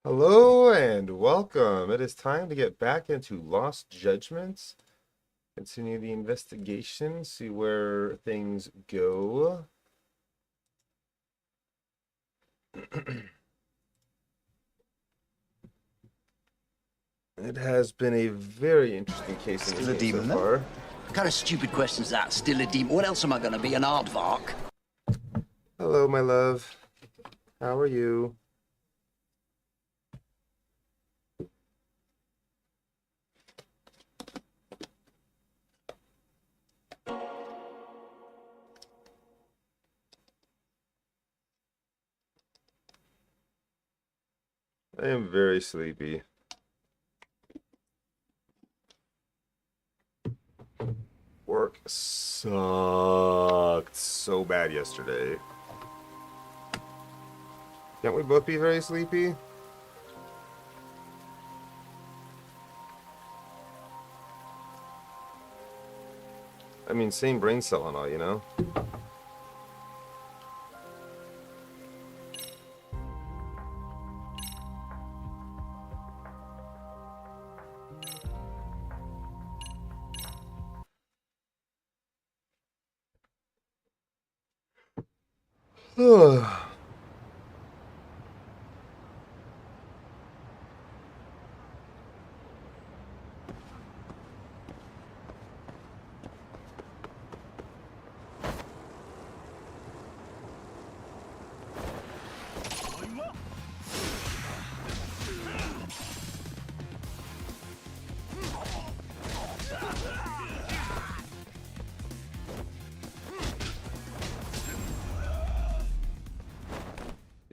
Hello and welcome. It is time to get back into Lost Judgments. Continue the investigation, see where things go. It has been a very interesting case in Still this a game so demon, then? far. What kind of stupid question's that? Still a demon? What else am I going to be, an aardvark? Hello, my love. How are you? I am very sleepy. Work sucked so bad yesterday. Can't we both be very sleepy? I mean, same brain cell and all, you know?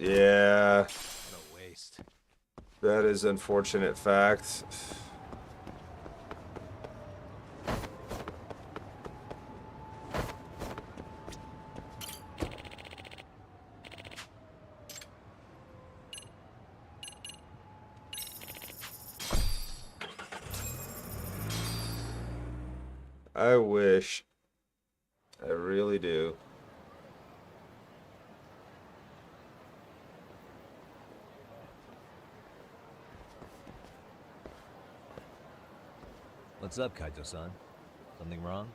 Yeah, What a waste. that is unfortunate fact. I wish. I really do. What's up, Kaito-san? Something wrong?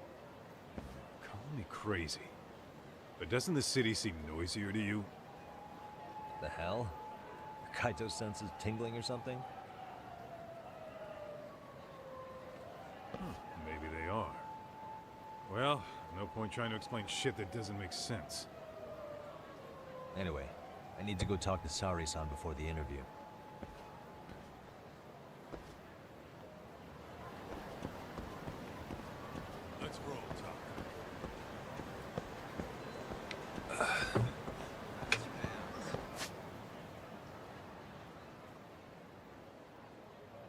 Call me crazy, but doesn't the city seem noisier to you? The hell? Kaito senses tingling or something? Maybe they are. Well, no point trying to explain shit that doesn't make sense. Anyway, I need to go talk to Sari-san before the interview. Let's roll, Tom.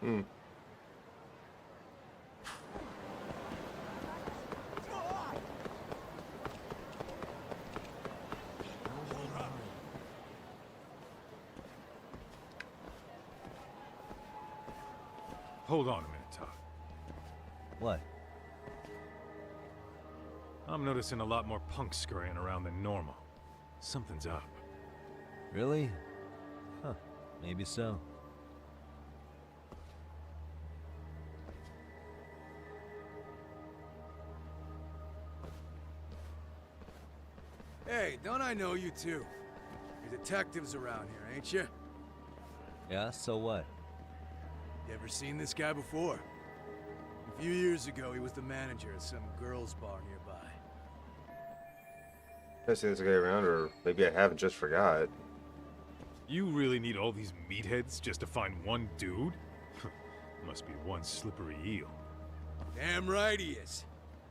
Hmm. Hold on a minute, Todd. What? I'm noticing a lot more punks scurrying around than normal. Something's up. Really? Huh, maybe so. Hey, don't I know you two? You're detectives around here, ain't you? Yeah, so what? You ever seen this guy before? A few years ago, he was the manager at some girls' bar nearby. I see this guy around, or maybe I haven't, just forgot. You really need all these meatheads just to find one dude? Must be one slippery eel. Damn right he is.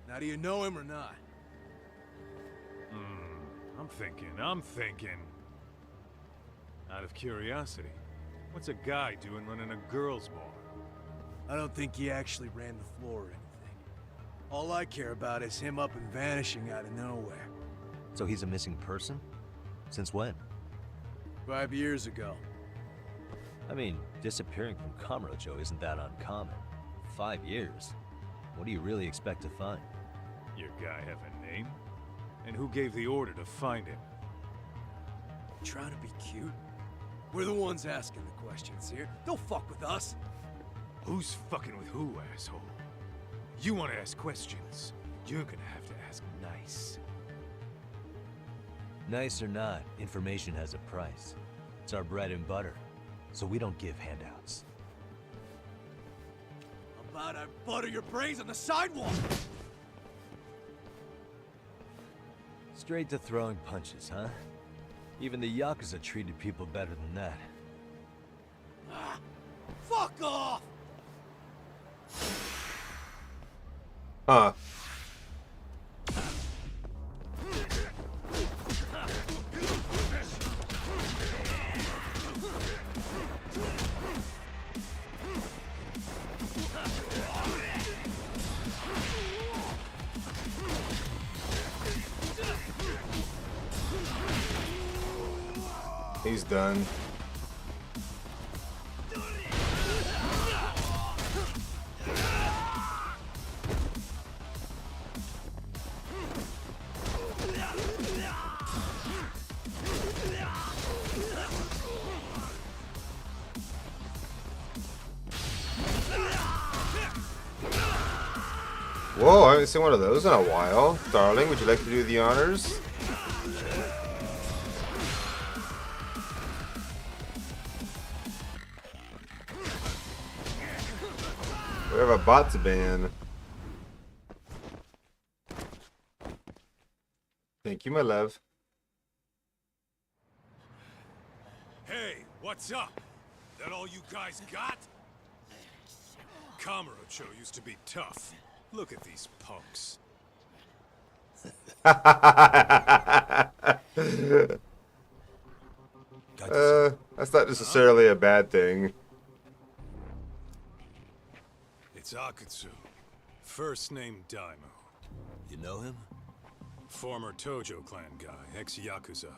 Now, do you know him or not? I'm thinking. Out of curiosity, what's a guy doing running a girls' bar? I don't think he actually ran the floor or anything. All I care about is him up and vanishing out of nowhere. So he's a missing person? Since when? 5 years ago. I mean, disappearing from Kamurocho isn't that uncommon. 5 years? What do you really expect to find? Your guy have a name? And who gave the order to find him? Trying to be cute? We're the ones asking the questions here. Don't fuck with us. Who's fucking with who, asshole? You want to ask questions? You're gonna have to ask nice. Nice or not, information has a price. It's our bread and butter, so we don't give handouts. How about I butter your brains on the sidewalk? Straight to throwing punches, huh? Even the Yakuza treated people better than that. Ah, fuck off! Huh. He's done. Whoa, I haven't seen one of those in a while. Darling, would you like to do the honors? We have a bot to ban. Thank you, my love. Hey, what's up? That all you guys got? Kamurocho used to be tough. Look at these punks. That's not necessarily a bad thing. It's Akutsu. First name Daimyo. You know him? Former Tojo clan guy, ex-Yakuza.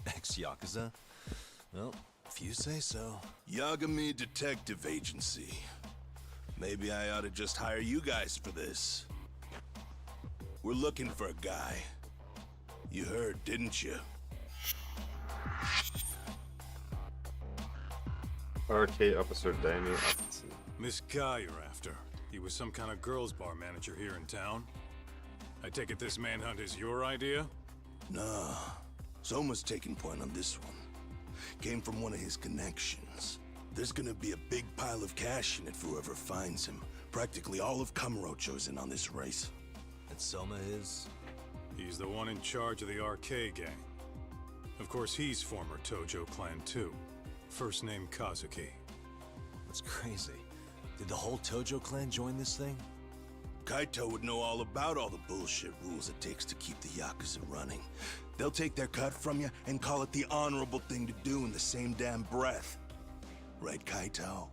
Ex-Yakuza? Well, if you say so. Yagami Detective Agency. Maybe I ought to just hire you guys for this. We're looking for a guy. You heard, didn't you? RK Officer Daimyo Akutsu. This guy you're after, he was some kind of girls' bar manager here in town. I take it this manhunt is your idea? Nah. Soma's taking point on this one. Came from one of his connections. There's gonna be a big pile of cash in it for whoever finds him. Practically all of Kamurocho's in on this race. And Soma is? He's the one in charge of the RK gang. Of course, he's former Tojo clan too. First name Kazuki. That's crazy. Did the whole Tojo clan join this thing? Kaito would know all about all the bullshit rules it takes to keep the Yakuza running. They'll take their cut from you and call it the honorable thing to do in the same damn breath. Right, Kaito?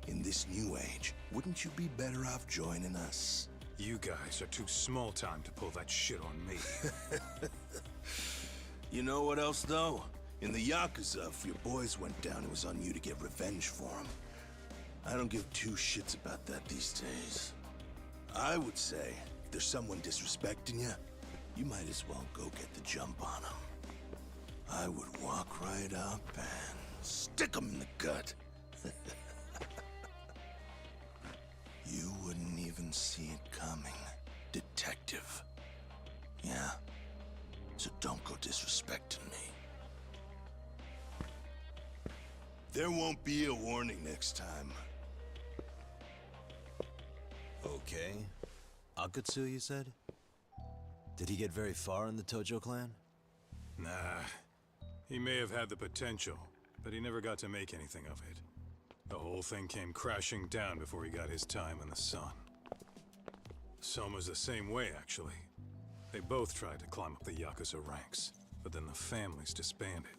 In this new age, wouldn't you be better off joining us? You guys are too small time to pull that shit on me. You know what else, though? In the Yakuza, if your boys went down, it was on you to get revenge for them. I don't give two shits about that these days. I would say, if there's someone disrespecting you, you might as well go get the jump on them. I would walk right up and stick them in the gut. You wouldn't even see it coming, detective. Yeah? So don't go disrespecting me. There won't be a warning next time. Okay. Akutsu, you said? Did he get very far in the Tojo clan? Nah. He may have had the potential, but he never got to make anything of it. The whole thing came crashing down before he got his time in the sun. Soma's the same way, actually. They both tried to climb up the Yakuza ranks, but then the families disbanded.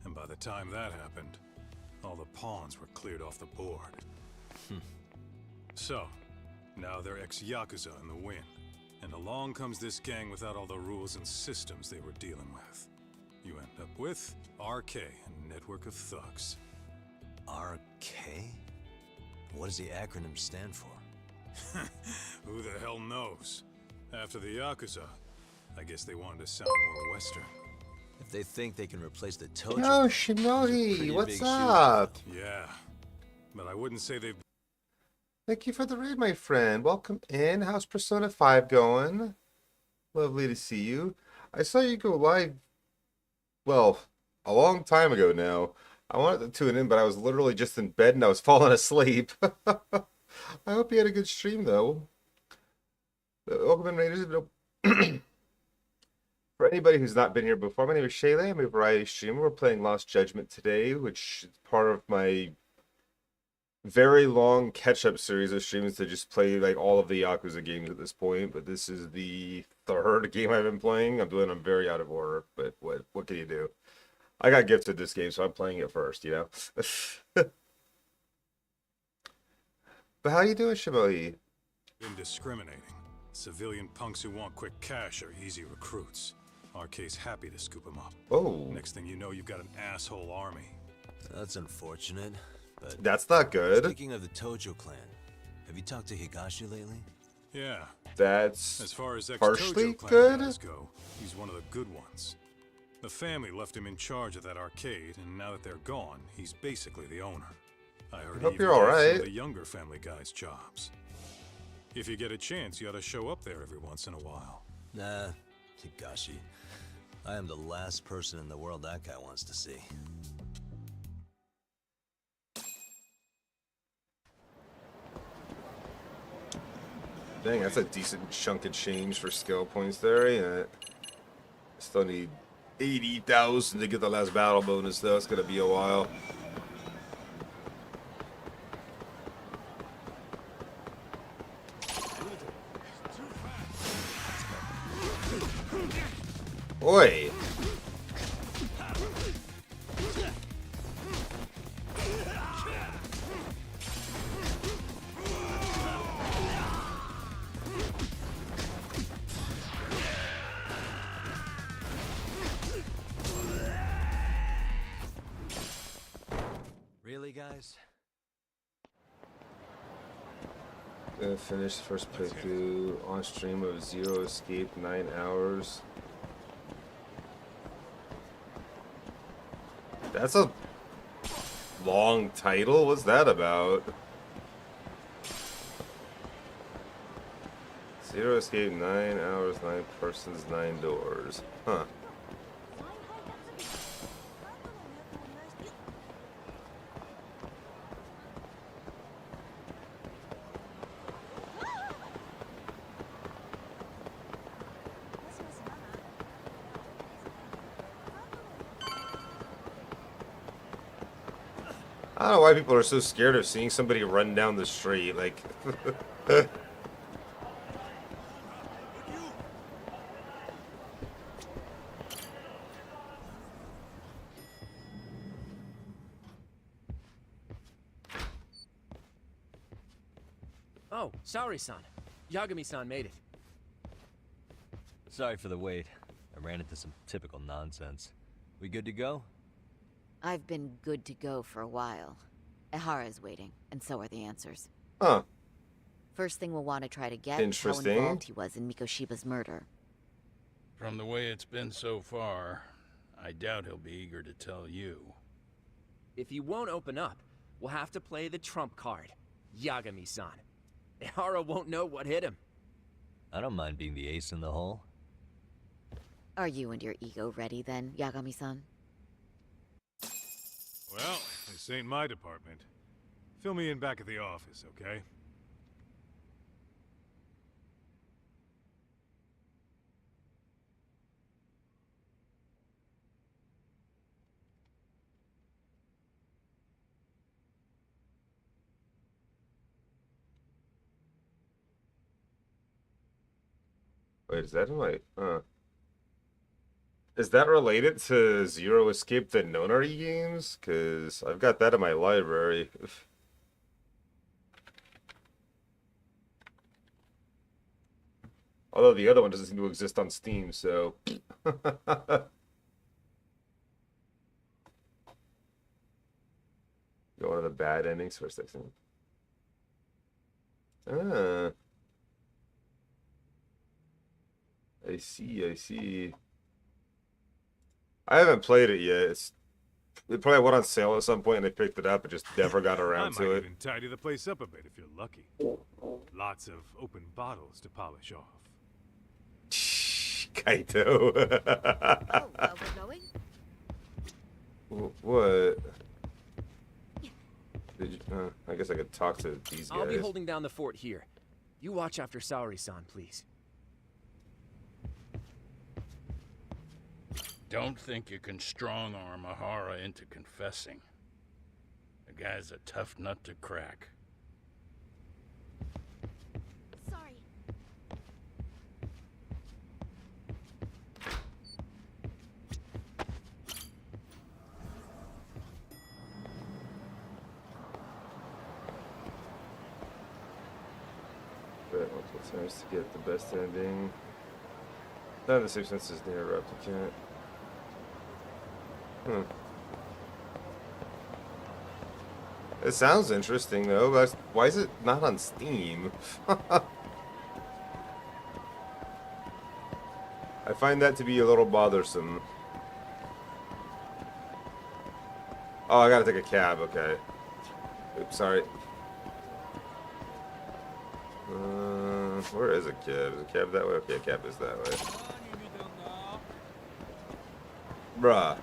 And by the time that happened, all the pawns were cleared off the board. So, now they're ex-Yakuza in the wind. And along comes this gang without all the rules and systems they were dealing with. You end up with RK, a network of thugs. RK? What does the acronym stand for? Who the hell knows? After the Yakuza, I guess they wanted to sound more Western. If they think they can replace the Tojo... Yo, those are Shinohi, pretty what's big shoes to up? fill. Yeah, but I wouldn't say they've... Thank you for the raid, my friend. Welcome in. How's Persona 5 going? Lovely to see you. I saw you go live, well, a long time ago now. I wanted to tune in, but I was literally just in bed and I was falling asleep. I hope you had a good stream, though. Welcome in, Raiders. For anybody who's not been here before, my name is Shaylay. I'm a variety streamer. We're playing Lost Judgment today, which is part of my very long catch-up series of streams to just play like all of the Yakuza games at this point. But this is the third game I've been playing. I'm very out of order, but what can you do? I got gifted this game, so I'm playing it first, you know? But how you doing, Shimohi? indiscriminating. Civilian punks who want quick cash are easy recruits. RK's happy to scoop them up. Oh, Next thing you know, you've got an asshole army. That's unfortunate, but... that's not good. Speaking of the Tojo clan, have you talked to Higashi lately? Yeah, That's as far as partially ex-Tojo clan good. guys go, he's one of the good ones. The family left him in charge of that arcade, and now that they're gone, he's basically the owner. I heard hope he you're even all gave some right. of the younger family guys jobs. If you get a chance, you ought to show up there every once in a while. Nah, Higashi. I am the last person in the world that guy wants to see. Dang, that's a decent chunk of change for skill points there, ain't it? Still need 80,000 to get the last battle bonus, though. It's gonna be a while. Oi! Really, guys? Gonna finish the first playthrough on stream of Zero Escape, 9 hours. That's a long title. What's that about? Zero Escape, 9 hours, 9 persons, 9 doors. Huh. I don't know why people are so scared of seeing somebody run down the street. Like, Oh, sorry-san. Yagami-san made it. Sorry for the wait. I ran into some typical nonsense. We good to go? I've been good to go for a while. Ehara's waiting, and so are the answers. huh. First thing we'll want to try to get is how Interesting. involved he was in Mikoshiba's murder. From the way it's been so far, I doubt he'll be eager to tell you. If he won't open up, we'll have to play the trump card. Yagami-san. Ehara won't know what hit him. I don't mind being the ace in the hole. Are you and your ego ready then, Yagami-san? Well, this ain't my department. Fill me in back at the office, okay? Wait, is that in my... Is that related to Zero Escape the Nonary games? Because I've got that in my library. Although the other one doesn't seem to exist on Steam, so... Go on to the bad endings for a second. Ah. I see, I see. I haven't played it yet. It probably went on sale at some point and I picked it up and just never got I around might to it. even tidy the place up a bit if you're lucky. Lots of open bottles to polish off. Kaito. Oh, we're going? What? Did you, I guess I could talk to these guys. I'll be holding down the fort here. You watch after Saori-san, please. Don't think you can strong-arm Ahara into confessing. The guy's a tough nut to crack. Sorry. Multiple times to get the best ending. None of the substances near a replicant. It sounds interesting though, but why is it not on Steam? I find that to be a little bothersome. Oh, I gotta take a cab, okay. Oops, sorry. Where is a cab? Is a cab that way? Okay, a cab is that way. Bruh.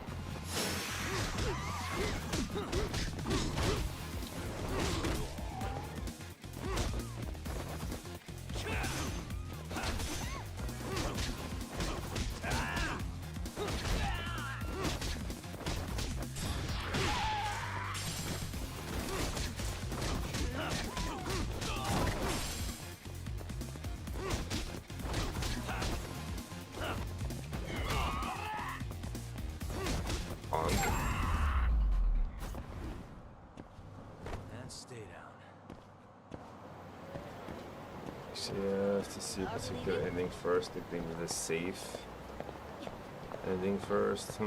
And stay down. Yeah, to see if it's a good ending first. I think the safe ending first.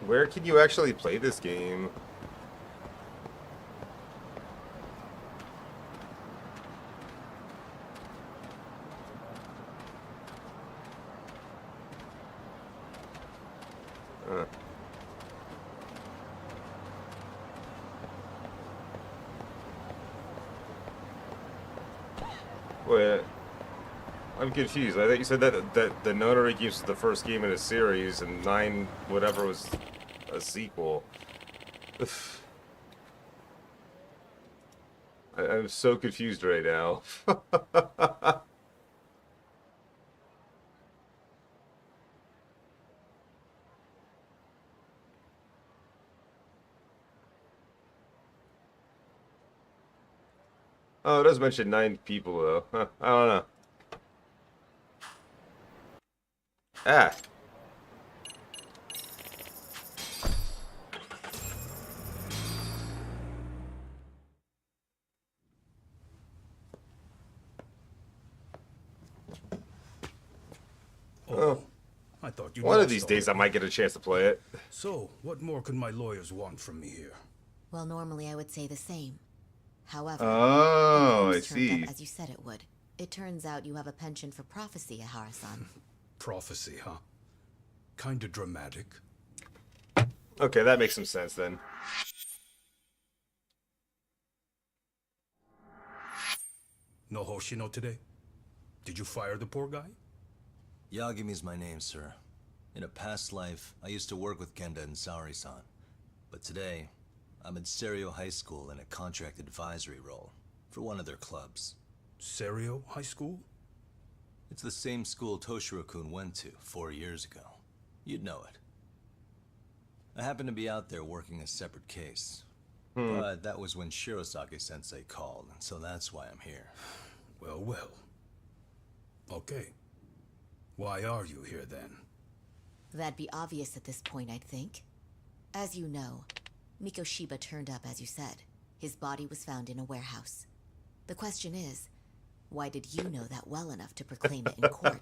Where can you actually play this game? Wait, I'm confused. I thought you said that the Notary Games was the first game in a series, and 9 whatever was a sequel. I'm so confused right now. Oh, it does mention 9 people though. Huh, I don't know. Ah. Oh, I thought you. One of these days I might get a chance to play it. So, what more could my lawyers want from me here? Well, normally I would say the same. However, Oh, I things turned see. out as you said it would. It turns out you have a penchant for prophecy, Ahara-san. Prophecy, huh? Kinda dramatic. Okay, that makes some sense then. No Hoshino today? Did you fire the poor guy? Yagami's my name, sir. In a past life, I used to work with Genda and Saori-san. But today, I'm at Serio High School in a contract advisory role for one of their clubs. Serio High School? It's the same school Toshiro-kun went to 4 years ago. You'd know it. I happened to be out there working a separate case. But that was when Shirosake-sensei called, and so that's why I'm here. Well, well. Okay. Why are you here then? That'd be obvious at this point, I'd think. As you know, Mikoshiba turned up as you said. His body was found in a warehouse. The question is, why did you know that well enough to proclaim it in court?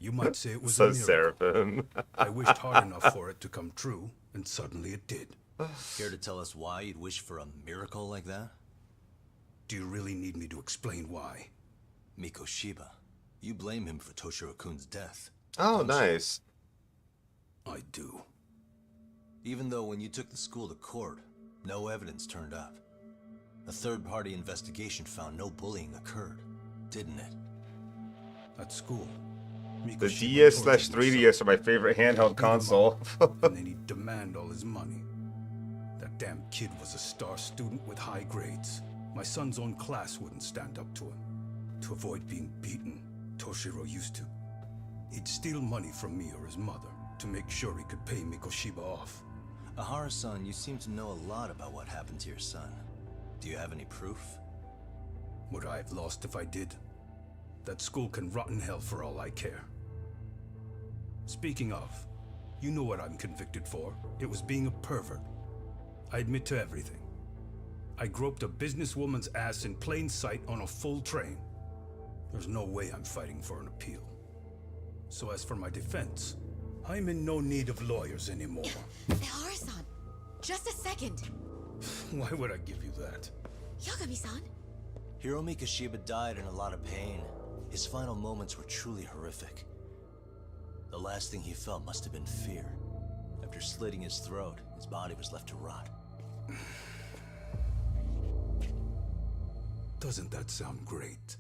You might say it was So a miracle. Seraphim. I wished hard enough for it to come true, and suddenly it did. Care to tell us why you'd wish for a miracle like that? Do you really need me to explain why? Mikoshiba. You blame him for Toshiro-kun's death. Oh, don't you? nice. I do. Even though when you took the school to court, no evidence turned up. A third-party investigation found no bullying occurred, didn't it? At school, The Mikoshiba DS tortured slash my 3DS son, are my favorite handheld beat him up, console. and then he'd demand all his money. That damn kid was a star student with high grades. My son's own class wouldn't stand up to him. To avoid being beaten, Toshiro used to. He'd steal money from me or his mother to make sure he could pay Mikoshiba off. Ahara-san, you seem to know a lot about what happened to your son. Do you have any proof? Would I have lost if I did? That school can rot in hell for all I care. Speaking of, you know what I'm convicted for. It was being a pervert. I admit to everything. I groped a businesswoman's ass in plain sight on a full train. There's no way I'm fighting for an appeal. So as for my defense, I'm in no need of lawyers anymore. Ehara-san, just a second. Why would I give you that? Yagami-san. Hiro Mikoshiba died in a lot of pain. His final moments were truly horrific. The last thing he felt must have been fear. After slitting his throat, his body was left to rot. Doesn't that sound great?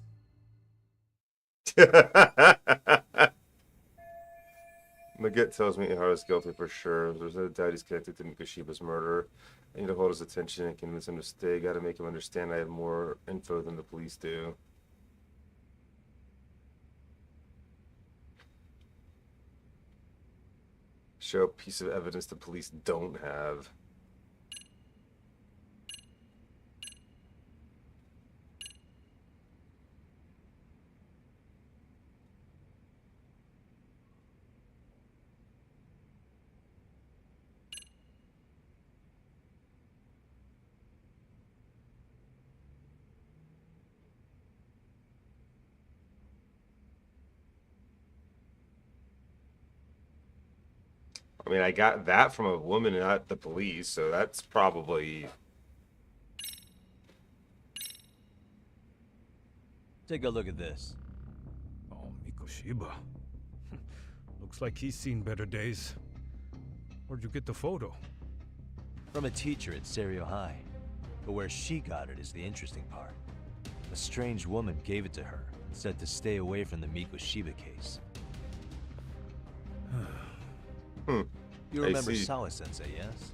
Maget tells me Ihara's guilty for sure. There's no doubt he's connected to Mikoshiba's murder. I need to hold his attention and convince him to stay. Gotta make him understand I have more info than the police do. Show a piece of evidence the police don't have. I mean, I got that from a woman, not the police, so that's probably... Take a look at this. Oh, Mikoshiba. Looks like he's seen better days. Where'd you get the photo? From a teacher at Serio High. But where she got it is the interesting part. A strange woman gave it to her and said to stay away from the Mikoshiba case. You I remember see. Sawa-sensei, yes?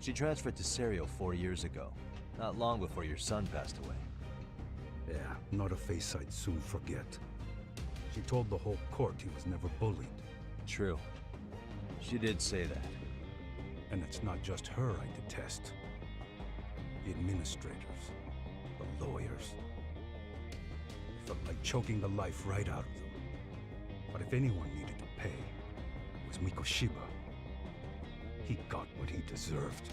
She transferred to Serio 4 years ago, not long before your son passed away. Yeah, not a face I'd soon forget. She told the whole court he was never bullied. True. She did say that. And it's not just her I detest. The administrators, the lawyers. It felt like choking the life right out of them. But if anyone needed to pay, it was Mikoshiba. He got what he deserved.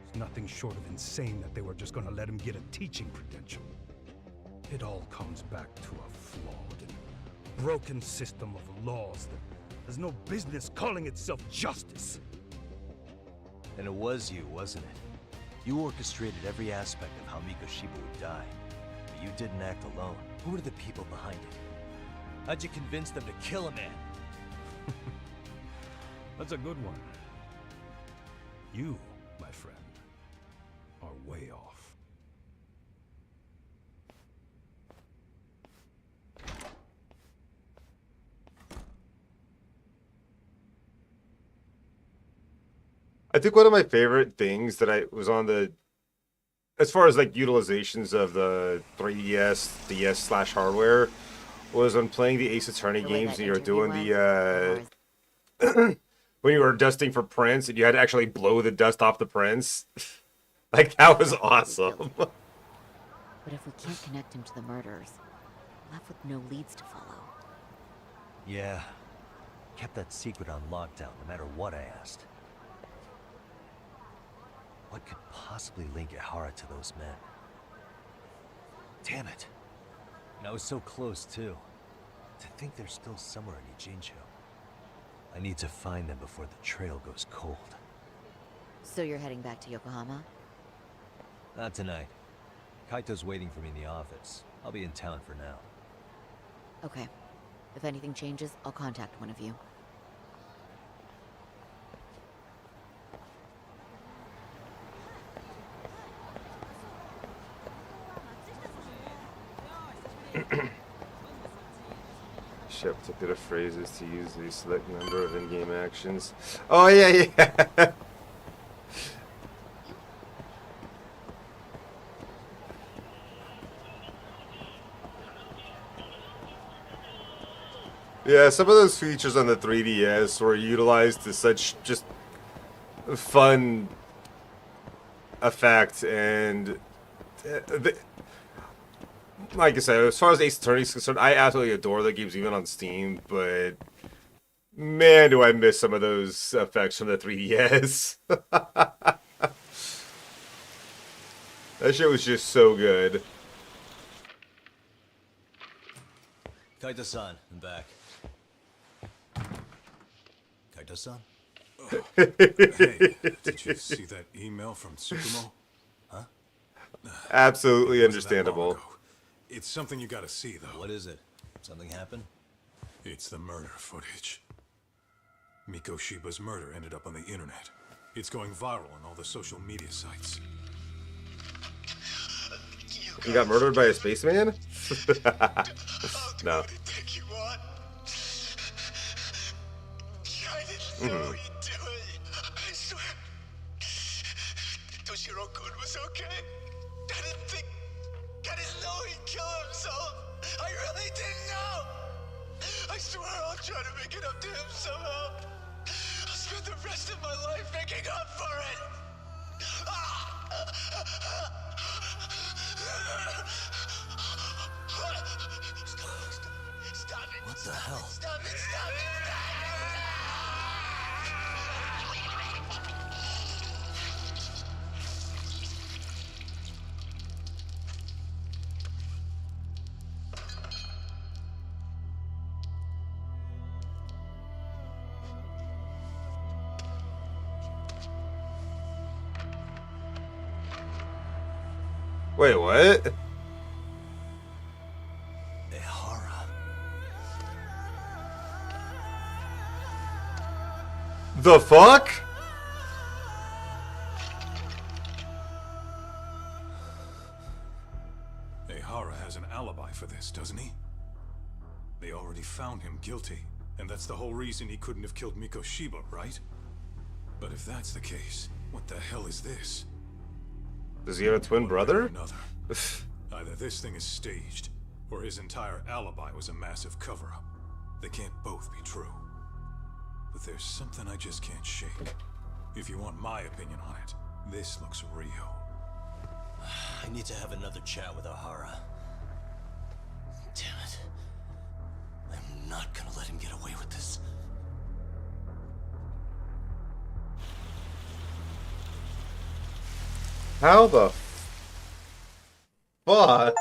It's nothing short of insane that they were just gonna let him get a teaching credential. It all comes back to a flawed and broken system of laws that has no business calling itself justice. And it was you, wasn't it? You orchestrated every aspect of how Mikoshiba would die. But you didn't act alone. Who were the people behind it? How'd you convince them to kill a man? That's a good one. You, my friend, are way off. I think one of my favorite things that I was on the, as far as like utilizations of the 3DS, DS slash hardware, was when playing the Ace Attorney games and you were doing the, when you were dusting for prints and you had to actually blow the dust off the prints. Like, that was awesome. But if we can't connect him to the murderers, we're left with no leads to follow. Yeah. Kept that secret on lockdown, no matter what I asked. What could possibly link Ihara to those men? Damn it. And I was so close, too. To think they're still somewhere in Ijincho. I need to find them before the trail goes cold. So you're heading back to Yokohama? Not tonight. Kaito's waiting for me in the office. I'll be in town for now. Okay. If anything changes, I'll contact one of you. Ship particular phrases to use a select number of in-game actions. Oh yeah, yeah. Yeah, some of those features on the 3DS were utilized to such just fun effect, and like I said, as far as Ace Attorney is concerned, I absolutely adore the games even on Steam, but man, do I miss some of those effects from the 3DS. That shit was just so good. Kaito-san, I'm back. Kaito-san? Hey, did you see that email from Tsukumo? Huh? Absolutely It wasn't that long understandable. ago. It's something you gotta see, though. What is it? Something happened? It's the murder footage. Miko Shiba's murder ended up on the internet. It's going viral on all the social media sites. He got murdered by a spaceman? No. I didn't know he'd do it. I swear. Toshiro-kun was okay. I didn't know he'd kill himself. I really didn't know. I swear I'll try to make it up to him somehow. I'll spend the rest of my life making up for it. Stop it. What the hell? Stop it. Stop it. Wait, what? Ehara. The fuck? Ehara has an alibi for this, doesn't he? They already found him guilty, and that's the whole reason he couldn't have killed Miko Shiba, right? But if that's the case, what the hell is this? Does he have a twin One way or brother? Another. Either this thing is staged, or his entire alibi was a massive cover-up. They can't both be true. But there's something I just can't shake. If you want my opinion on it, this looks real. I need to have another chat with Ehara. Damn it. I'm not gonna let him get away with this. How the fuck?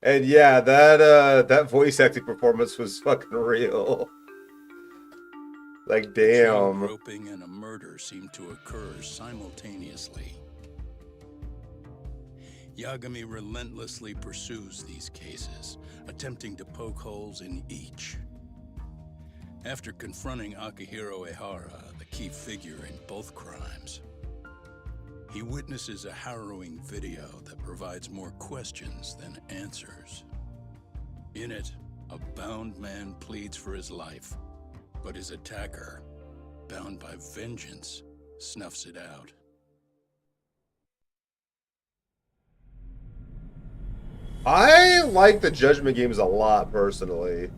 And yeah, that voice acting performance was fucking real. Like, damn. Groping and a murder seem to occur simultaneously. Yagami relentlessly pursues these cases, attempting to poke holes in each. After confronting Akihiro Ehara, the key figure in both crimes, he witnesses a harrowing video that provides more questions than answers. In it, a bound man pleads for his life, but his attacker, bound by vengeance, snuffs it out. I like the Judgment games a lot, personally.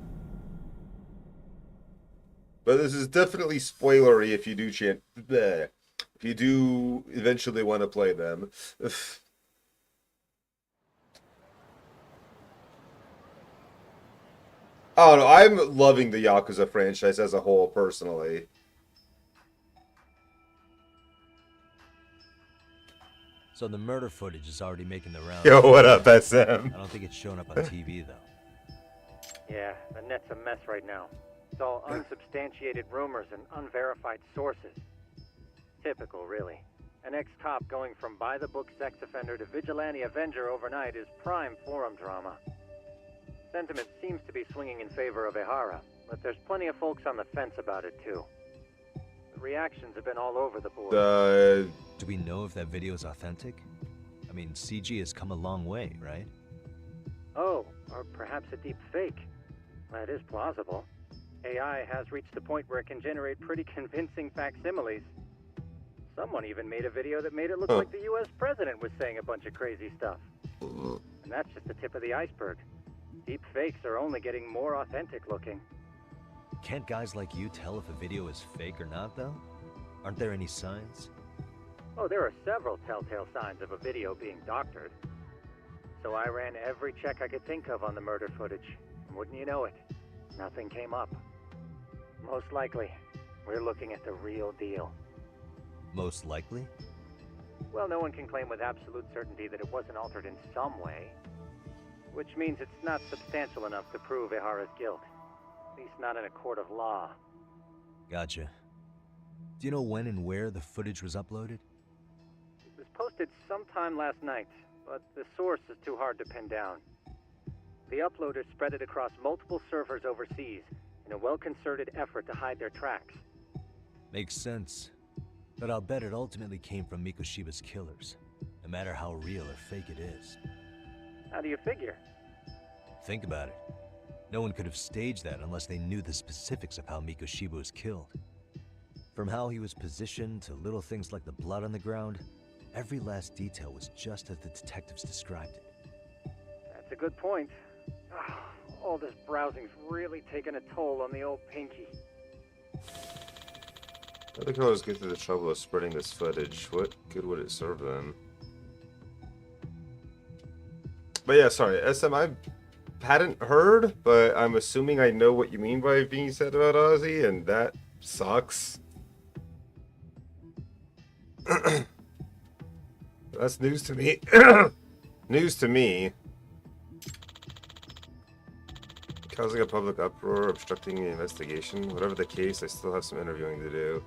But this is definitely spoilery if you do if you do eventually want to play them. I don't know, I'm loving the Yakuza franchise as a whole, personally. So the murder footage is already making the rounds. Yo, what up, SM? I don't think it's showing up on TV, though. Yeah, the net's a mess right now. It's all unsubstantiated rumors and unverified sources. Typical, really. An ex-cop going from by-the-book sex offender to vigilante avenger overnight is prime forum drama. Sentiment seems to be swinging in favor of Ehara, but there's plenty of folks on the fence about it, too. The reactions have been all over the board. Do we know if that video is authentic? I mean, CG has come a long way, right? Oh, or perhaps a deep fake. That is plausible. AI has reached the point where it can generate pretty convincing facsimiles. Someone even made a video that made it look like the US president was saying a bunch of crazy stuff. And that's just the tip of the iceberg. Deep fakes are only getting more authentic looking. Can't guys like you tell if a video is fake or not, though? Aren't there any signs? Oh, there are several telltale signs of a video being doctored. So I ran every check I could think of on the murder footage. And wouldn't you know it, nothing came up. Most likely, we're looking at the real deal. Most likely? Well, no one can claim with absolute certainty that it wasn't altered in some way. Which means it's not substantial enough to prove Ehara's guilt. At least not in a court of law. Gotcha. Do you know when and where the footage was uploaded? It was posted sometime last night, but the source is too hard to pin down. The uploaders spread it across multiple servers overseas in a well-concerted effort to hide their tracks. Makes sense. But I'll bet it ultimately came from Mikoshiba's killers, no matter how real or fake it is. How do you figure? Think about it. No one could have staged that unless they knew the specifics of how Mikoshiba was killed. From how he was positioned to little things like the blood on the ground, every last detail was just as the detectives described it. That's a good point. All this browsing's really taken a toll on the old pinky. I think I'll just get through the trouble of spreading this footage. What good would it serve them? But yeah, sorry, SM, I hadn't heard, but I'm assuming I know what you mean by being said about Ozzy, and that sucks. That's news to me. News to me. Causing a public uproar, obstructing the investigation. Whatever the case, I still have some interviewing to do.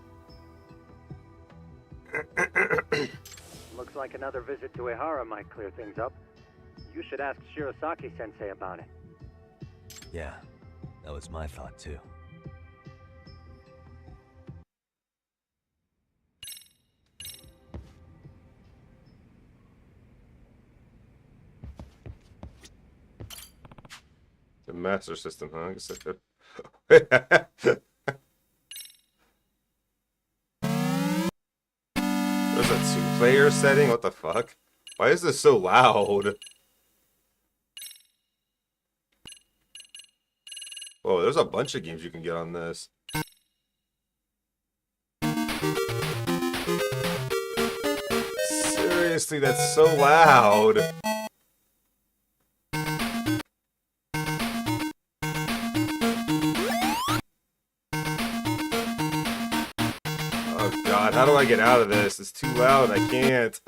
Looks like another visit to Ehara might clear things up. You should ask Shirosaki-sensei about it. Yeah, that was my thought too. The Master System, huh? I guess I could. There's a two-player setting? What the fuck? Why is this so loud? Whoa, there's a bunch of games you can get on this. Seriously, that's so loud. Oh god, how do I get out of this? It's too loud, I can't.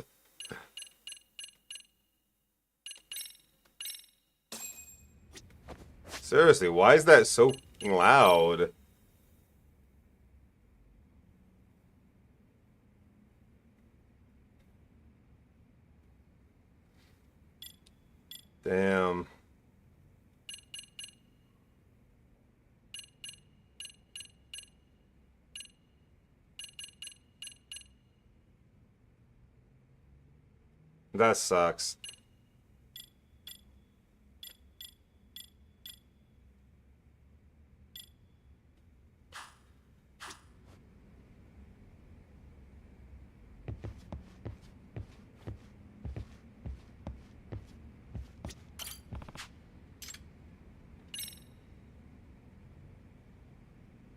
Seriously, why is that so loud? Damn. That sucks.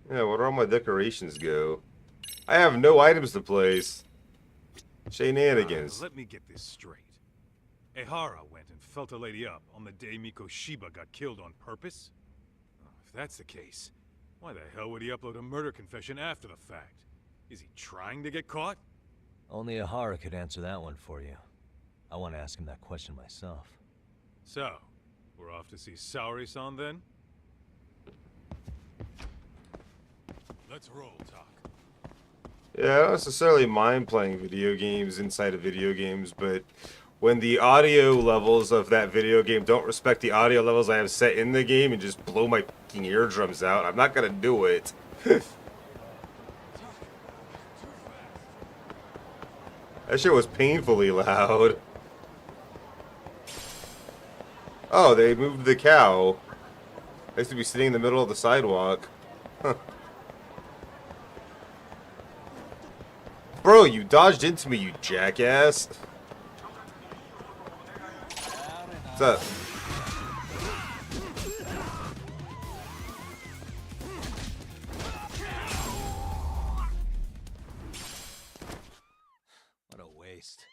Yeah, where'd all my decorations go? I have no items to place. Shenanigans. Let me get this straight. Ehara went and felt a lady up on the day Mikoshiba got killed on purpose? Oh, if that's the case, why the hell would he upload a murder confession after the fact? Is he trying to get caught? Only Ehara could answer that one for you. I want to ask him that question myself. So, we're off to see Saori-san then? Let's roll, Talk. Yeah, I don't necessarily mind playing video games inside of video games, but when the audio levels of that video game don't respect the audio levels I have set in the game and just blow my fucking eardrums out, I'm not gonna do it. That shit was painfully loud. Oh, they moved the cow. I used to be sitting in the middle of the sidewalk. Huh. Bro, you dodged into me, you jackass. What's up? What a waste.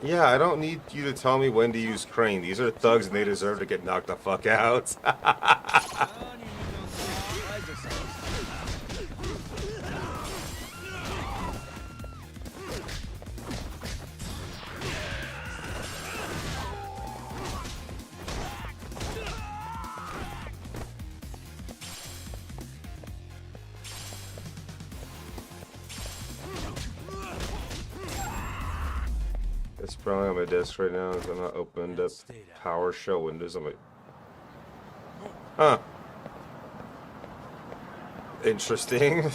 Yeah, I don't need you to tell me when to use Crane. These are thugs and they deserve to get knocked the fuck out. It's probably on my desk right now as I'm not opened up PowerShell windows. I'm like, huh. Interesting.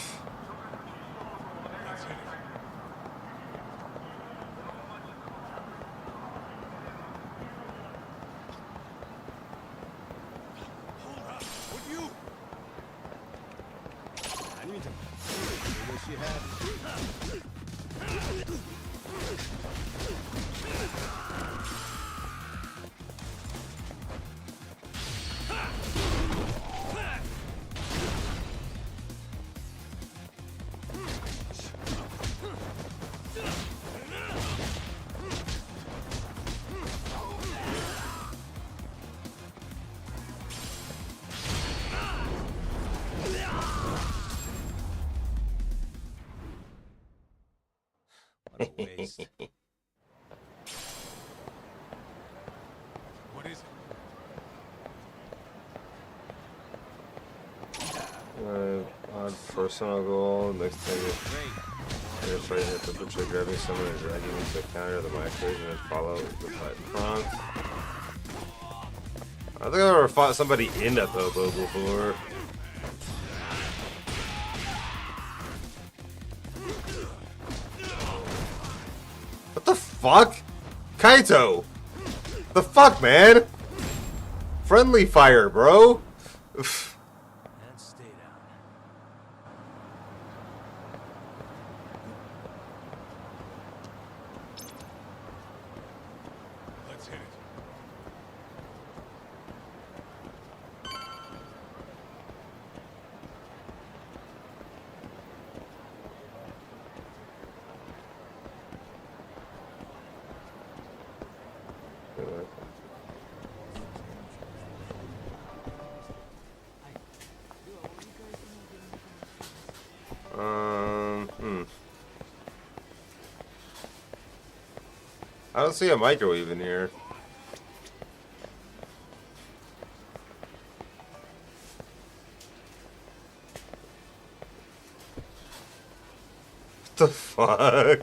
What a waste. What is it? Odd personal goal. Next thing is you're fighting at the butcher, grabbing someone and dragging them to the counter of the microwave and then follow the button prompt. I don't think I've ever fought somebody in a Popo before. What the fuck? Kaito! The fuck, man? Friendly fire, bro! And stay down. Let's hit it. I don't see a microwave in here. What the fuck?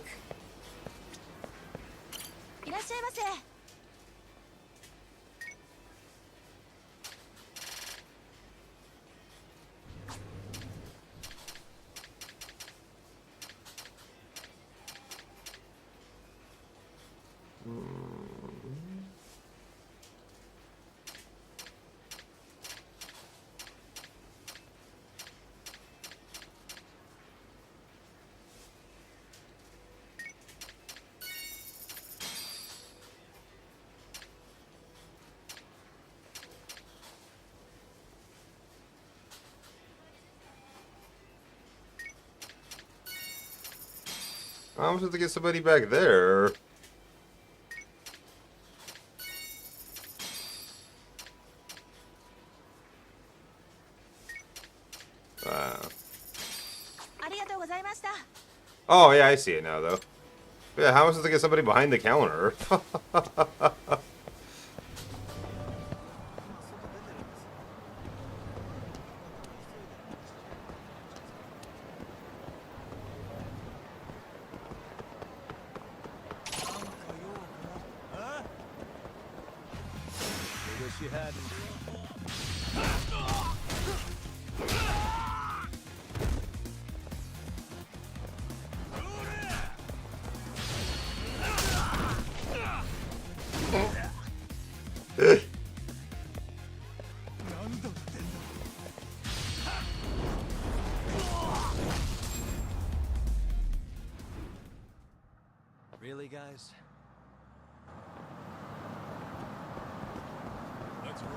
I'm supposed to get somebody back there. Oh, yeah, I see it now, though. Yeah, how am I supposed to get somebody behind the counter? Wish you hadn't. Really, guys? Let's roll.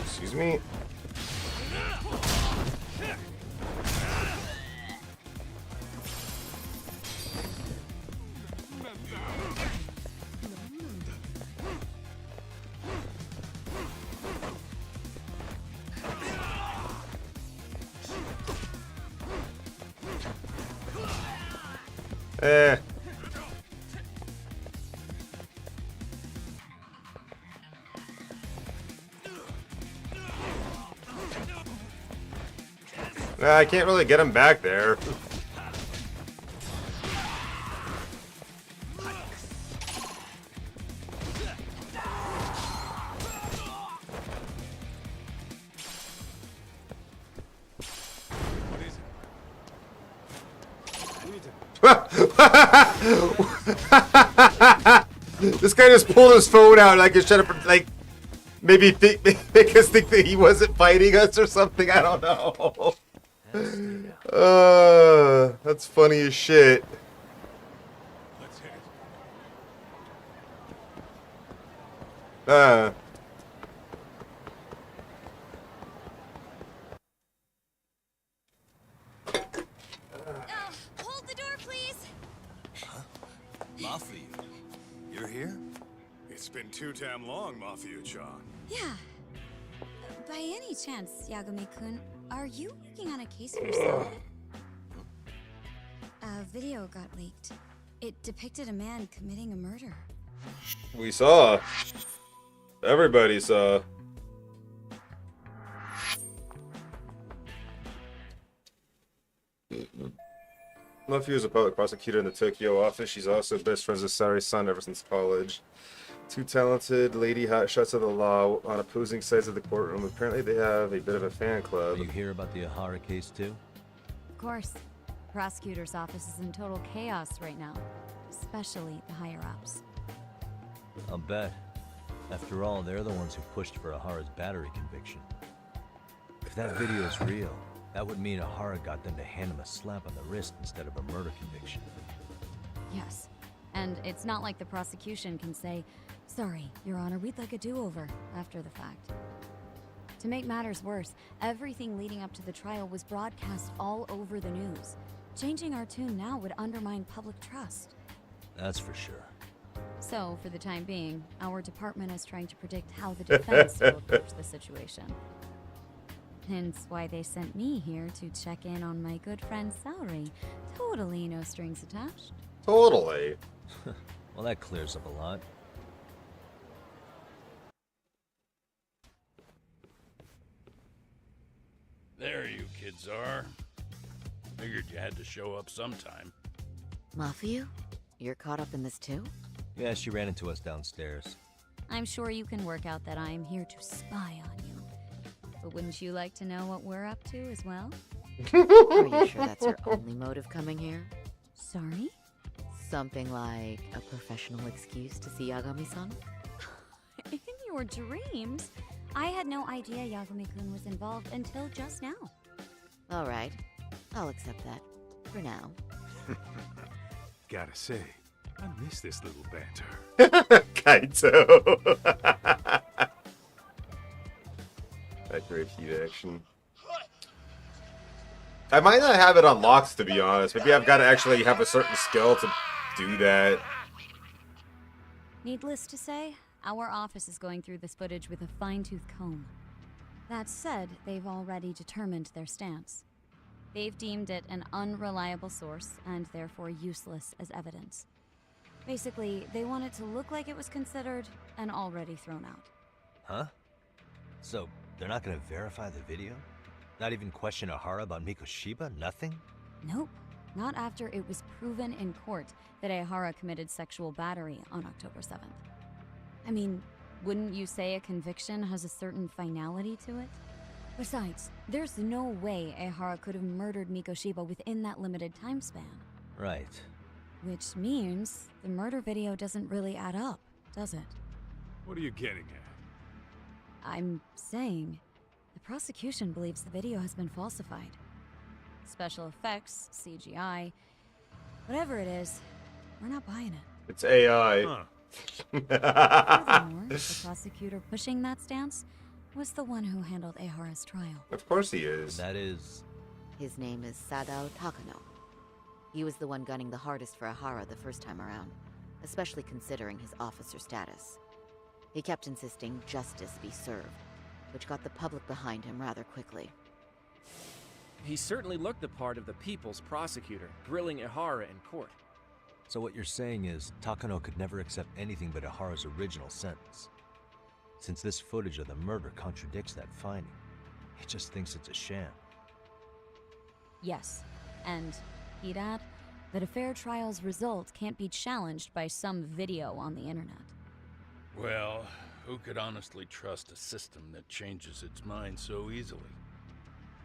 Excuse me? Eh. Nah, I can't really get him back there. This guy just pulled his phone out like it should have, like, maybe make us think that he wasn't fighting us or something. I don't know. That's funny as shit. Let's hit it. Hold the door, please. Mafia, you're here? It's been too damn long, Mafia-chan. Yeah. By any chance, Yagami-kun, are you working on a case for yourself? A video got leaked. It depicted a man committing a murder. We saw. Everybody saw. Mafia is a public prosecutor in the Tokyo office. She's also best friends with Sari-san ever since college. Two talented lady hotshots of the law on opposing sides of the courtroom. Apparently they have a bit of a fan club. You hear about the Ahara case too? Of course. The prosecutor's office is in total chaos right now. Especially the higher-ups. I'll bet. After all, they're the ones who pushed for Ahara's battery conviction. If that video is real, that would mean Ahara got them to hand him a slap on the wrist instead of a murder conviction. Yes. And it's not like the prosecution can say, "Sorry, Your Honor, we'd like a do-over," after the fact. To make matters worse, everything leading up to the trial was broadcast all over the news. Changing our tune now would undermine public trust. That's for sure. So, for the time being, our department is trying to predict how the defense will approach the situation. Hence why they sent me here to check in on my good friend Saori. Totally no strings attached. Totally. Well, that clears up a lot. There you kids are. Figured you had to show up sometime. Mafia? You're caught up in this too? Yeah, she ran into us downstairs. I'm sure you can work out that I am here to spy on you. But wouldn't you like to know what we're up to as well? Are you sure that's your only motive coming here? Sorry? Something like a professional excuse to see Yagami-san? In your dreams? I had no idea Yagami-kun was involved until just now. Alright, I'll accept that. For now. Gotta say, I miss this little banter. Kaito. Great heat action. I might not have it unlocked, to be honest. Maybe I've got to actually have a certain skill to do that. Needless to say, our office is going through this footage with a fine-tooth comb. That said, they've already determined their stance. They've deemed it an unreliable source and therefore useless as evidence. Basically, they want it to look like it was considered and already thrown out. Huh? So, they're not gonna verify the video? Not even question Ahara about Mikoshiba? Nothing? Nope. Not after it was proven in court that Ehara committed sexual battery on October 7th. I mean, wouldn't you say a conviction has a certain finality to it? Besides, there's no way Ehara could have murdered Mikoshiba within that limited time span. Right. Which means the murder video doesn't really add up, does it? What are you getting at? I'm saying the prosecution believes the video has been falsified. Special effects, CGI, whatever it is, we're not buying it. It's AI. Huh. Furthermore, the prosecutor pushing that stance was the one who handled Ehara's trial. Of course he is. That is... His name is Sadao Takano. He was the one gunning the hardest for Ehara the first time around, especially considering his officer status. He kept insisting justice be served, which got the public behind him rather quickly. He certainly looked the part of the people's prosecutor, grilling Ehara in court. So what you're saying is, Takano could never accept anything but Ahara's original sentence. Since this footage of the murder contradicts that finding, he just thinks it's a sham. Yes, and he'd add that a fair trial's result can't be challenged by some video on the internet. Well, who could honestly trust a system that changes its mind so easily?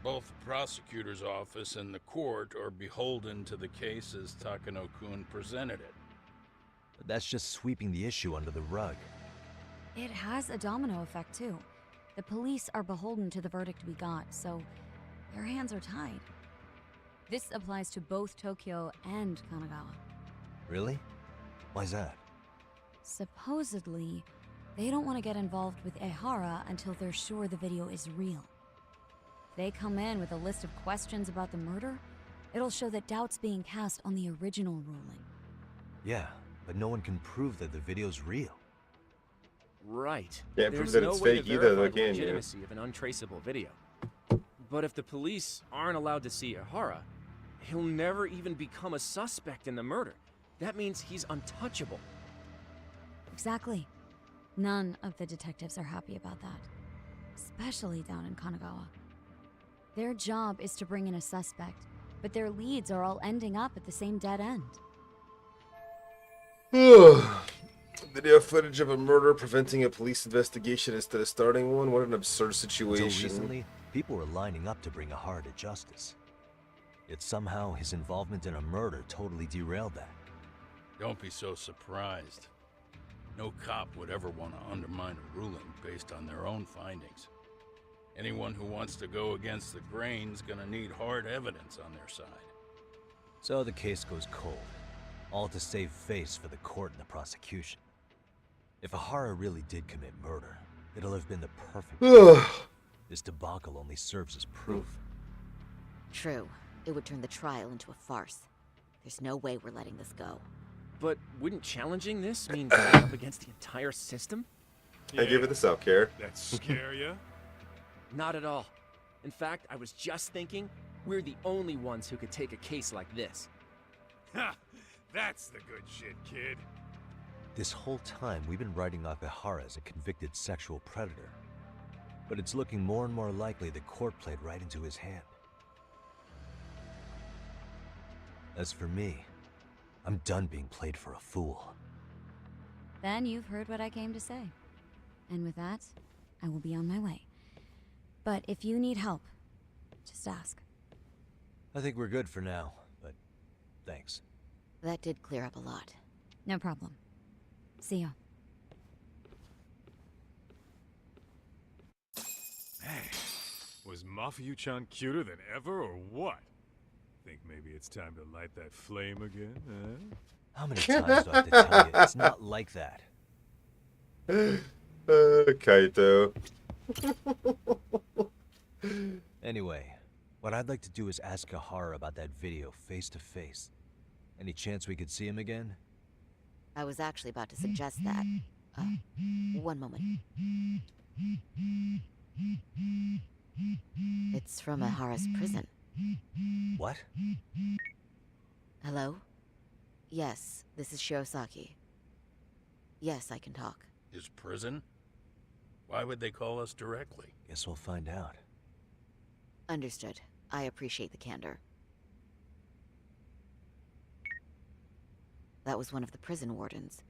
Both the prosecutor's office and the court are beholden to the case as Takano-kun presented it. But that's just sweeping the issue under the rug. It has a domino effect, too. The police are beholden to the verdict we got, so their hands are tied. This applies to both Tokyo and Kanagawa. Really? Why's that? Supposedly, they don't want to get involved with Ehara until they're sure the video is real. If they come in with a list of questions about the murder, it'll show that doubt's being cast on the original ruling. Yeah, but no one can prove that the video's real. Right. Can't prove There's that no it's way fake to either, verify though, the can you? legitimacy of an untraceable video. But if the police aren't allowed to see Ehara, he'll never even become a suspect in the murder. That means he's untouchable. Exactly. None of the detectives are happy about that. Especially down in Kanagawa. Their job is to bring in a suspect, but their leads are all ending up at the same dead end. Video footage of a murder preventing a police investigation instead of starting one. What an absurd Until situation. recently, people were lining up to bring Ahara to justice. Yet somehow his involvement in a murder totally derailed that. Don't be so surprised. No cop would ever want to undermine a ruling based on their own findings. Anyone who wants to go against the grain's gonna need hard evidence on their side. So the case goes cold, all to save face for the court and the prosecution. If Ahara really did commit murder, it'll have been the perfect This debacle only serves as proof. True. It would turn the trial into a farce. There's no way we're letting this go. But wouldn't challenging this mean going up against the entire system? I give it the self-care. That scare ya? Not at all. In fact, I was just thinking, we're the only ones who could take a case like this. Ha! That's the good shit, kid. This whole time, we've been writing off Ehara as a convicted sexual predator. But it's looking more and more likely the court played right into his hand. As for me, I'm done being played for a fool. Then you've heard what I came to say. And with that, I will be on my way. But if you need help, just ask. I think we're good for now, but thanks. That did clear up a lot. No problem. See ya. Hey, was Mafuyu-chan cuter than ever, or what? Think maybe it's time to light that flame again, huh? How many times do I have to tell you? It's not like that. Kaito. Anyway, what I'd like to do is ask Ahara about that video face to face. Any chance we could see him again? I was actually about to suggest that. One moment. It's from Ahara's prison. What? Hello? Yes, this is Shirosaki. Yes, I can talk. His prison? Why would they call us directly? Guess we'll find out. Understood. I appreciate the candor. That was one of the prison wardens.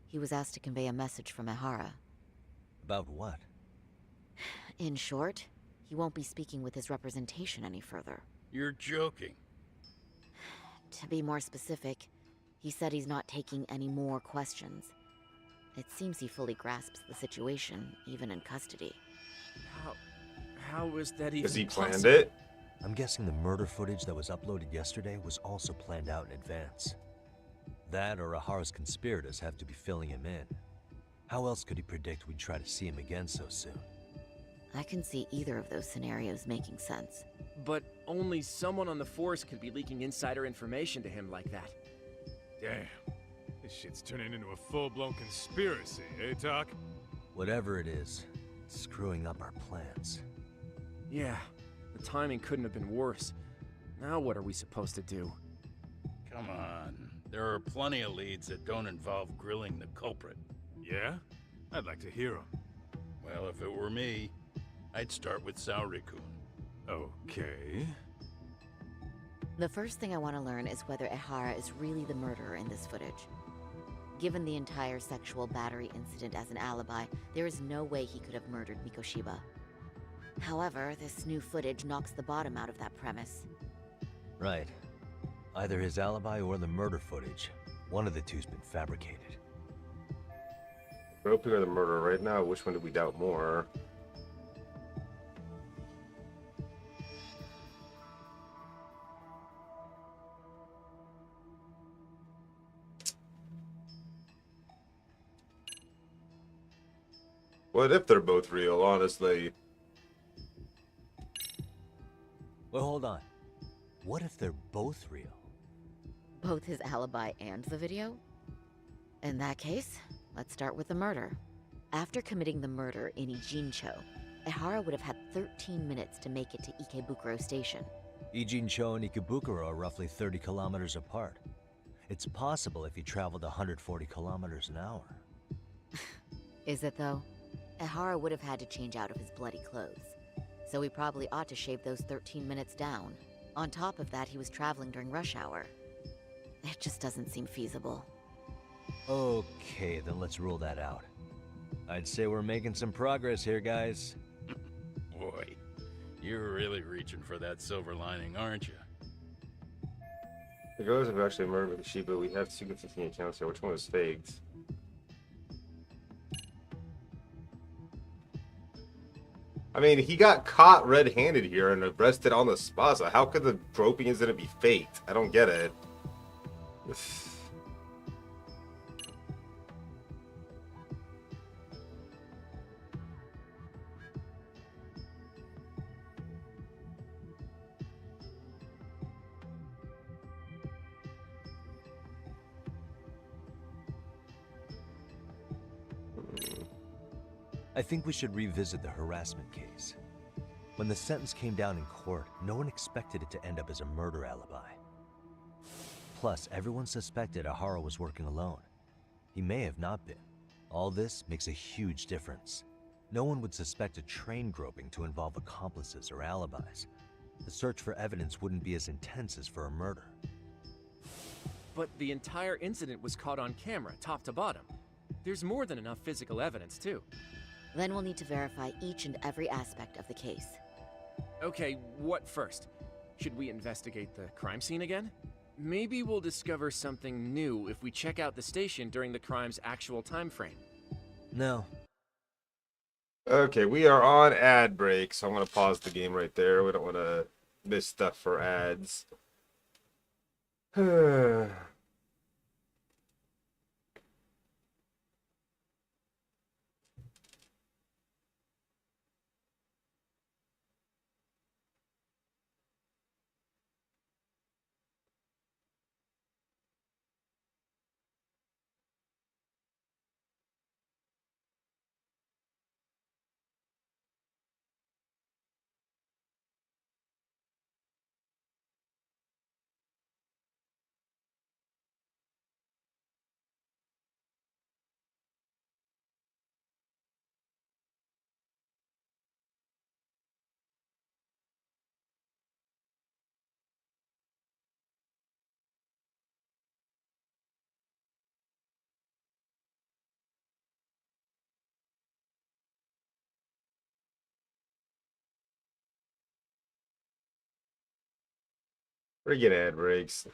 He was asked to convey a message from Ahara. About what? In short, he won't be speaking with his representation any further. You're joking. To be more specific, he said he's not taking any more questions. It seems he fully grasps the situation, even in custody. How is that even Because he planned possible? it? I'm guessing the murder footage that was uploaded yesterday was also planned out in advance. That or Ahara's conspirators have to be filling him in. How else could he predict we'd try to see him again so soon? I can see either of those scenarios making sense. But only someone on the force could be leaking insider information to him like that. Damn. This shit's turning into a full-blown conspiracy, eh, Doc? Whatever it is, it's screwing up our plans. Yeah, the timing couldn't have been worse. Now what are we supposed to do? Come on. There are plenty of leads that don't involve grilling the culprit. Yeah? I'd like to hear them. Well, if it were me, I'd start with Saori-kun. Okay. The first thing I want to learn is whether Ehara is really the murderer in this footage. Given the entire sexual battery incident as an alibi, there is no way he could have murdered Mikoshiba. However, this new footage knocks the bottom out of that premise. Right. Either his alibi or the murder footage. One of the two's been fabricated. Groping or the murder right now, which one do we doubt more? What if they're both real, honestly? Well, hold on. What if they're both real? Both his alibi and the video? In that case, let's start with the murder. After committing the murder in Ijincho, Ehara would have had 13 minutes to make it to Ikebukuro Station. Ijincho and Ikebukuro are roughly 30 kilometers apart. It's possible if he traveled 140 kilometers an hour. Is it though? Ehara would have had to change out of his bloody clothes, so he probably ought to shave those 13 minutes down. On top of that, he was traveling during rush hour. It just doesn't seem feasible. Okay, then let's rule that out. I'd say we're making some progress here, guys. Boy, you're really reaching for that silver lining, aren't you? The girls have actually murdered Mikoshiba. We have two conflicting accounts here. Which one was faked? I mean, he got caught red-handed here and arrested on the spot, so how could the groping incident be faked? I don't get it. I think we should revisit the harassment case. When the sentence came down in court, no one expected it to end up as a murder alibi. Plus, everyone suspected Ahara was working alone. He may have not been. All this makes a huge difference. No one would suspect a train groping to involve accomplices or alibis. The search for evidence wouldn't be as intense as for a murder. But the entire incident was caught on camera, top to bottom. There's more than enough physical evidence, too. Then we'll need to verify each and every aspect of the case. Okay, what first? Should we investigate the crime scene again? Maybe we'll discover something new if we check out the station during the crime's actual time frame. No. Okay, we are on ad break, so I'm going to pause the game right there. We don't want to miss stuff for ads. Friggin' ad breaks.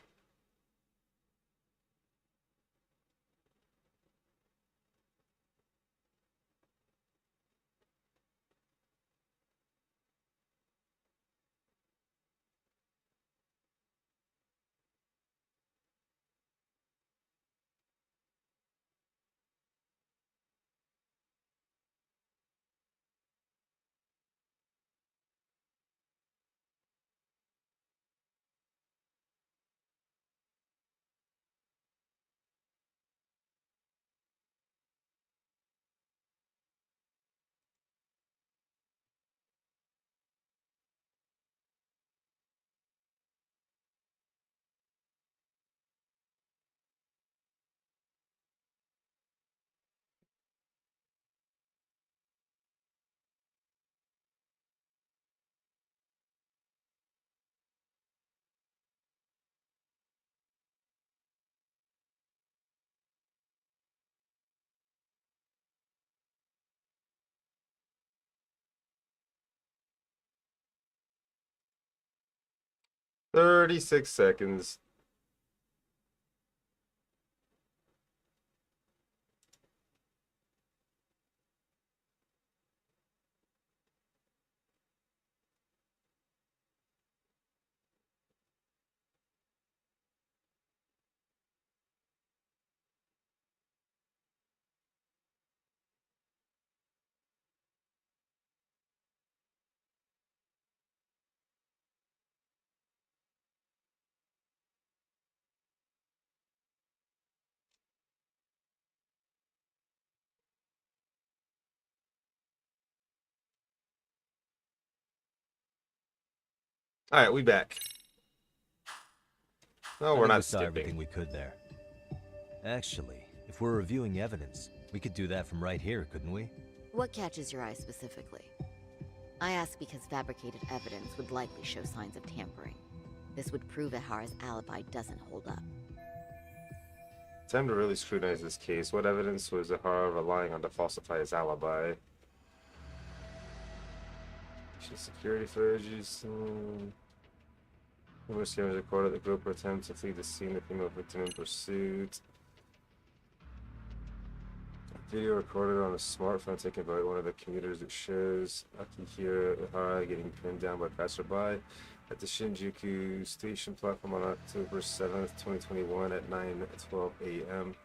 "36 seconds." All right, we back. No, I we're think not we saw skipping. everything we could there. Actually, if we're reviewing evidence, we could do that from right here, couldn't we? What catches your eye specifically? I ask because fabricated evidence would likely show signs of tampering. This would prove Ihara's alibi doesn't hold up. Time to really scrutinize this case. What evidence was Ihara relying on to falsify his alibi? Security footage. Numerous cameras recorded the group attempt to flee the scene. The female victim in pursuit. Video recorded on a smartphone taken by one of the commuters. It shows Akihiro Ihara getting pinned down by passerby at the Shinjuku station platform on October 7th, 2021 at 9:12 a.m.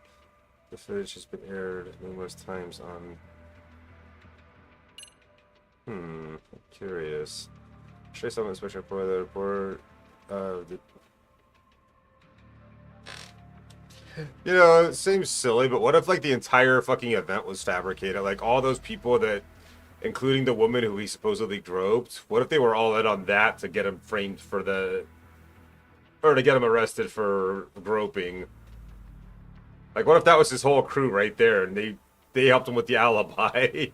The footage has been aired numerous times on... I'm curious. Trace element special report. The report of the... You know, it seems silly, but what if, like, the entire fucking event was fabricated? Like, all those people that, including the woman who he supposedly groped, what if they were all in on that to get him framed for the... or to get him arrested for groping? Like, what if that was his whole crew right there, and they helped him with the alibi?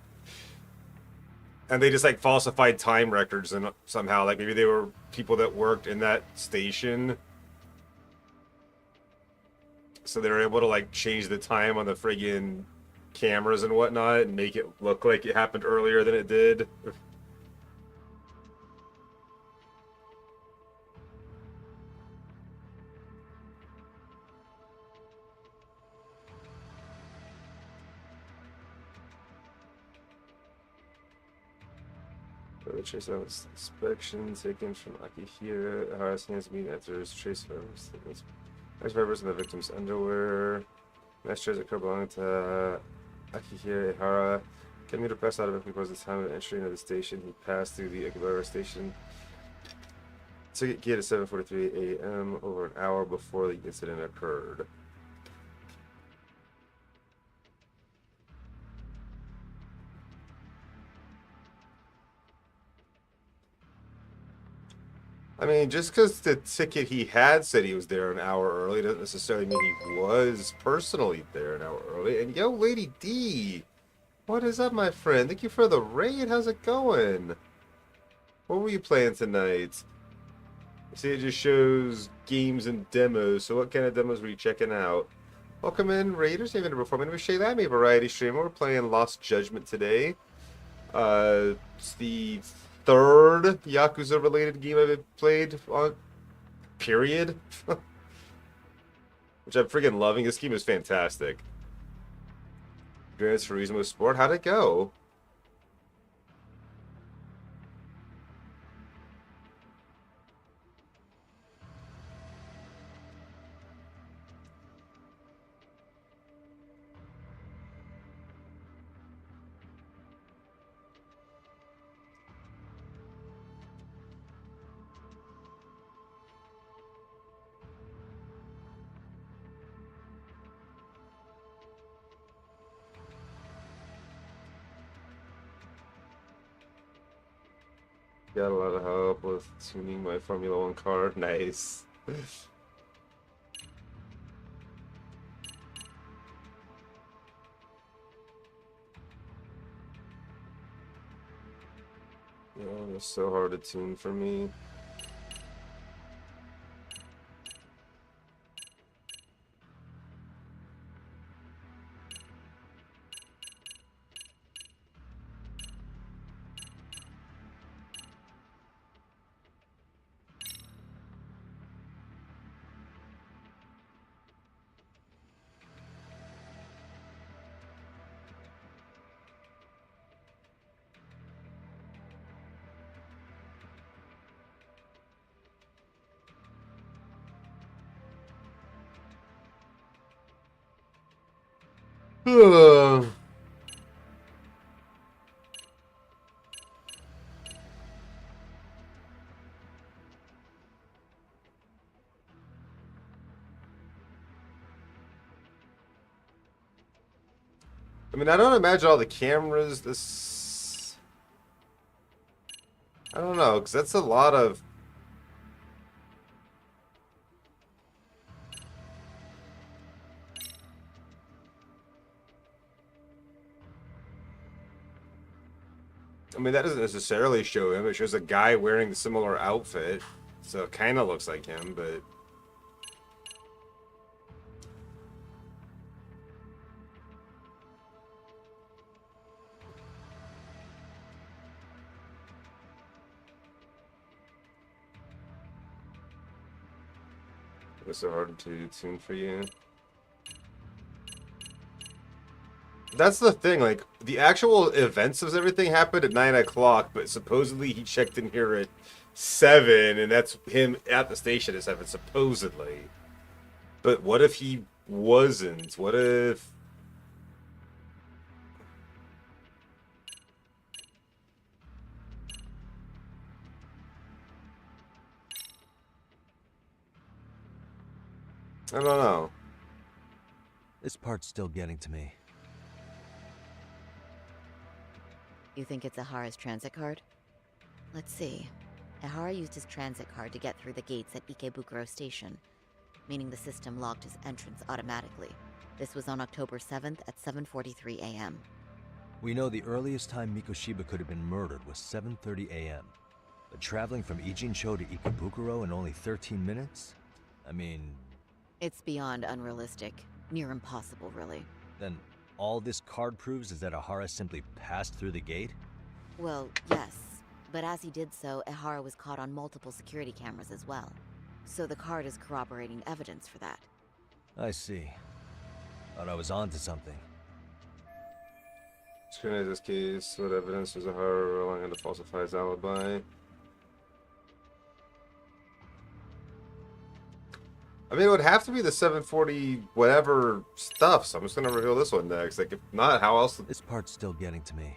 And they just, like, falsified time records and somehow, like, maybe they were people that worked in that station. So they were able to, like, change the time on the friggin' cameras and whatnot and make it look like it happened earlier than it did. The trace evidence inspection taken from Akihiro Ihara's hands meet after his trace fibers. Trace fibers in the victim's underwear. Mesh trays occur belonging to Akihiro Ihara. Commuter passed out of it because at the time of entry into the station, he passed through the Akihabara station. Ticket key at 7:43 a.m. over an hour before the incident occurred. I mean, just because the ticket he had said he was there an hour early doesn't necessarily mean he was personally there an hour early. And yo, Lady D, what is up, my friend? Thank you for the raid. How's it going? What were you playing tonight? See, it just shows games and demos. So what kind of demos were you checking out? Welcome in, Raiders. Even before me, Shayla, I'm a variety streamer. We're playing Lost Judgment today. It's the third Yakuza-related game I've played on period. Which I'm freaking loving. This game is fantastic. Gran Turismo Sport, how'd it go? Got a lot of help with tuning my Formula One car. Nice. Oh, it's so hard to tune for me. I mean, I don't imagine all the cameras this... I don't know, because that's a lot of... I mean, that doesn't necessarily show him. It shows a guy wearing a similar outfit. So it kind of looks like him, but... It's so hard to tune for you. That's the thing, like, the actual events of everything happened at 9 o'clock, but supposedly he checked in here at 7, and that's him at the station at 7, supposedly. But what if he wasn't? What if... I don't know. This part's still getting to me. You think it's Ahara's transit card? Let's see. Ahara used his transit card to get through the gates at Ikebukuro Station, meaning the system logged his entrance automatically. This was on October 7th at 7:43 a.m. We know the earliest time Mikoshiba could have been murdered was 7:30 a.m. But traveling from Ijincho to Ikebukuro in only 13 minutes? I mean... It's beyond unrealistic. Near impossible, really. Then all this card proves is that Ahara simply passed through the gate? Well, yes. But as he did so, Ahara was caught on multiple security cameras as well. So the card is corroborating evidence for that. I see. Thought I was onto something. Scrutinize this case. What evidence does Ahara relying on to falsify his alibi? I mean, it would have to be the 740 whatever stuff, so I'm just gonna reveal this one next. Like, if not, how else? This part's still getting to me.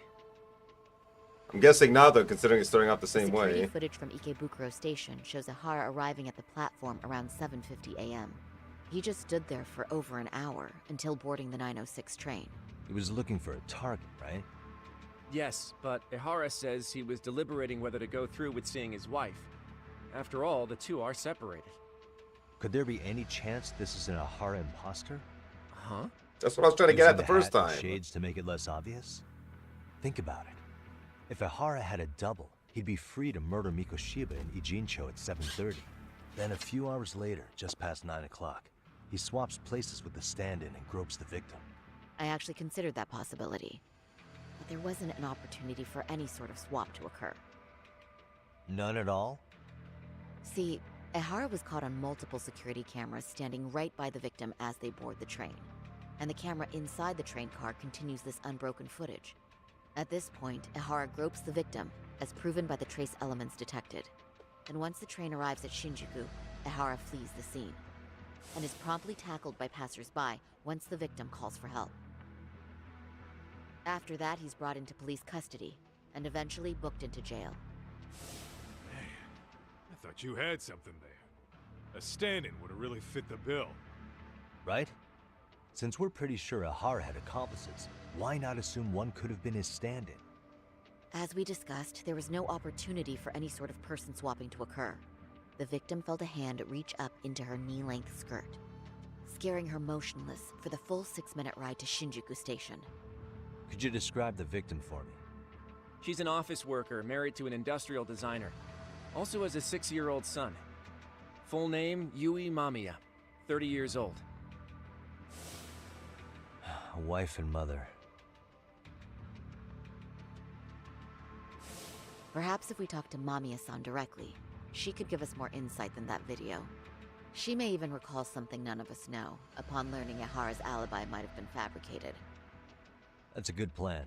I'm guessing not, though, considering it's starting off the same Security way. footage from Ikebukuro Station shows Ahara arriving at the platform around 7:50 a.m. He just stood there for over an hour until boarding the 906 train. He was looking for a target, right? Yes, but Ihara says he was deliberating whether to go through with seeing his wife. After all, the two are separated. Could there be any chance this is an Ahara imposter? Huh? That's what I was trying to get Using at the first hat and time. Shades to make it less obvious? Think about it. If Ahara had a double, he'd be free to murder Mikoshiba in Ijincho at 7:30. Then a few hours later, just past 9 o'clock, he swaps places with the stand-in and gropes the victim. I actually considered that possibility. But there wasn't an opportunity for any sort of swap to occur. None at all? See, Ehara was caught on multiple security cameras standing right by the victim as they board the train. And the camera inside the train car continues this unbroken footage. At this point, Ehara gropes the victim, as proven by the trace elements detected. Then once the train arrives at Shinjuku, Ehara flees the scene, and is promptly tackled by passersby once the victim calls for help. After that, he's brought into police custody, and eventually booked into jail. Man, I thought you had something there. A stand-in would have really fit the bill. Right? Since we're pretty sure Ehara had accomplices, why not assume one could have been his stand-in? As we discussed, there was no opportunity for any sort of person swapping to occur. The victim felt a hand reach up into her knee-length skirt, scaring her motionless for the full 6-minute ride to Shinjuku Station. Could you describe the victim for me? She's an office worker married to an industrial designer. Also has a 6-year-old son. Full name, Yui Mamiya. 30 years old. A wife and mother. Perhaps if we talk to Mamiya-san directly, she could give us more insight than that video. She may even recall something none of us know, upon learning Ehara's alibi might have been fabricated. That's a good plan.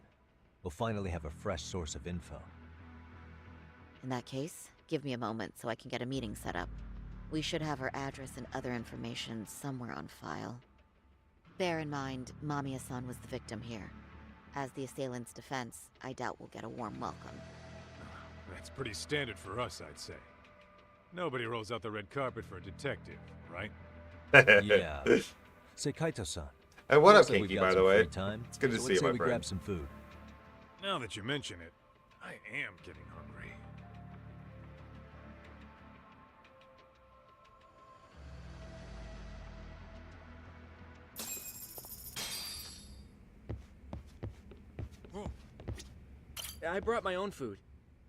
We'll finally have a fresh source of info. In that case, give me a moment so I can get a meeting set up. We should have her address and other information somewhere on file. Bear in mind, Mamiya-san was the victim here. As the assailant's defense, I doubt we'll get a warm welcome. That's pretty standard for us, I'd say. Nobody rolls out the red carpet for a detective, right? Yeah. Say, Kaito-san. And what up, looks like we've Kinky, got by the some way? free time, It's good to so see let's you, say my we friend. grab some food. Now that you mention it, I am getting hungry. I brought my own food.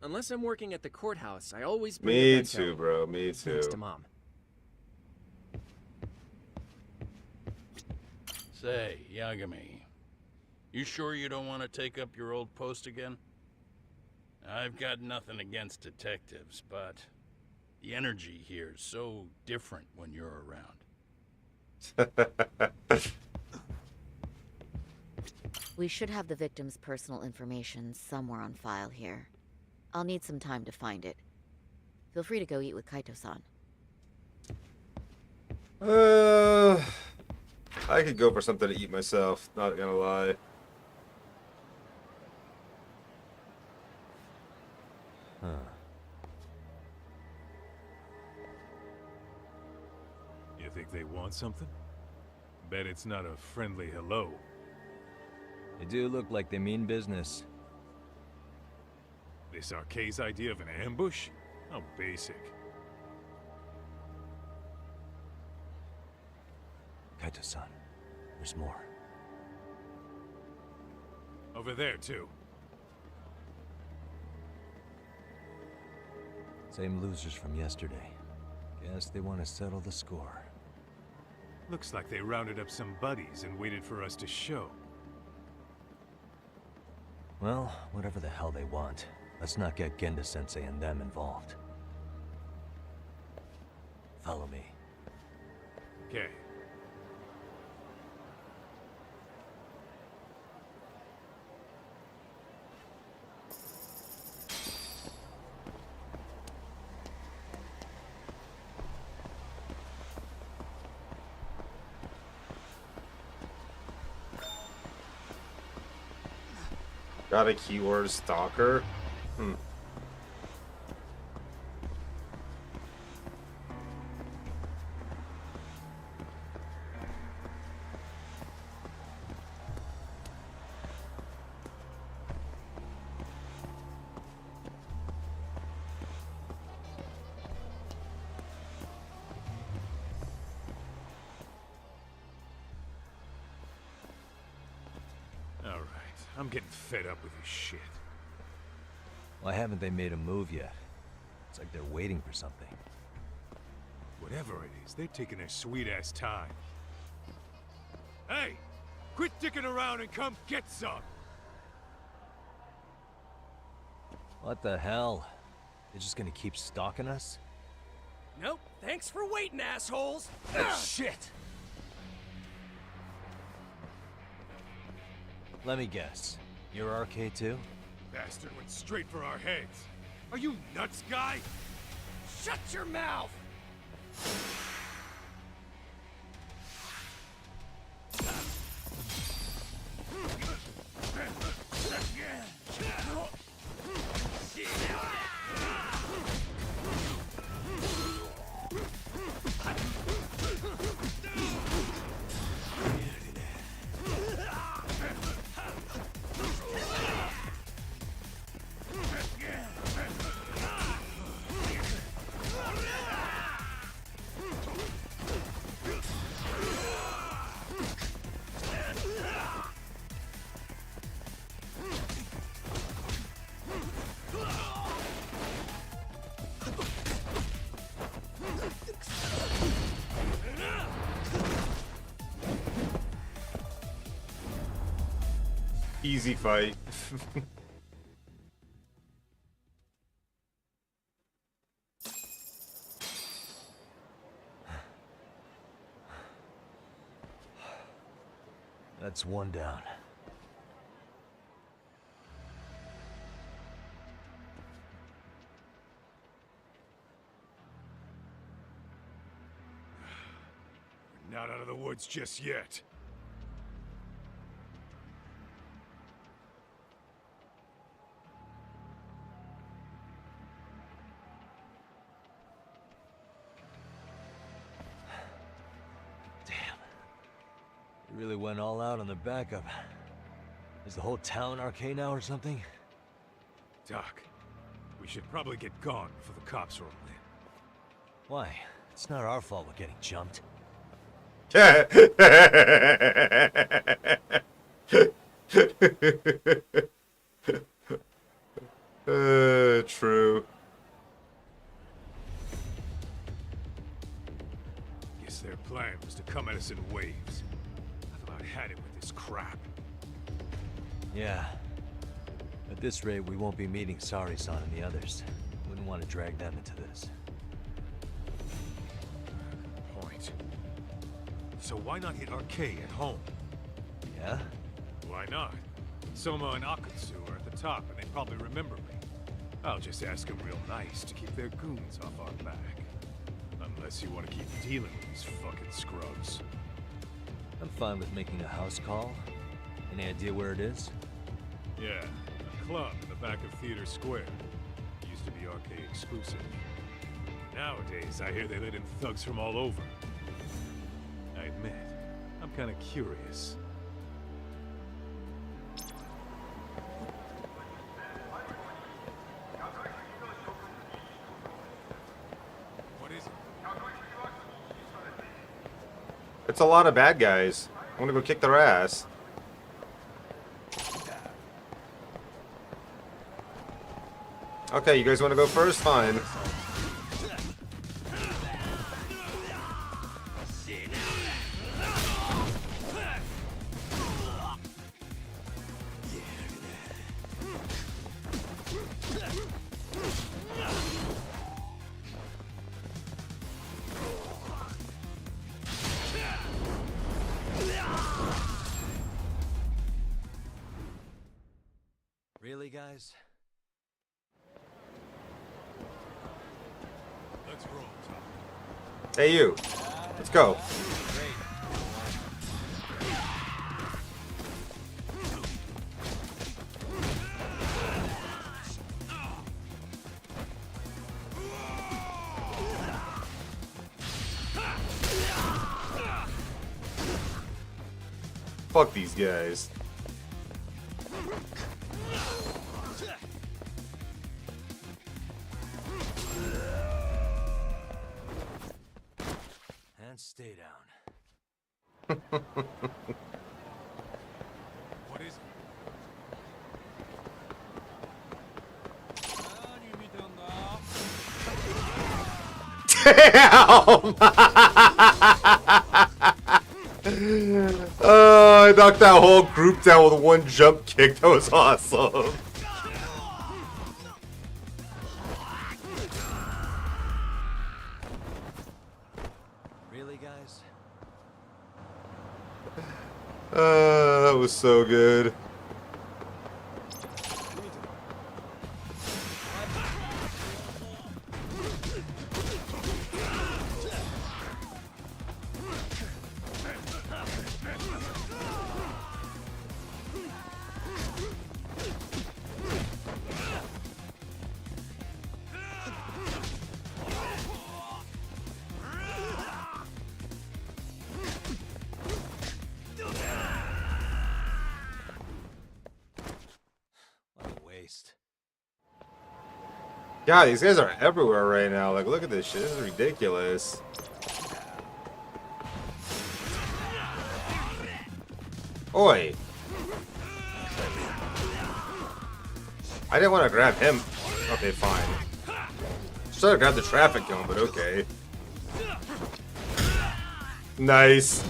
Unless I'm working at the courthouse, I always bring Me a bento. too, bro. Me too. Thanks to Mom. Say, Yagami, you sure you don't want to take up your old post again? I've got nothing against detectives, but the energy here is so different when you're around. We should have the victim's personal information somewhere on file here. I'll need some time to find it. Feel free to go eat with Kaito-san. I could go for something to eat myself, not gonna lie. Huh. You think they want something? Bet it's not a friendly hello. They do look like they mean business. This Arcade's idea of an ambush? How basic. Kaito-san, there's more. Over there, too. Same losers from yesterday. Guess they want to settle the score. Looks like they rounded up some buddies and waited for us to show. Well, whatever the hell they want, let's not get Genda-sensei and them involved. Follow me. Okay. Got a keyword stalker? Alright, I'm getting fed up with this shit. Why haven't they made a move yet? It's like they're waiting for something. Whatever it is, they're taking their sweet-ass time. Hey! Quit dicking around and come get some! What the hell? They're just gonna keep stalking us? Nope. Thanks for waiting, assholes. Shit! Let me guess. You're RK too? Bastard went straight for our heads. Are you nuts, guy? Shut your mouth! Easy fight. That's one down. We're not out of the woods just yet. You really went all out on the backup. Is the whole town RK now or something? Doc, we should probably get gone before the cops roll in. Why? It's not our fault we're getting jumped. True. Guess their plan was to come at us in waves. I've about had it with this crap. Yeah. At this rate, we won't be meeting Sari-san and the others. Wouldn't want to drag them into this. Point. So why not hit RK at home? Yeah? Why not? Soma and Akutsu are at the top, and they probably remember me. I'll just ask them real nice to keep their goons off our back. Unless you want to keep dealing with these fucking scrubs. I'm fine with making a house call. Any idea where it is? Yeah, a club in the back of Theater Square. Used to be RK exclusive. Nowadays, I hear they let in thugs from all over. I admit, I'm kind of curious. What is it? It's a lot of bad guys. I'm gonna go kick their ass. Okay, you guys want to go first? Fine. Really, guys? Let's roll, Tom. Hey, you. Let's go. Fuck these guys. And stay down. What is it? Damn! I knocked that whole group down with one jump kick. That was awesome. That was so good. What a waste. God, these guys are everywhere right now. Like, look at this shit. This is ridiculous. Oi. I didn't want to grab him. Okay, fine. Should have grabbed the traffic cone, but okay. Nice.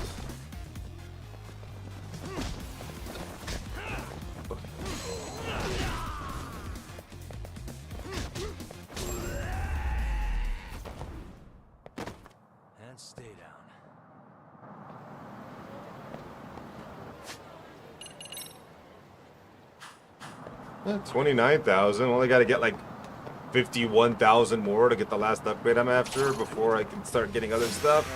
And stay down. 29,000. Only got to get like 51,000 more to get the last upgrade I'm after before I can start getting other stuff.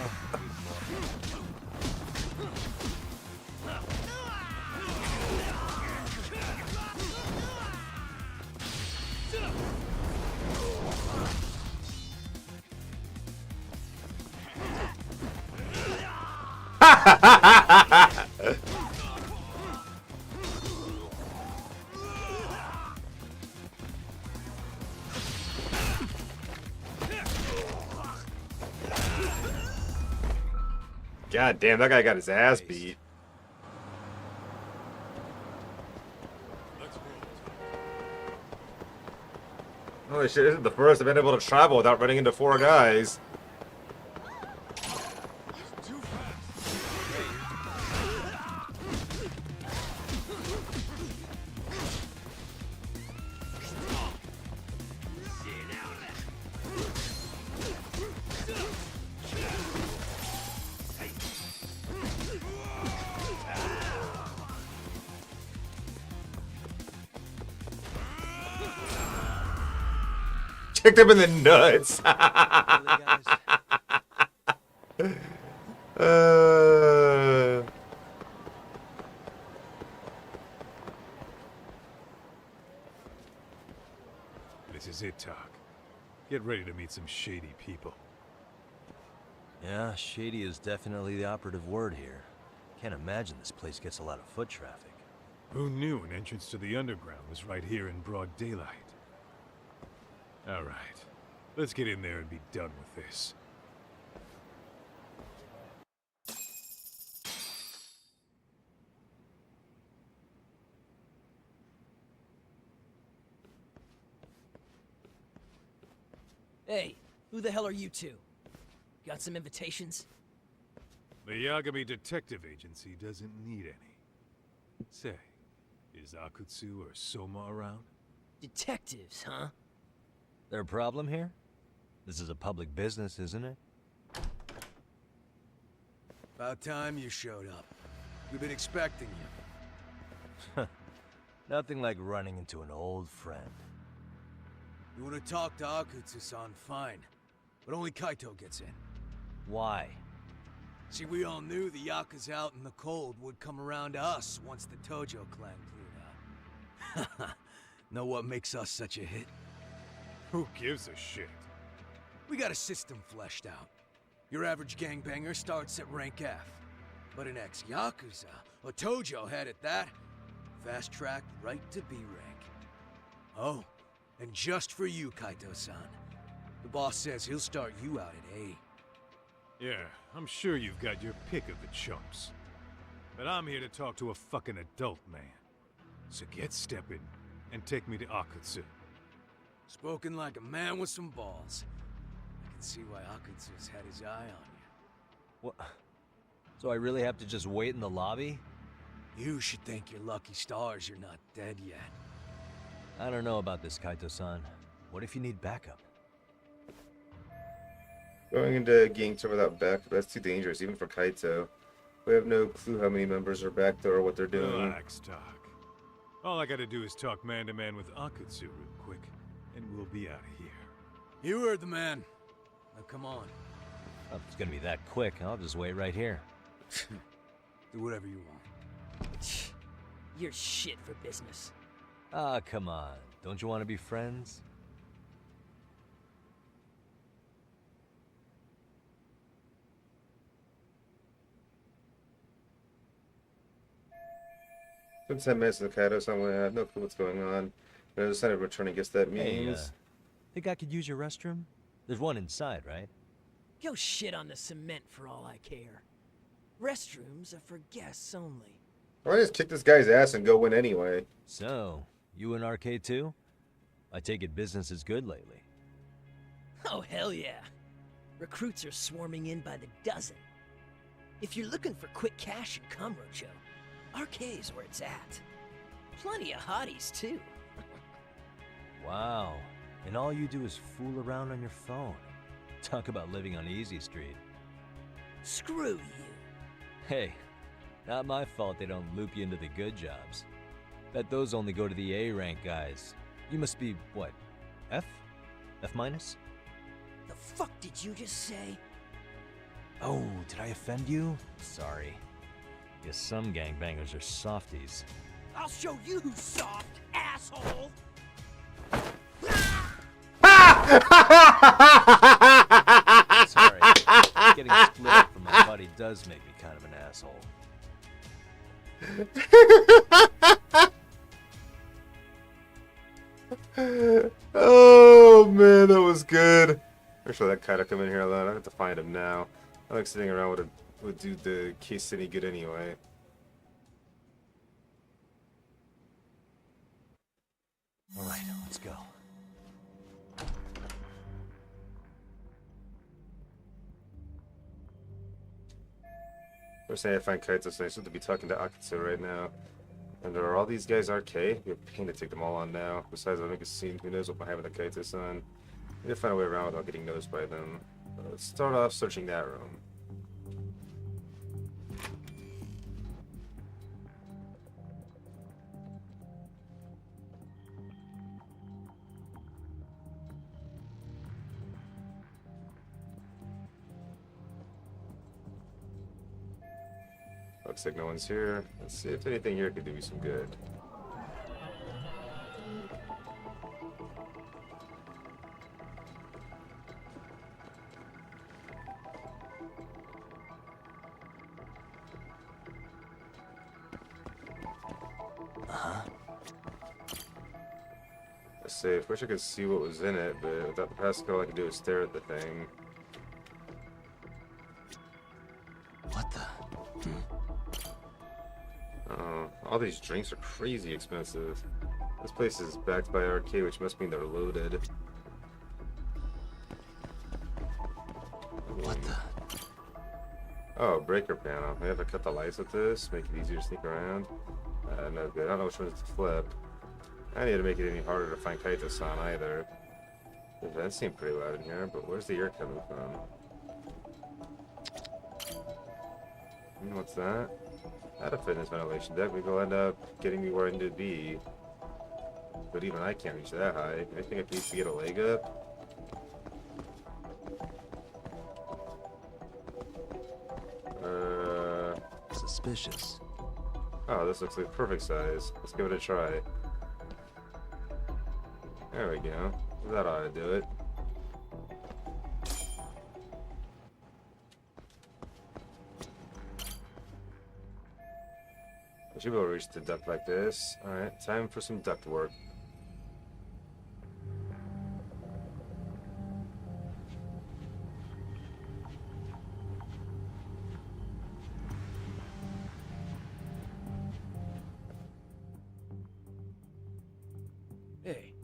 God damn, that guy got his ass beat. Holy shit, this is the first I've been able to travel without running into 4 guys. Kicked him in the nuts. This is it, Talk. Get ready to meet some shady people. Yeah, shady is definitely the operative word here. Can't imagine this place gets a lot of foot traffic. Who knew an entrance to the underground was right here in broad daylight? All right, let's get in there and be done with this. Hey, who the hell are you two? Got some invitations? The Yagami Detective Agency doesn't need any. Say, is Akutsu or Soma around? Detectives, huh? There a problem here? This is a public business, isn't it? About time you showed up. We've been expecting you. Nothing like running into an old friend. You want to talk to Akutsu-san, fine. But only Kaito gets in. Why? See, we all knew the Yakuza out in the cold would come around to us once the Tojo clan cleared out. Know what makes us such a hit? Who gives a shit? We got a system fleshed out. Your average gangbanger starts at rank F. But an ex-Yakuza, a Tojo head at that, fast-tracked right to B rank. Oh, and just for you, Kaito-san. The boss says he'll start you out at A. Yeah, I'm sure you've got your pick of the chumps. But I'm here to talk to a fucking adult man. So get stepping and take me to Akutsu. Spoken like a man with some balls. I can see why Akutsu's had his eye on you. What? So I really have to just wait in the lobby? You should thank your lucky stars you're not dead yet. I don't know about this, Kaito-san. What if you need backup? Going into Gangster without backup, that's too dangerous, even for Kaito. We have no clue how many members are back there or what they're doing. Relax, Doc. All I gotta do is talk man-to-man with Akutsu real quick, and we'll be out of here. You heard the man. Now come on. Oh, if it's gonna be that quick, I'll just wait right here. Do whatever you want. You're shit for business. Ah, come on. Don't you want to be friends? Been 10 minutes in the Kaido, so I have no clue what's going on. I just started returning. Guess that Hey, means. think I could use your restroom? There's one inside, right? Go shit on the cement for all I care. Restrooms are for guests only. Why just kick this guy's ass and go win anyway? So, you in Arcade too? I take it business is good lately. Oh, hell yeah. Recruits are swarming in by the dozen. If you're looking for quick cash in Kamurocho, Arcade's where it's at. Plenty of hotties, too. Wow. And all you do is fool around on your phone. Talk about living on Easy Street. Screw you. Hey, not my fault they don't loop you into the good jobs. Bet those only go to the A-rank guys. You must be, what, F? F minus? The fuck did you just say? Oh, did I offend you? Sorry. Guess some gangbangers are softies. I'll show you who's soft, asshole! Sorry. Getting split up from my buddy does make me kind of an asshole. Oh man, that was good. Actually, that Kaido come in here alone. I have to find him now. I think sitting around would do the case any good anyway. All right, let's go. First thing I find Kaito nice to be talking to Akutsu right now. And are all these guys RK? It'd be a pain to take them all on now. Besides, I'll make a scene. Who knows what might happen to Kaito-san? Need to find a way around without getting noticed by them. Let's start off searching that room. Looks like no one's here. Let's see if anything here could do me some good. Let's see. I wish I could see what was in it, but without the passkey, all I can do is stare at the thing. What the? All these drinks are crazy expensive. This place is backed by Arcade, which must mean they're loaded. What the? Oh, breaker panel. Maybe if I cut the lights with this, make it easier to sneak around. No good. I don't know which ones to flip. I need to make it any harder to find Kaito-san either. The vents seem pretty loud in here, but where's the air coming from? What's that? Not a fitness ventilation deck. Maybe it'll end up getting me where I need to be. But even I can't reach that high. I think I need to get a leg up. Suspicious. Oh, this looks like perfect size. Let's give it a try. There we go. That ought to do it. I should be able to reach the duct like this. Alright, time for some duct work. Hey,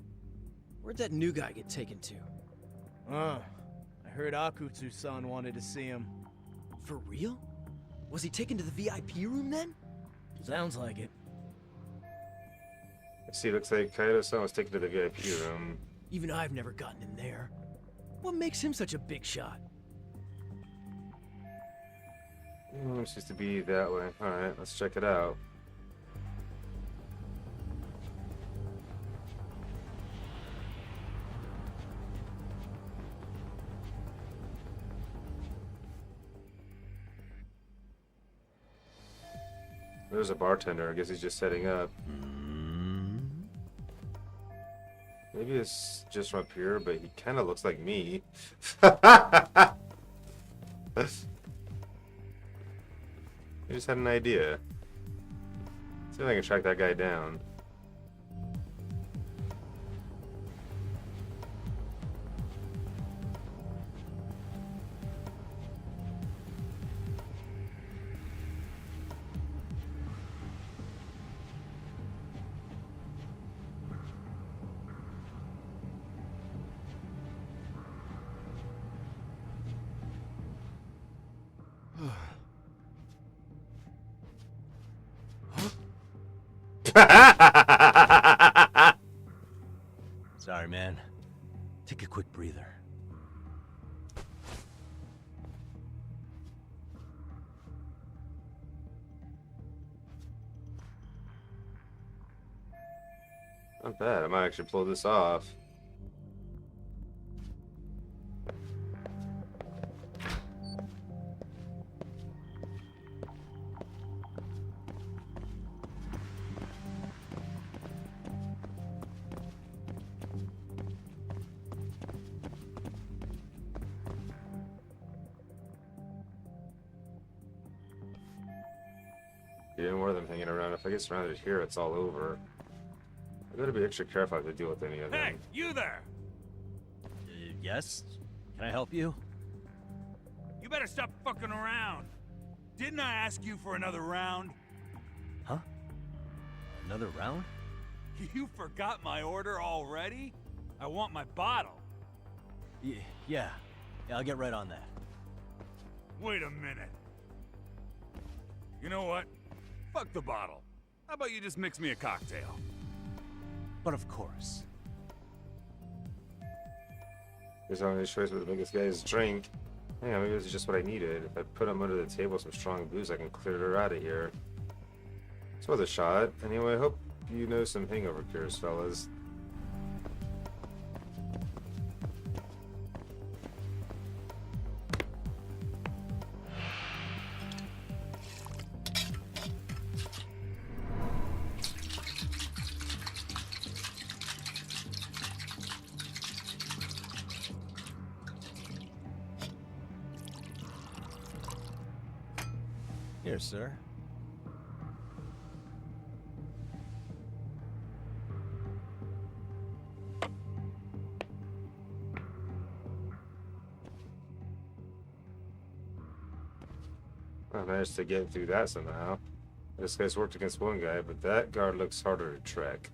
where'd that new guy get taken to? I heard Akutsu-san wanted to see him. For real? Was he taken to the VIP room then? Sounds like it. I see, looks like Kaito-san was taken to the VIP room. Even I've never gotten in there. What makes him such a big shot? Seems to be that way. Alright, let's check it out. There's a bartender. I guess he's just setting up. Maybe it's just from up here, but he kind of looks like me. I just had an idea. See if I can track that guy down. Sorry, man. Take a quick breather. Not bad. I might actually pull this off. Yeah, more than hanging around. If I get surrounded here, it's all over. I gotta be extra careful to deal with any of them. Hey, you there! Yes? Can I help you? You better stop fucking around. Didn't I ask you for another round? Huh? Another round? You forgot my order already? I want my bottle. Yeah, I'll get right on that. Wait a minute. You know what? Fuck the bottle. How about you just mix me a cocktail? But of course. There's only choice but the biggest guy's drink. Yeah, maybe this is just what I needed. If I put him under the table some strong booze, I can clear her out of here. It's worth a shot. Anyway, I hope you know some hangover cures, fellas. Here, sir. I managed to get through that somehow. This guy's worked against one guy, but that guard looks harder to track.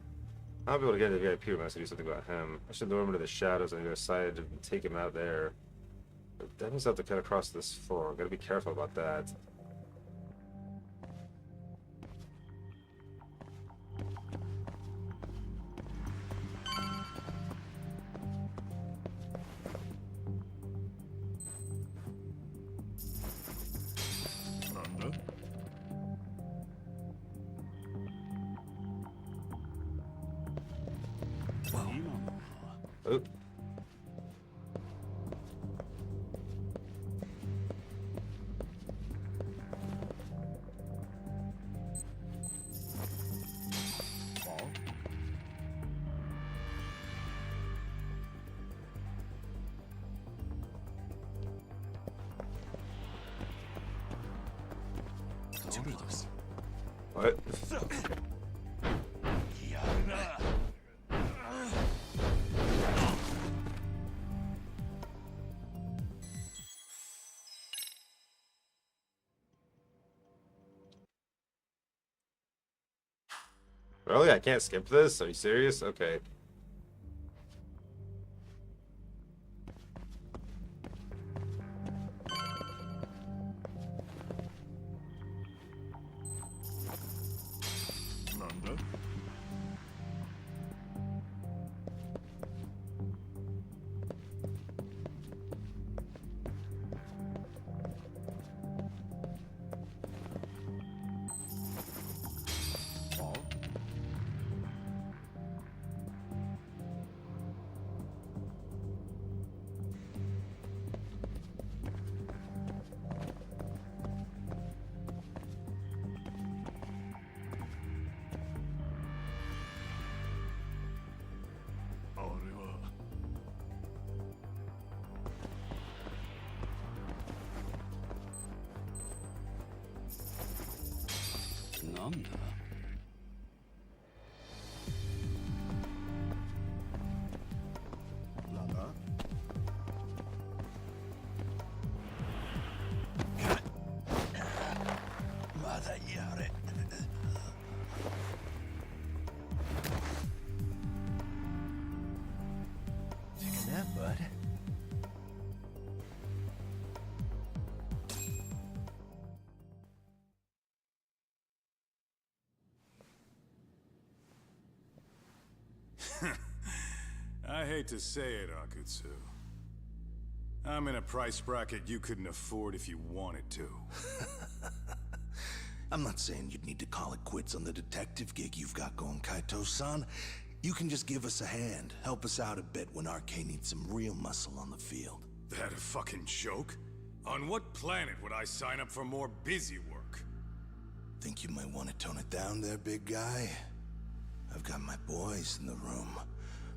I'll be able to get into the VIP room unless I do something about him. I should lure him into the shadows on the other side and take him out there. But that means I have to cut across this floor. Gotta be careful about that. Oh. What? Really? I can't skip this? Are you serious? Okay. Yamna. Take a nap, bud. I hate to say it, Akutsu. I'm in a price bracket you couldn't afford if you wanted to. I'm not saying you'd need to call it quits on the detective gig you've got going, Kaito-san. You can just give us a hand, help us out a bit when Arcane needs some real muscle on the field. That a fucking joke? On what planet would I sign up for more busy work? Think you might want to tone it down there, big guy? I've got my boys in the room.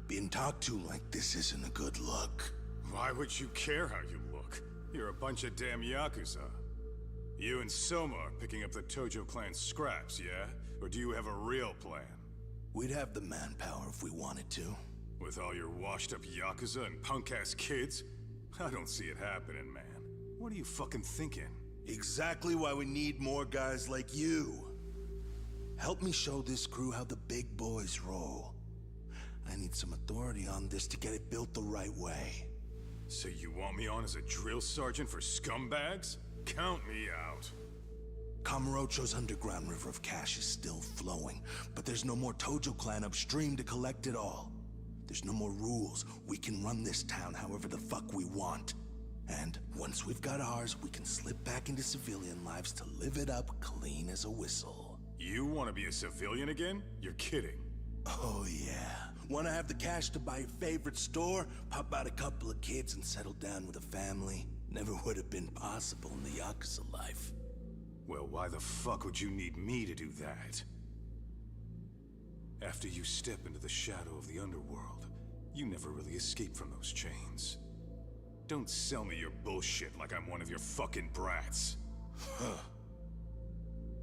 Being talked to like this isn't a good look. Why would you care how you look? You're a bunch of damn Yakuza. You and Soma are picking up the Tojo clan scraps, yeah? Or do you have a real plan? We'd have the manpower if we wanted to. With all your washed-up Yakuza and punk-ass kids? I don't see it happening, man. What are you fucking thinking? Exactly why we need more guys like you. Help me show this crew how the big boys roll. I need some authority on this to get it built the right way. So you want me on as a drill sergeant for scumbags? Count me out. Kamurocho's underground river of cash is still flowing, but there's no more Tojo clan upstream to collect it all. There's no more rules. We can run this town however the fuck we want. And once we've got ours, we can slip back into civilian lives to live it up clean as a whistle. You want to be a civilian again? You're kidding. Oh yeah. Want to have the cash to buy your favorite store, pop out a couple of kids and settle down with a family? Never would have been possible in the Yakuza life. Well, why the fuck would you need me to do that? After you step into the shadow of the underworld, you never really escape from those chains. Don't sell me your bullshit like I'm one of your fucking brats. Huh.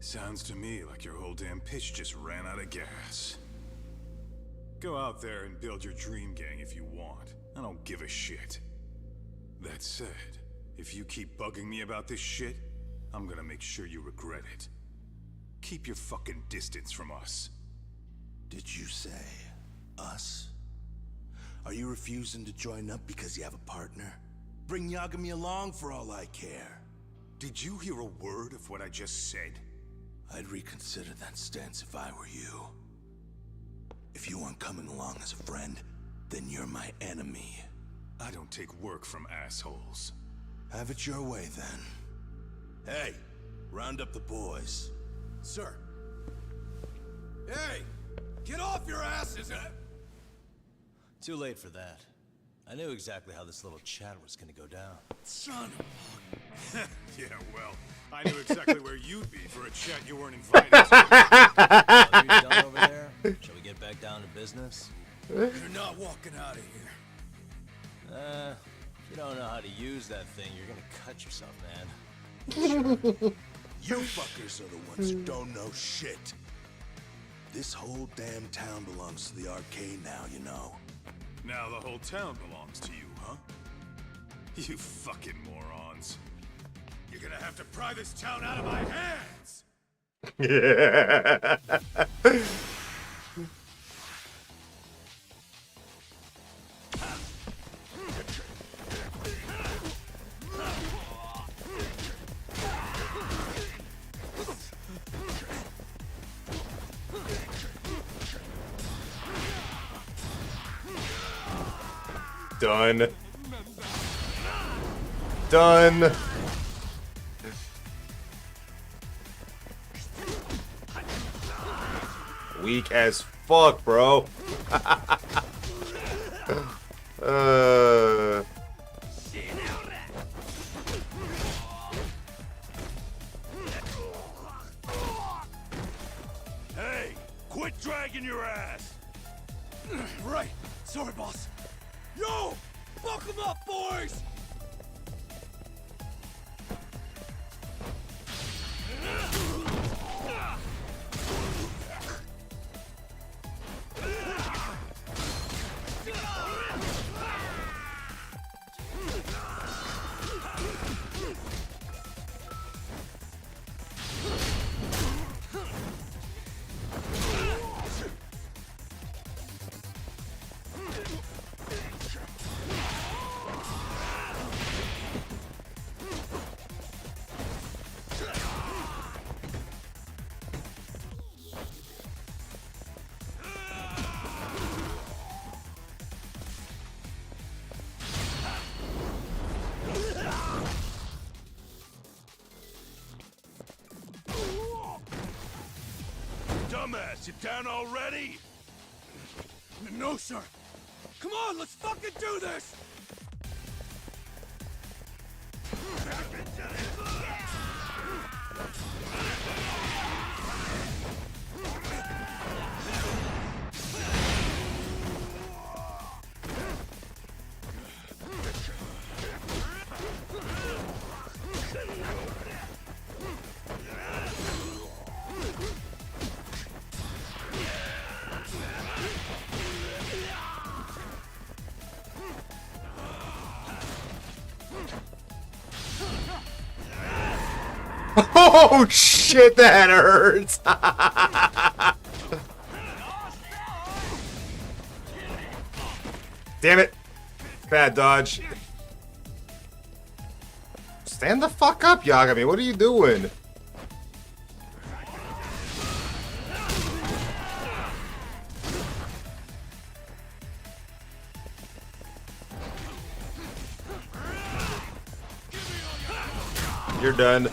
Sounds to me like your whole damn pitch just ran out of gas. Go out there and build your dream gang if you want. I don't give a shit. That said, if you keep bugging me about this shit, I'm gonna make sure you regret it. Keep your fucking distance from us. Did you say us? Are you refusing to join up because you have a partner? Bring Yagami along for all I care. Did you hear a word of what I just said? I'd reconsider that stance if I were you. If you aren't coming along as a friend, then you're my enemy. I don't take work from assholes. Have it your way, then. Hey, round up the boys. Sir. Hey! Get off your asses! Too late for that. I knew exactly how this little chat was gonna go down. Son of Yeah, well, I knew exactly where you'd be for a chat you weren't invited to. Are you done over there? Shall we get back down to business? You're not walking out of here. If you don't know how to use that thing, you're gonna cut yourself, man. You fuckers are the ones who don't know shit. This whole damn town belongs to the Arcane now, you know. Now the whole town belongs to you, huh? You fucking morons. You're gonna have to pry this town out of my hands! Done. Done. Weak as fuck, bro. Hey, quit dragging your ass! Right. Sorry, boss. Yo! Fuck them up, boys! dumbass. You down already? No, sir. Come on, let's fucking do this! Oh shit, that hurts! Damn it! Bad dodge. Stand the fuck up, Yagami. What are you doing? You're done.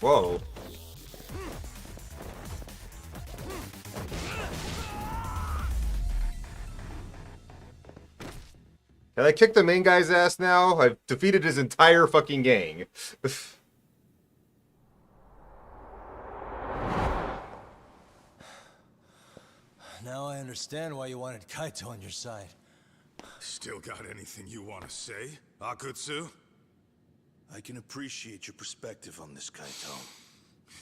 Whoa. Can I kick the main guy's ass now? I've defeated his entire fucking gang. Now I understand why you wanted Kaito on your side. Still got anything you want to say, Akutsu? I can appreciate your perspective on this, Kaito.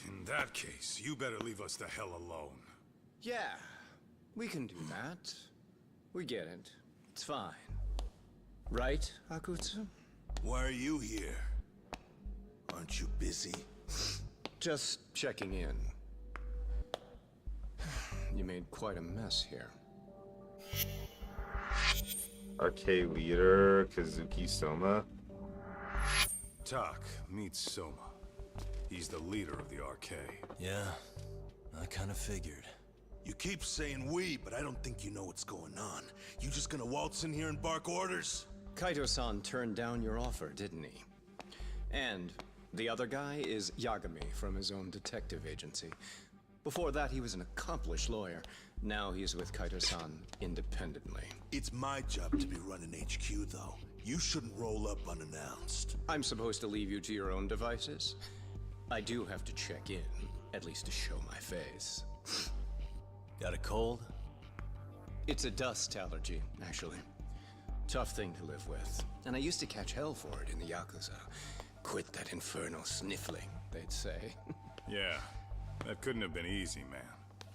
In that case, you better leave us the hell alone. Yeah, we can do that. We get it. It's fine. Right, Akutsu? Why are you here? Aren't you busy? Just checking in. You made quite a mess here. Arcade leader, Kazuki Soma. Tak, meet Soma. He's the leader of the arcade. Yeah, I kind of figured. You keep saying we, but I don't think you know what's going on. You just gonna waltz in here and bark orders? Kaito-san turned down your offer, didn't he? And the other guy is Yagami from his own detective agency. Before that, he was an accomplished lawyer. Now he's with Kaito-san independently. It's my job to be running HQ, though. You shouldn't roll up unannounced. I'm supposed to leave you to your own devices? I do have to check in, at least to show my face. Got a cold? It's a dust allergy, actually. Tough thing to live with. And I used to catch hell for it in the Yakuza. Quit that infernal sniffling, they'd say. Yeah, that couldn't have been easy, man.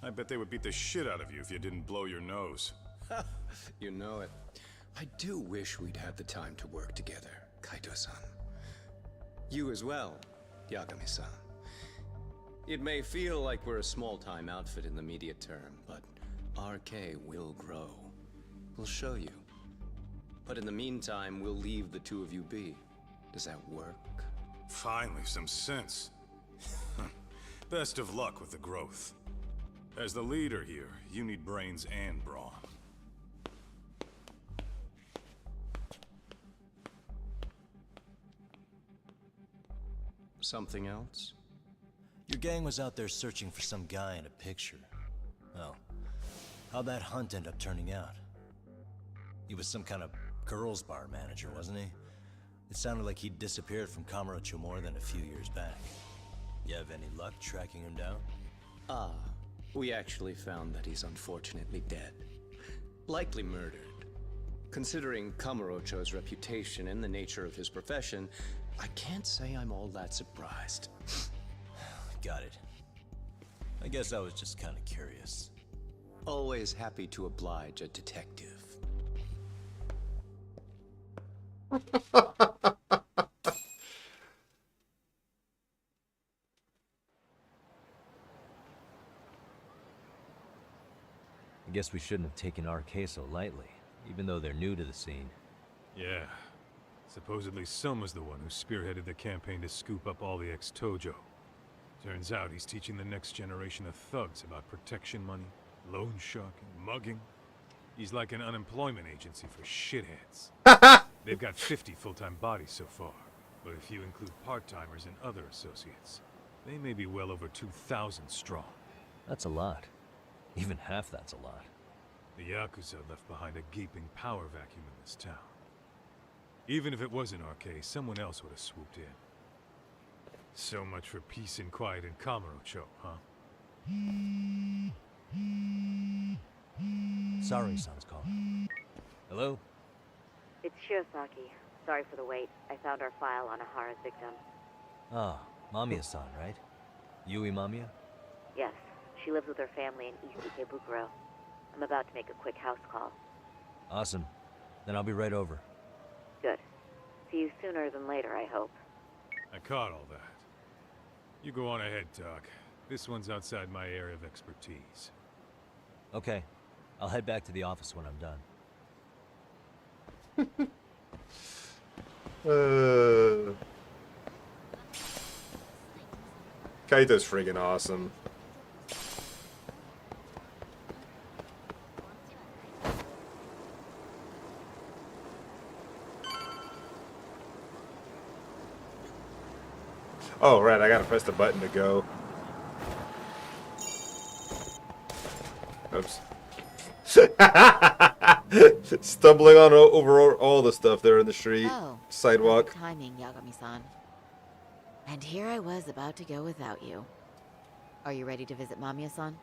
I bet they would beat the shit out of you if you didn't blow your nose. You know it. I do wish we'd had the time to work together, Kaito-san. You as well, Yagami-san. It may feel like we're a small-time outfit in the immediate term, but RK will grow. We'll show you. But in the meantime, we'll leave the two of you be. Does that work? Finally, some sense. Best of luck with the growth. As the leader here, you need brains and brawn. Something else? Your gang was out there searching for some guy in a picture. Oh, how'd that hunt end up turning out? He was some kind of girls' bar manager, wasn't he? It sounded like he'd disappeared from Kamurocho more than a few years back. You have any luck tracking him down? Ah, we actually found that he's unfortunately dead. Likely murdered. Considering Kamurocho's reputation and the nature of his profession, I can't say I'm all that surprised. Got it. I guess I was just kind of curious. Always happy to oblige a detective. I guess we shouldn't have taken RK so lightly, even though they're new to the scene. Yeah. Supposedly Soma's the one who spearheaded the campaign to scoop up all the ex-Tojo. Turns out he's teaching the next generation of thugs about protection money, loan sharking, mugging. He's like an unemployment agency for shitheads. They've got 50 full-time bodies so far, but if you include part-timers and other associates, they may be well over 2,000 strong. That's a lot. Even half that's a lot. The Yakuza left behind a gaping power vacuum in this town. Even if it wasn't our case, someone else would have swooped in. So much for peace and quiet in Kamurocho, huh? Sari-san's calling. Hello? It's Shirosaki. Sorry for the wait. I found our file on Ahara's victim. Ah, Mamiya-san, right? Yui Mamiya? Yes, she lives with her family in East Ikebukuro. I'm about to make a quick house call. Awesome. Then I'll be right over. Good. See you sooner than later, I hope. I caught all that. You go on ahead, Doc. This one's outside my area of expertise. Okay. I'll head back to the office when I'm done. Kaito's friggin' awesome. Oh, right, I gotta press the button to go. Oops. Stumbling on over all the stuff there in the street. Oh, Sidewalk. perfect timing, Yagami-san. And here I was about to go without you. Are you ready to visit Mamiya-san?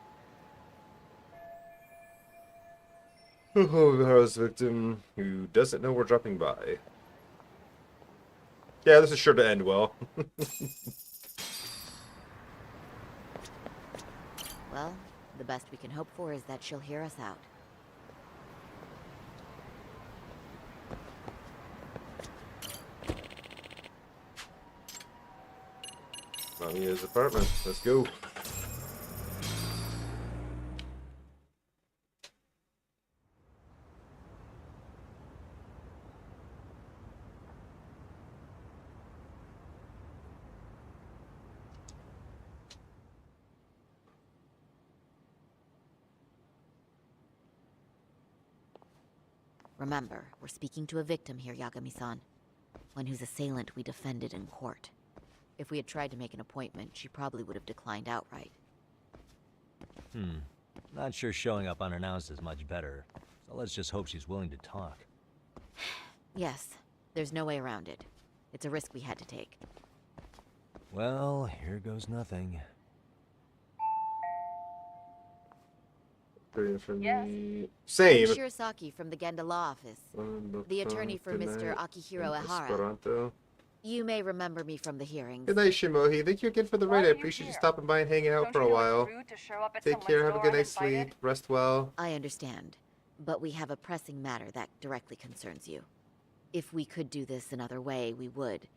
Oh, Haru's victim who doesn't know we're dropping by. Yeah, this is sure to end well. Well, the best we can hope for is that she'll hear us out. Mamiya's apartment. Let's go. Remember, we're speaking to a victim here, Yagami-san. One whose assailant we defended in court. If we had tried to make an appointment, she probably would have declined outright. Not sure showing up unannounced is much better. So let's just hope she's willing to talk. Yes, there's no way around it. It's a risk we had to take. Well, here goes nothing. Same. I'm Shirosaki from the Genda Law Office. The attorney for Good Mr. night, Akihiro in Ahara. Esperanto. You may remember me from the hearings. Good night, Shimohi. Thank you again for the raid. I appreciate you stopping by and hanging out for a while. Take care. Have a good night's sleep. Rest well. I understand, but we have a pressing matter that directly concerns you. If we could do this another way, we would.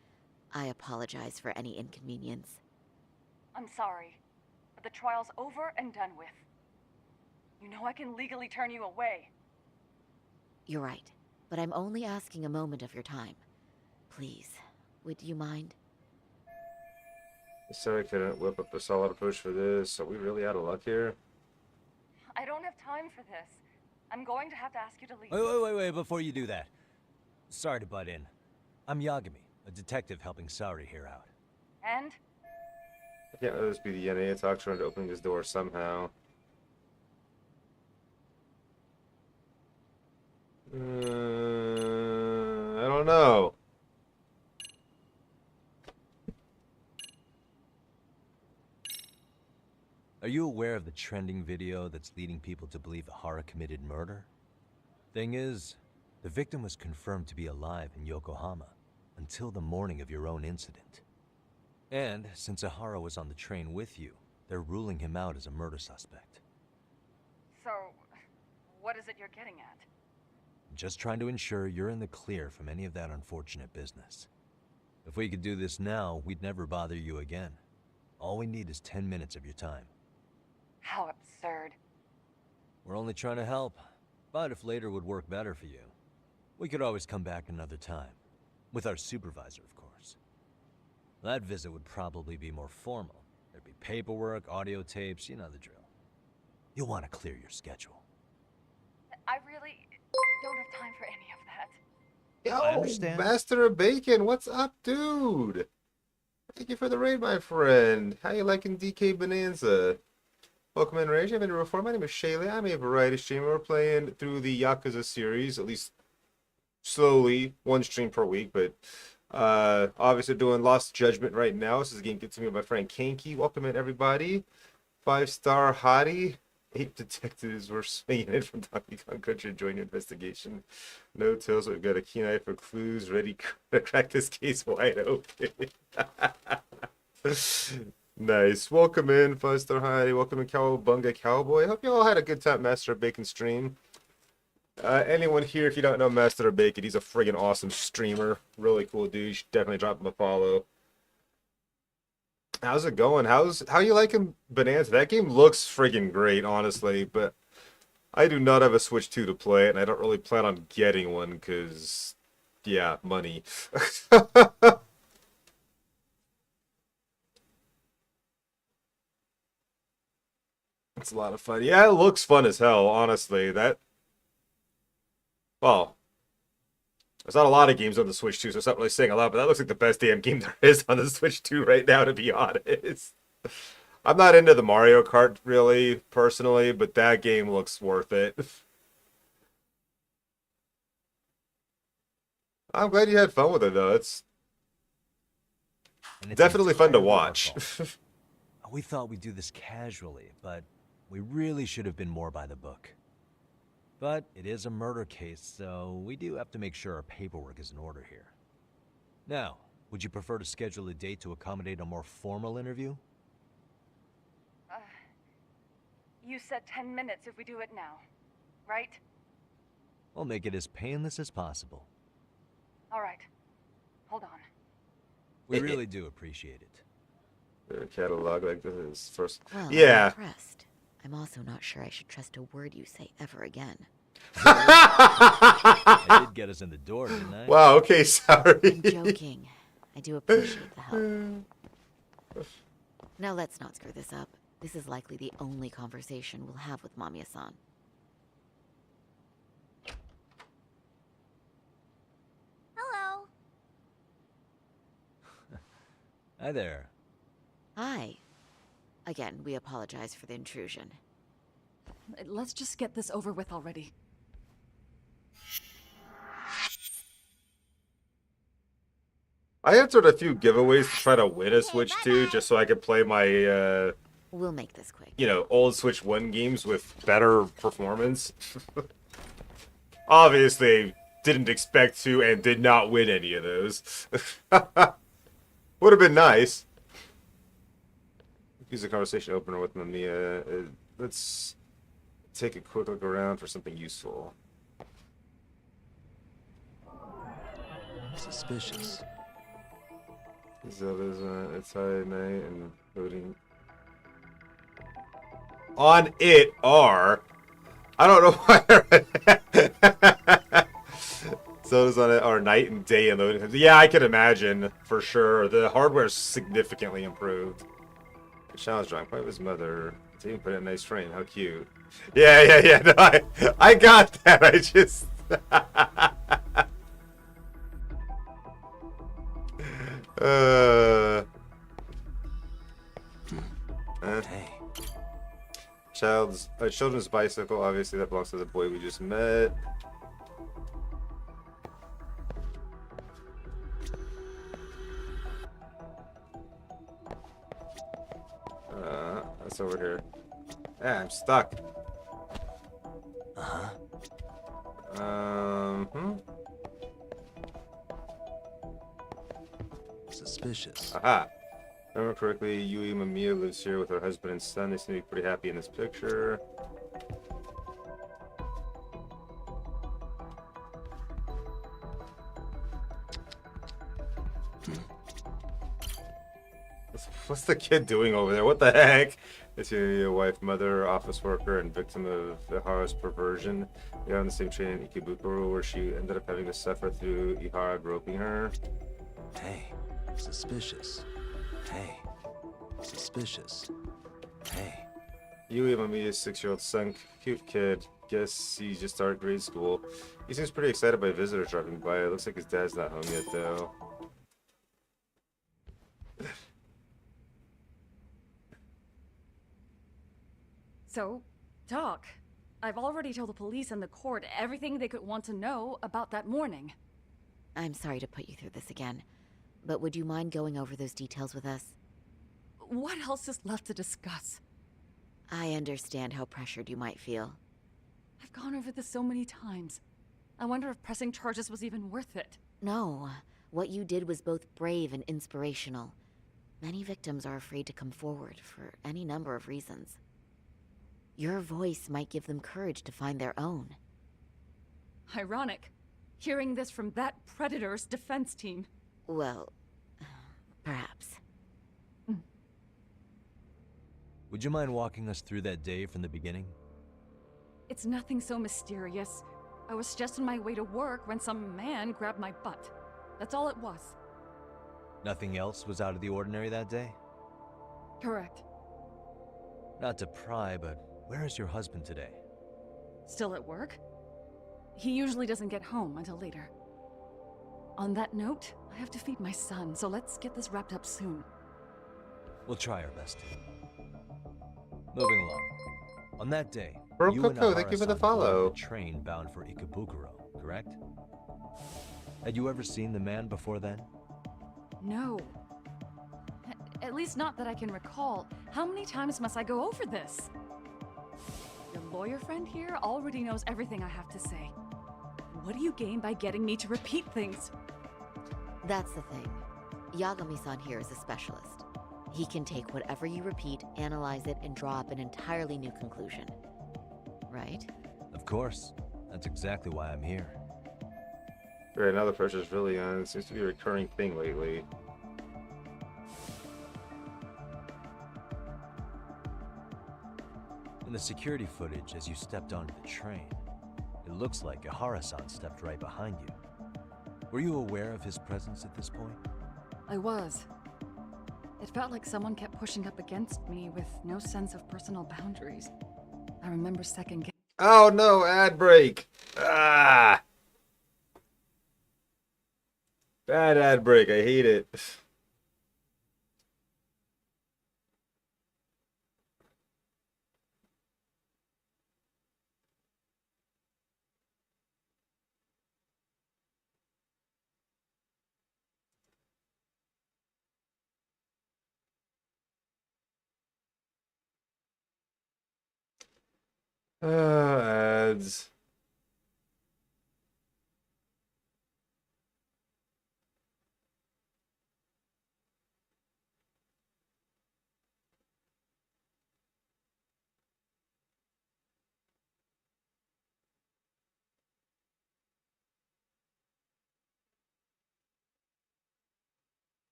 I apologize for any inconvenience. I'm sorry, but the trial's over and done with. You know I can legally turn you away. You're right, but I'm only asking a moment of your time. Please, would you mind? Sorry I couldn't whip up a solid approach for this. Are we really out of luck here? I don't have time for this. I'm going to have to ask you to leave. Wait, before you do that. Sorry to butt in. I'm Yagami, a detective helping Saori here out. And? I can't let this be the NA talk trying to open this door somehow. I don't know. Are you aware of the trending video that's leading people to believe Ahara committed murder? Thing is, the victim was confirmed to be alive in Yokohama until the morning of your own incident. And since Ahara was on the train with you, they're ruling him out as a murder suspect. So, what is it you're getting at? Just trying to ensure you're in the clear from any of that unfortunate business. If we could do this now, we'd never bother you again. All we need is 10 minutes of your time. How absurd. We're only trying to help, but if later would work better for you, we could always come back another time. With our supervisor, of course. That visit would probably be more formal, There'd be paperwork, audio tapes, you know the drill. You'll want to clear your schedule. I really don't have time for any of that. Yo, I understand. Master of Bacon, what's up, dude? Thank you for the raid, my friend. How you liking DK Bonanza? Welcome in, Rage. I've been here before. My name is Shaylee. I'm a variety streamer. We're playing through the Yakuza series, at least slowly, one stream per week, but obviously doing Lost Judgment right now. This is getting good to me with my friend Kanky. Welcome in, everybody. 5-star hottie. 8 detectives were swinging in from Donkey Kong Country to join your investigation. No tells, we've got a keen eye for clues, ready to crack this case wide open. Nice. Welcome in, 5-star hottie. Welcome in, Cowabunga Cowboy. Hope you all had a good time, Master of Bacon stream. Anyone here, if you don't know Master of Bacon, he's a friggin' awesome streamer. Really cool dude. You should definitely drop him a follow. How's it going? How you liking Bonanza? That game looks friggin' great, honestly, but I do not have a Switch 2 to play it, and I don't really plan on getting one, because, yeah, money. It's a lot of fun. Yeah, it looks fun as hell, honestly. Well, there's not a lot of games on the Switch 2, so it's not really saying a lot, but that looks like the best damn game there is on the Switch 2 right now, to be honest. I'm not into the Mario Kart, really, personally, but that game looks worth it. I'm glad you had fun with it, though. It's definitely fun to watch. We thought we'd do this casually, but we really should have been more by the book. But it is a murder case, so we do have to make sure our paperwork is in order here. Now, would you prefer to schedule a date to accommodate a more formal interview? You said 10 minutes if we do it now, right? We'll make it as painless as possible. All right. Hold on. We really do appreciate it. A catalog like this is first. Well, yeah. I'm impressed. I'm also not sure I should trust a word you say ever again. I did get us in the door, didn't I? Wow, okay, sorry. I'm joking. I do appreciate the help. Now let's not screw this up. This is likely the only conversation we'll have with Mamiya-san. Hello. Hi there. Hi. Again, we apologize for the intrusion. Let's just get this over with already. I entered a few giveaways to try to win a Switch 2, just so I could play my, We'll make this quick. you know, old Switch 1 games with better performance. Obviously, didn't expect to and did not win any of those. Would have been nice. Use a conversation opener with Mamiya. Let's take a quick look around for something useful. Suspicious. Zelda's it's high night and voting. On it are. I don't know why. Zelda's on it are night and day and loading times. Yeah, I can imagine for sure. The hardware's significantly improved. The challenge drawing point of his mother. It's even put in a nice frame. How cute. Yeah. No, I got that. I just. Hey. Children's bicycle. Obviously, that belongs to the boy we just met. That's over here. Yeah, I'm stuck. Suspicious. Aha. If I remember correctly, Yui Mamiya lives here with her husband and son. They seem to be pretty happy in this picture. What's the kid doing over there? What the heck? Is he a wife, mother, office worker, and victim of Ihara's perversion? They are on the same train in Ikebukuro, where she ended up having to suffer through Ihara groping her. Hey. Suspicious. Hey. Suspicious. Hey. Yui Mamiya's 6-year-old son, cute kid. Guess he just started grade school. He seems pretty excited by visitors dropping by. It looks like his dad's not home yet, though. So, Doc, I've already told the police and the court everything they could want to know about that morning. I'm sorry to put you through this again, but would you mind going over those details with us? What else is left to discuss? I understand how pressured you might feel. I've gone over this so many times. I wonder if pressing charges was even worth it. No, what you did was both brave and inspirational. Many victims are afraid to come forward for any number of reasons. Your voice might give them courage to find their own. Ironic, hearing this from that predator's defense team. Well, perhaps. Would you mind walking us through that day from the beginning? It's nothing so mysterious. I was just on my way to work when some man grabbed my butt. That's all it was. Nothing else was out of the ordinary that day? Correct. Not to pry, but where is your husband today? Still at work? He usually doesn't get home until later. On that note, I have to feed my son, so let's get this wrapped up soon. We'll try our best. Moving along. On that day, Bro you and Coco, thank you for the Ahara-san boarded follow. a train bound for Ikebukuro, correct? Had you ever seen the man before then? No. At least not that I can recall. How many times must I go over this? Your lawyer friend here already knows everything I have to say. What do you gain by getting me to repeat things? That's the thing. Yagami-san here is a specialist. He can take whatever you repeat, analyze it, and draw up an entirely new conclusion. Right? Of course. That's exactly why I'm here. Right, now the pressure's really on. It seems to be a recurring thing lately. In the security footage as you stepped onto the train, it looks like Ahara-san stepped right behind you. Were you aware of his presence at this point? I was. It felt like someone kept pushing up against me with no sense of personal boundaries. I remember second Oh no, ad break! Ah! Bad ad break, I hate it. Ads.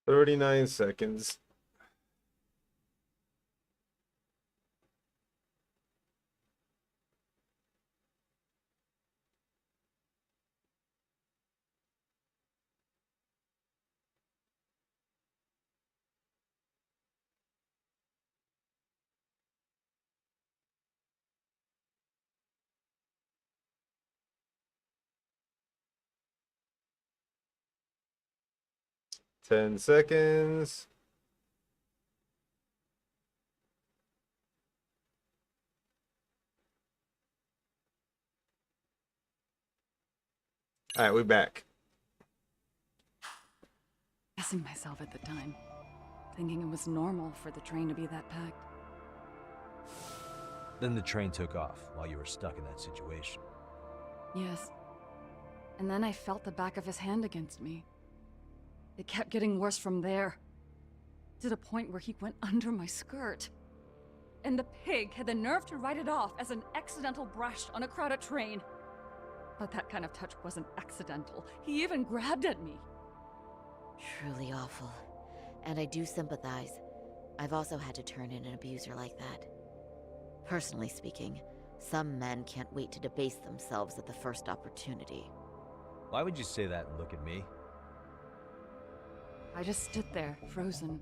$39 seconds. 10 seconds. All right, we're back. Guessing myself at the time, thinking it was normal for the train to be that packed. Then the train took off while you were stuck in that situation. Yes. And then I felt the back of his hand against me. It kept getting worse from there, to the point where he went under my skirt. And the pig had the nerve to write it off as an accidental brush on a crowded train. But that kind of touch wasn't accidental. He even grabbed at me. Truly awful. And I do sympathize. I've also had to turn in an abuser like that. Personally speaking, some men can't wait to debase themselves at the first opportunity. Why would you say that and look at me? I just stood there, frozen.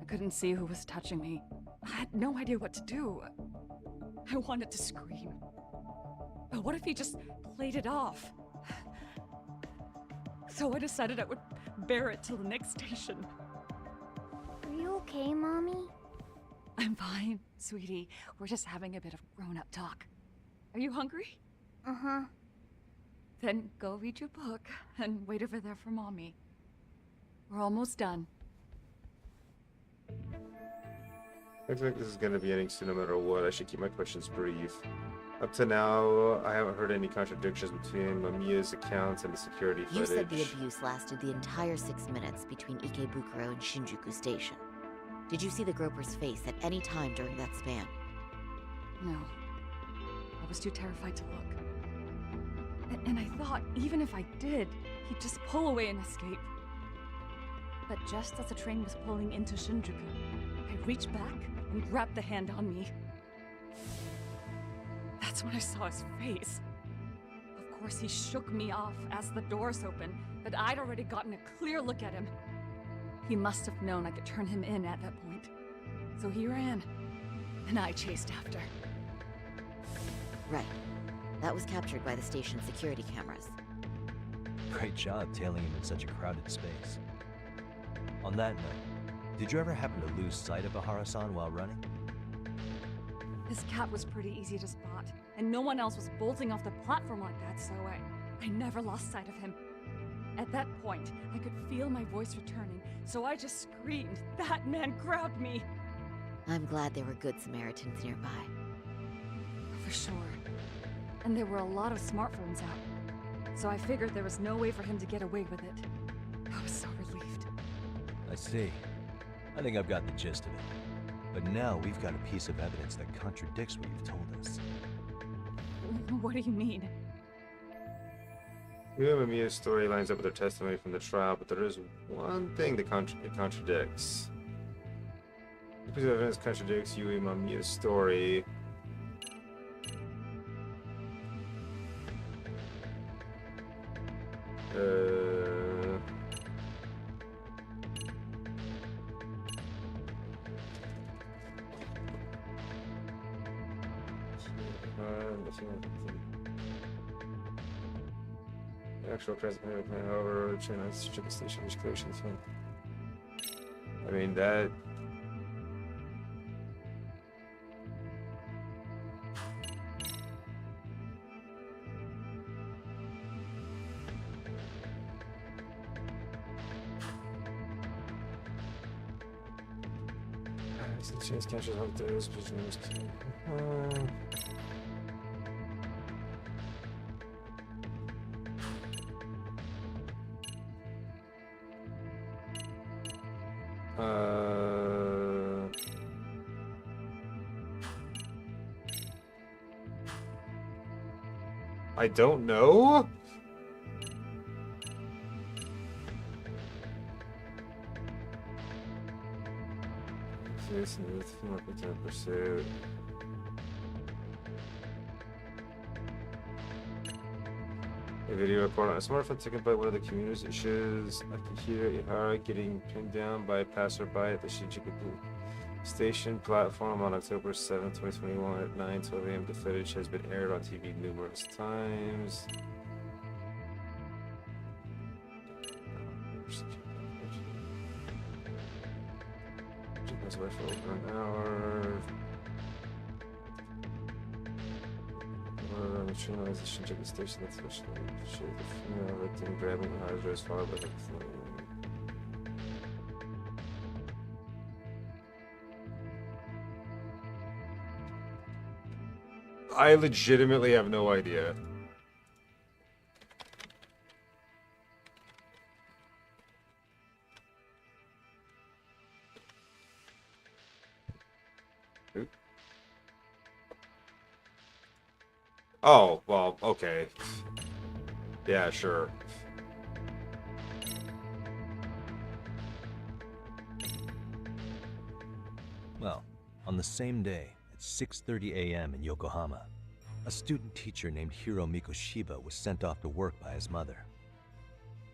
I couldn't see who was touching me. I had no idea what to do. I wanted to scream. But what if he just played it off? So I decided I would bear it till the next station. Are you okay, Mommy? I'm fine, sweetie. We're just having a bit of grown-up talk. Are you hungry? Uh-huh. Then go read your book and wait over there for Mommy. We're almost done. Looks like this is going to be ending soon no matter what. I should keep my questions brief. Up to now, I haven't heard any contradictions between Mamiya's accounts and the security footage. You said the abuse lasted the entire 6 minutes between Ikebukuro and Shinjuku Station. Did you see the groper's face at any time during that span? No. I was too terrified to look. And I thought, even if I did, he'd just pull away and escape. But just as the train was pulling into Shinjuku, I reached back and grabbed the hand on me. That's when I saw his face. Of course, he shook me off as the doors opened, but I'd already gotten a clear look at him. He must have known I could turn him in at that point. So he ran, and I chased after. Right. That was captured by the station's security cameras. Great job tailing him in such a crowded space. On that note, did you ever happen to lose sight of Ahara-san while running? His cat was pretty easy to spot, and no one else was bolting off the platform like that, so I never lost sight of him. At that point, I could feel my voice returning, so I just screamed, "That man grabbed me!" I'm glad there were good Samaritans nearby. For sure. And there were a lot of smartphones out, so I figured there was no way for him to get away with it. I was so relieved. I see. I think I've got the gist of it. But now we've got a piece of evidence that contradicts what you've told us. What do you mean? Yu and Mamiya's story lines up with their testimony from the trial, but there is one thing that it contradicts. The piece of evidence contradicts Yu and Mamiya's story. The actual present plan, however, the train on Shinjuku Station is clear. I mean, that. Chance catches up those prisoners. I don't know. Pursuit. A video recorded on a smartphone taken by one of the commuters. It shows Akihiro Ihara getting pinned down by a passerby at the Shinjuku Station platform on October 7, 2021 at 9:12 a.m. The footage has been aired on TV numerous times. was away for over an hour. Realization check the station. That's especially appreciate the female victim grabbing the hard dress followed by the flame. I legitimately have no idea. Oh, well, okay. Yeah, sure. Well, on the same day, at 6:30 a.m. in Yokohama, a student teacher named Hiro Mikoshiba was sent off to work by his mother.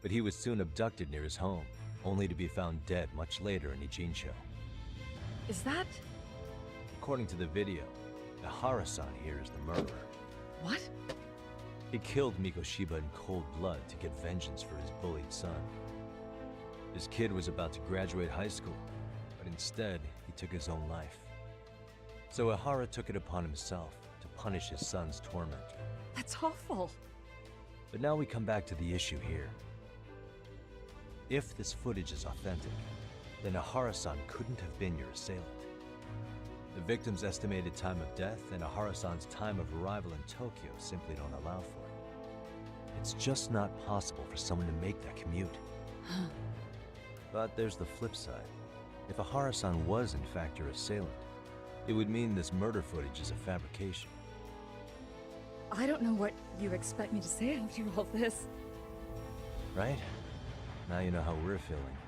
But he was soon abducted near his home, only to be found dead much later in Ijincho. Is that... According to the video, Ihara-san here is the murderer. What? He killed Mikoshiba in cold blood to get vengeance for his bullied son. His kid was about to graduate high school, but instead, he took his own life. So Ihara took it upon himself to punish his son's tormentor. That's awful. But now we come back to the issue here. If this footage is authentic, then Ihara-san couldn't have been your assailant. The victim's estimated time of death and Ihara-san's time of arrival in Tokyo simply don't allow for it. It's just not possible for someone to make that commute. But there's the flip side. If Ihara-san was in fact your assailant, it would mean this murder footage is a fabrication. I don't know what you expect me to say after all this. Right? Now you know how we're feeling.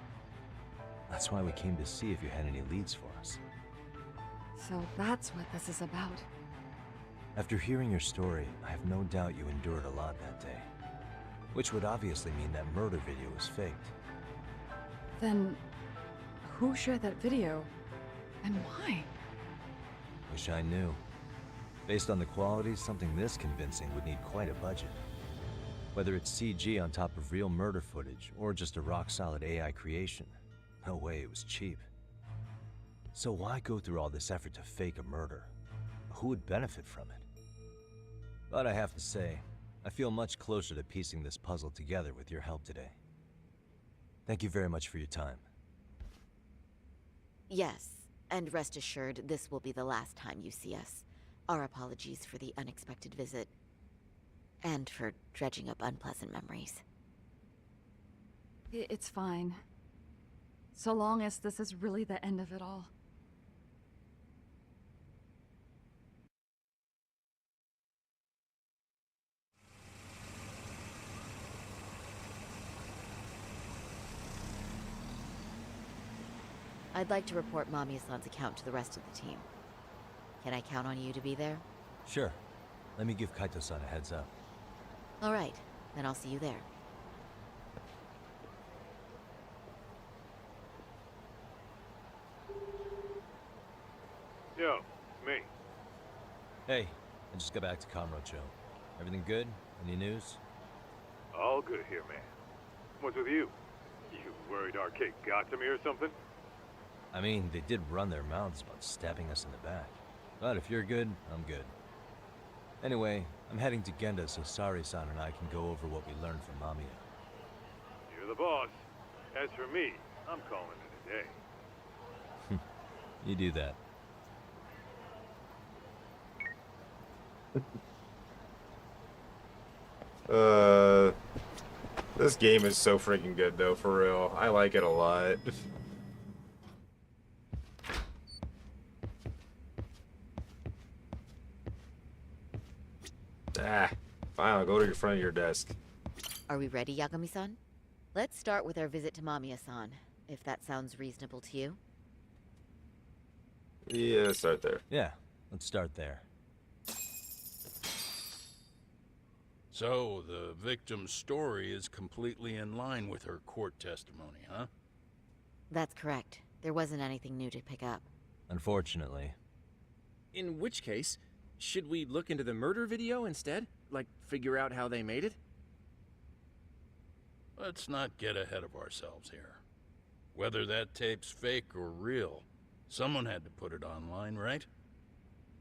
That's why we came to see if you had any leads for us. So that's what this is about. After hearing your story, I have no doubt you endured a lot that day. Which would obviously mean that murder video was faked. Then, who shared that video? And why? Wish I knew. Based on the quality, something this convincing would need quite a budget. Whether it's CG on top of real murder footage, or just a rock-solid AI creation, no way it was cheap. So why go through all this effort to fake a murder? Who would benefit from it? But I have to say, I feel much closer to piecing this puzzle together with your help today. Thank you very much for your time. Yes, and rest assured, this will be the last time you see us. Our apologies for the unexpected visit. And for dredging up unpleasant memories. It's fine. So long as this is really the end of it all. I'd like to report Mamiya-san's account to the rest of the team. Can I count on you to be there? Sure. Let me give Kaito-san a heads up. All right, then I'll see you there. Yo, me. Hey, I just got back to Kamurocho. Everything good? Any news? All good here, man. What's with you? You worried Arcade got to me or something? I mean, they did run their mouths about stabbing us in the back. But if you're good, I'm good. Anyway, I'm heading to Genda so Sari-san and I can go over what we learned from Mamiya. You're the boss. As for me, I'm calling it a day. You do that. This game is so freaking good though, for real. I like it a lot. Fine, I'll go to the front of your desk. Are we ready, Yagami-san? Let's start with our visit to Mamiya-san, if that sounds reasonable to you. Yeah, let's start there. Yeah, let's start there. So, the victim's story is completely in line with her court testimony, huh? That's correct. There wasn't anything new to pick up. Unfortunately. In which case, should we look into the murder video instead? Like, figure out how they made it? Let's not get ahead of ourselves here. Whether that tape's fake or real, Someone had to put it online, right?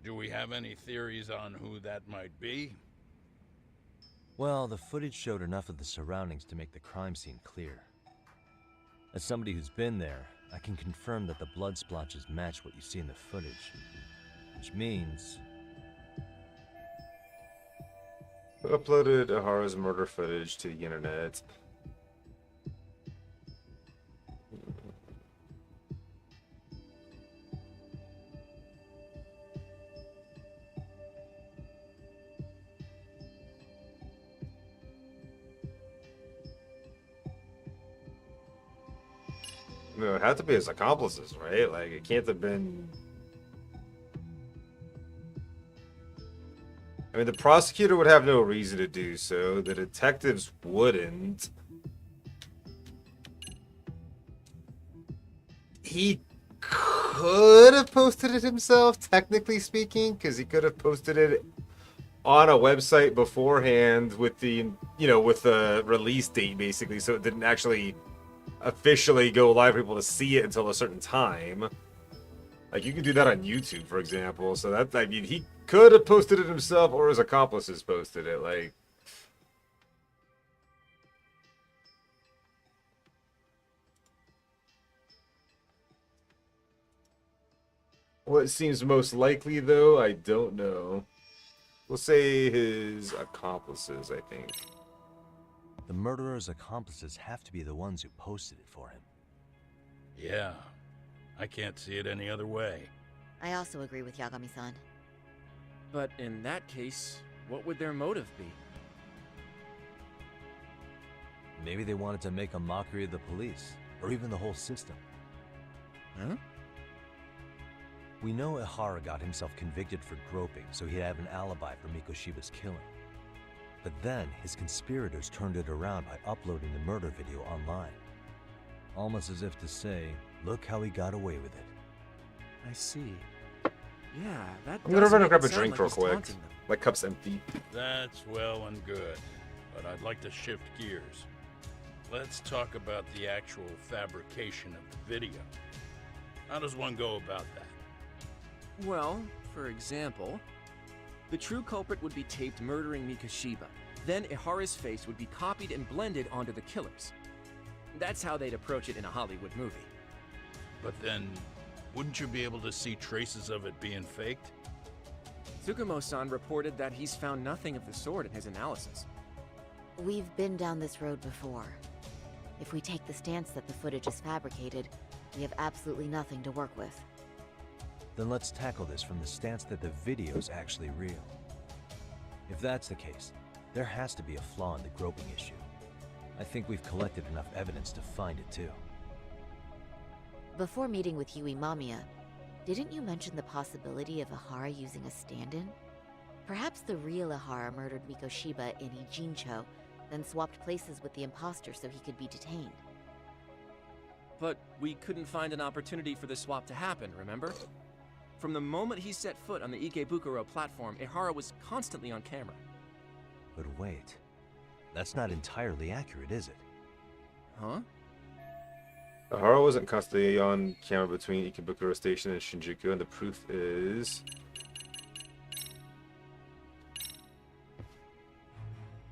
Do we have any theories on who that might be? Well, the footage showed enough of the surroundings to make the crime scene clear. As somebody who's been there, I can confirm that the blood splotches match what you see in the footage. Which means... Who uploaded Ahara's murder footage to the internet? No, it had to be his accomplices, right? Like, it can't have been... I mean, the prosecutor would have no reason to do so. The detectives wouldn't. He could have posted it himself, technically speaking, because he could have posted it on a website beforehand with the, you know, with the release date, basically, so it didn't actually officially go live for people to see it until a certain time. Like, you could do that on YouTube, for example. So that, I mean, he could have posted it himself, or his accomplices posted it. Like, what seems most likely, though, I don't know. We'll say his accomplices, I think. The murderer's accomplices have to be the ones who posted it for him. Yeah, I can't see it any other way. I also agree with Yagami-san. But in that case, what would their motive be? Maybe they wanted to make a mockery of the police, or even the whole system. Huh? We know Ihara got himself convicted for groping, so he'd have an alibi for Mikoshiba's killing. But then, his conspirators turned it around by uploading the murder video online. Almost as if to say, look how he got away with it. I see. Yeah, that I'm gonna does run and make grab it a sound drink like real he's quick. taunting them. My cup's empty. That's well and good, but I'd like to shift gears. Let's talk about the actual fabrication of the video. How does one go about that? Well, for example, the true culprit would be taped murdering Mikoshiba. Then Ihara's face would be copied and blended onto the killers. That's how they'd approach it in a Hollywood movie. But then, wouldn't you be able to see traces of it being faked? Tsukumo-san reported that he's found nothing of the sort in his analysis. We've been down this road before. If we take the stance that the footage is fabricated, we have absolutely nothing to work with. Then let's tackle this from the stance that the video's actually real. If that's the case, there has to be a flaw in the groping issue. I think we've collected enough evidence to find it too. Before meeting with Yui Mamiya, didn't you mention the possibility of Ihara using a stand-in? Perhaps the real Ihara murdered Mikoshiba in Ijincho, then swapped places with the imposter so he could be detained. But we couldn't find an opportunity for the swap to happen, remember? From the moment he set foot on the Ikebukuro platform, Ihara was constantly on camera. But wait, that's not entirely accurate, is it? Huh? Ahara wasn't constantly on camera between Ikebukuro Station and Shinjuku, and the proof is...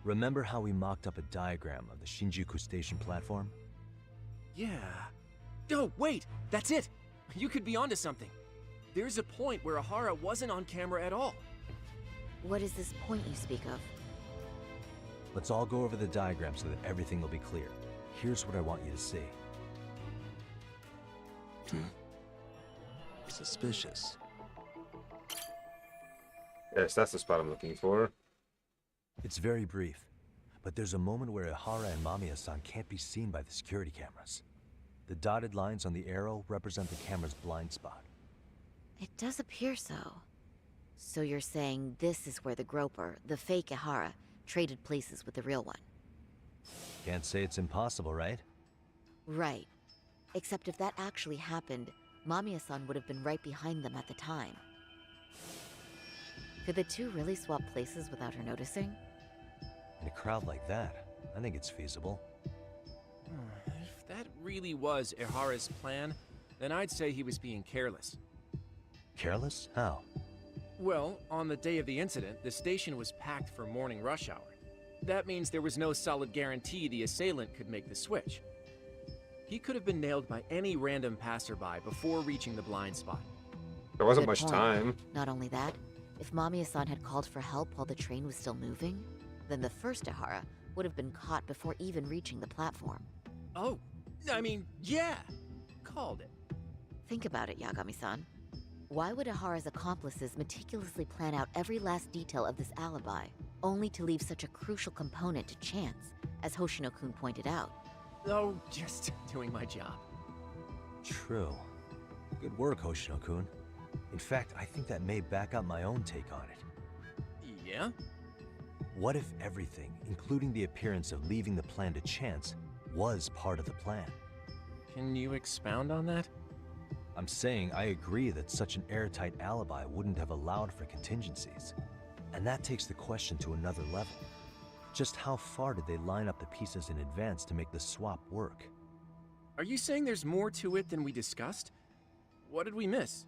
Remember how we mocked up a diagram of the Shinjuku Station platform? Yeah. Oh, wait! That's it! You could be onto something. There's a point where Ihara wasn't on camera at all. What is this point you speak of? Let's all go over the diagram so that everything will be clear. Here's what I want you to see. Suspicious. Yes, that's the spot I'm looking for. It's very brief, but there's a moment where Ihara and Mamiya-san can't be seen by the security cameras. The dotted lines on the arrow represent the camera's blind spot. It does appear so. So you're saying this is where the groper, the fake Ihara, traded places with the real one? Can't say it's impossible, right? Right. Except if that actually happened, Mamiya-san would have been right behind them at the time. Could the two really swap places without her noticing? In a crowd like that, I think it's feasible. If that really was Ihara's plan, then I'd say he was being careless. Careless? How? Well, on the day of the incident, the station was packed for morning rush hour. That means there was no solid guarantee the assailant could make the switch. He could have been nailed by any random passerby before reaching the blind spot. There wasn't Good much point. time. Not only that, if Mamiya-san had called for help while the train was still moving, then the first Ahara would have been caught before even reaching the platform. Oh, I mean, yeah. Called it. Think about it, Yagami-san. Why would Ahara's accomplices meticulously plan out every last detail of this alibi, only to leave such a crucial component to chance, as Hoshino-kun pointed out? Oh, just doing my job. True. Good work, Hoshino-kun. In fact, I think that may back up my own take on it. Yeah? What if everything, including the appearance of leaving the plan to chance, was part of the plan? Can you expound on that? I'm saying I agree that such an airtight alibi wouldn't have allowed for contingencies. And that takes the question to another level. Just how far did they line up the pieces in advance to make the swap work? Are you saying there's more to it than we discussed? What did we miss?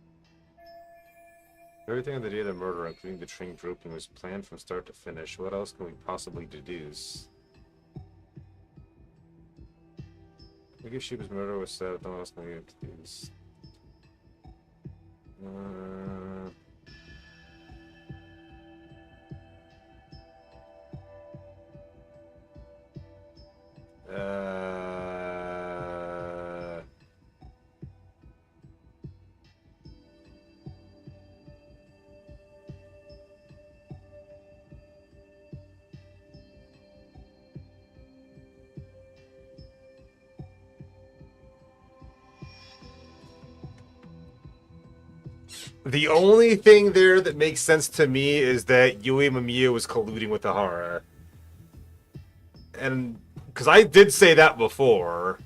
Everything on the day of the murder, including the train grouping, was planned from start to finish. What else can we possibly deduce? I guess Shiba's murder was set. No one else can we deduce. The only thing there that makes sense to me is that Yui Mamiya was colluding with Ahara. And because I did say that before.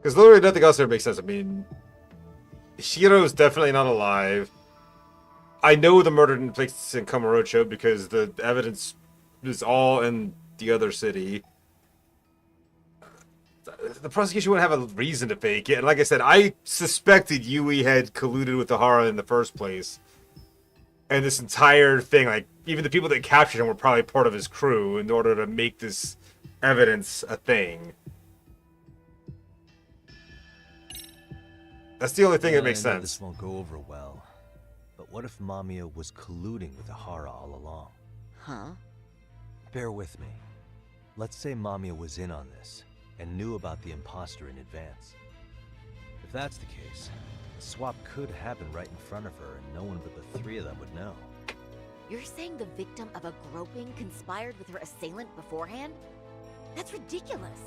Because literally nothing else there makes sense. I mean, Shiro's definitely not alive. I know the murder didn't take place in Kamurocho because the evidence is all in the other city. The prosecution wouldn't have a reason to fake it. And like I said, I suspected Yui had colluded with Ahara in the first place. And this entire thing, like, even the people that captured him were probably part of his crew in order to make this evidence a thing. That's the only thing that makes I know sense. This won't go over well. But what if Mamiya was colluding with Ahara all along? Huh? Bear with me. Let's say Mamiya was in on this and knew about the imposter in advance. If that's the case, the swap could happen right in front of her and no one but the three of them would know. You're saying the victim of a groping conspired with her assailant beforehand? That's ridiculous.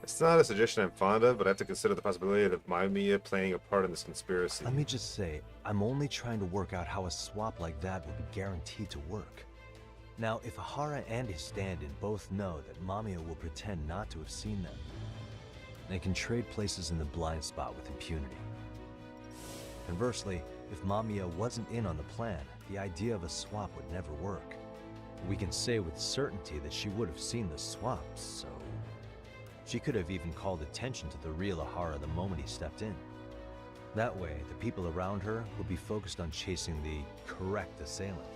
It's not a suggestion I'm fond of, but I have to consider the possibility of Mamiya playing a part in this conspiracy. Let me just say, I'm only trying to work out how a swap like that would be guaranteed to work. Now, if Ahara and his stand-in both know that Mamiya will pretend not to have seen them, they can trade places in the blind spot with impunity. Conversely, if Mamiya wasn't in on the plan, the idea of a swap would never work. We can say with certainty that she would have seen the swap, so... she could have even called attention to the real Ahara the moment he stepped in. That way, the people around her would be focused on chasing the correct assailant.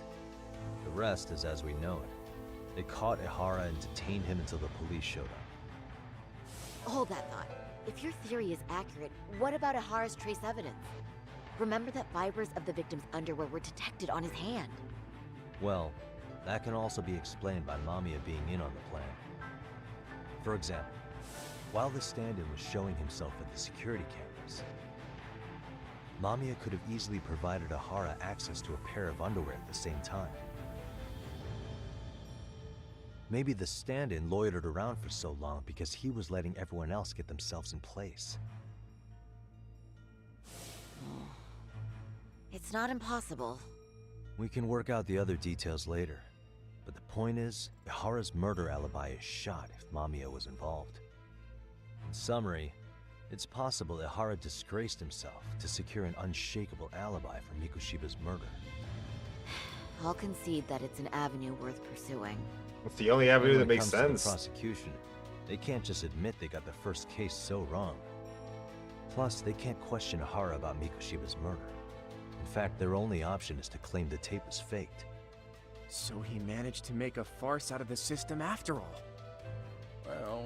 The rest is as we know it. They caught Ahara and detained him until the police showed up. Hold that thought. If your theory is accurate, what about Ahara's trace evidence? Remember that fibers of the victim's underwear were detected on his hand. Well, that can also be explained by Mamiya being in on the plan. For example, while the stand-in was showing himself at the security cameras, Mamiya could have easily provided Ahara access to a pair of underwear at the same time. Maybe the stand-in loitered around for so long because he was letting everyone else get themselves in place. It's not impossible. We can work out the other details later. But the point is, Ihara's murder alibi is shot if Mamiya was involved. In summary, it's possible Ihara disgraced himself to secure an unshakable alibi for Mikushiba's murder. I'll concede that it's an avenue worth pursuing. It's the only avenue When that it makes comes to sense. the prosecution, they can't just admit they got the first case so wrong. Plus, they can't question Ihara about Mikushiba's murder. In fact, their only option is to claim the tape was faked. So he managed to make a farce out of the system after all. Well,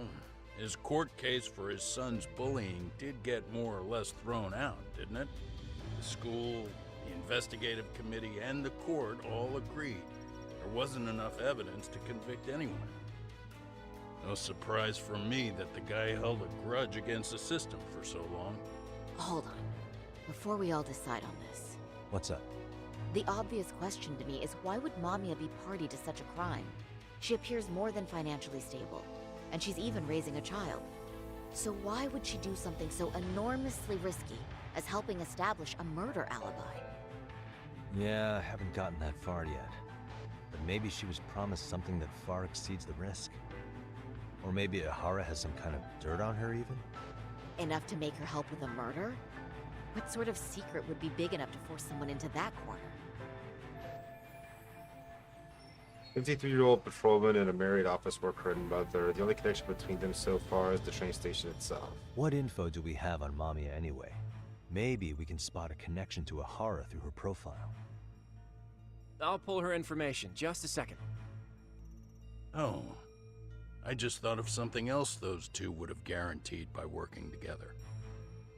his court case for his son's bullying did get more or less thrown out, didn't it? The school, the investigative committee, and the court all agreed there wasn't enough evidence to convict anyone. No surprise for me that the guy held a grudge against the system for so long. Hold on. Before we all decide on this, What's up? the obvious question to me is why would Mamiya be party to such a crime? She appears more than financially stable, and she's even raising a child. So why would she do something so enormously risky as helping establish a murder alibi? Yeah, I haven't gotten that far yet. But maybe she was promised something that far exceeds the risk. Or maybe Ihara has some kind of dirt on her even? Enough to make her help with a murder? What sort of secret would be big enough to force someone into that corner? 53-year-old patrolman and a married office worker and mother. The only connection between them so far is the train station itself. What info do we have on Mamiya anyway? Maybe we can spot a connection to Ihara through her profile. I'll pull her information. Just a second. Oh, I just thought of something else those two would have guaranteed by working together.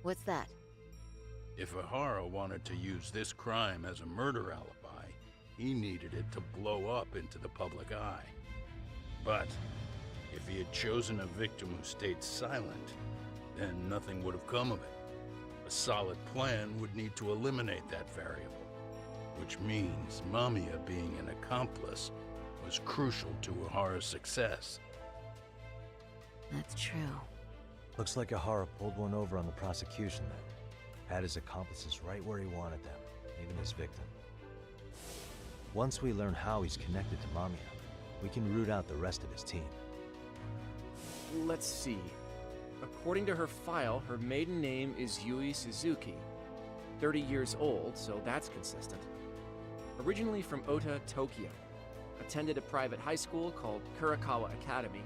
What's that? If Ihara wanted to use this crime as a murder alibi, he needed it to blow up into the public eye. But if he had chosen a victim who stayed silent, then nothing would have come of it. A solid plan would need to eliminate that variable, which means Mamiya being an accomplice was crucial to Ihara's success. That's true. Looks like Ihara pulled one over on the prosecution then. Had his accomplices right where he wanted them, even his victim. Once we learn how he's connected to Mamiya, we can root out the rest of his team. Let's see. According to her file, her maiden name is Yui Suzuki. 30 years old, so that's consistent. Originally from Ota, Tokyo. Attended a private high school called Kurakawa Academy.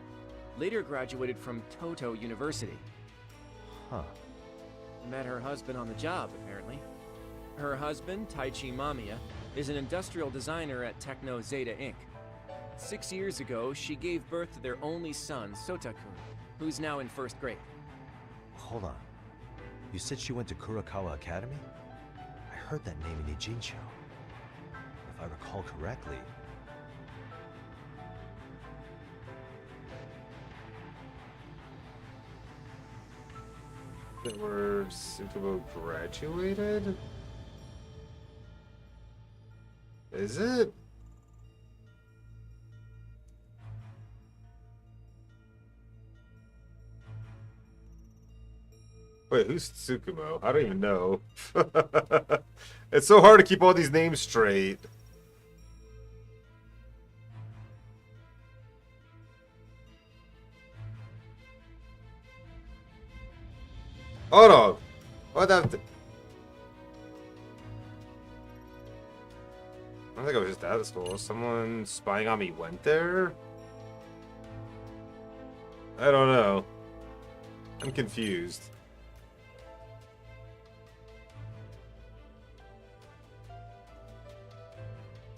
Later graduated from Toto University. Huh. Met her husband on the job, apparently. Her husband, Taichi Mamiya, is an industrial designer at Techno Zeta Inc. 6 years ago, she gave birth to their only son, Sota-kun, who's now in first grade. Hold on. You said she went to Kurakawa Academy? I heard that name in Ijincho. If I recall correctly... They were Tsukumo graduated? Is it? Wait, who's Tsukumo? I don't even know. It's so hard to keep all these names straight. Hold on. What the... I don't think I was just at the school. Someone spying on me went there? I don't know. I'm confused.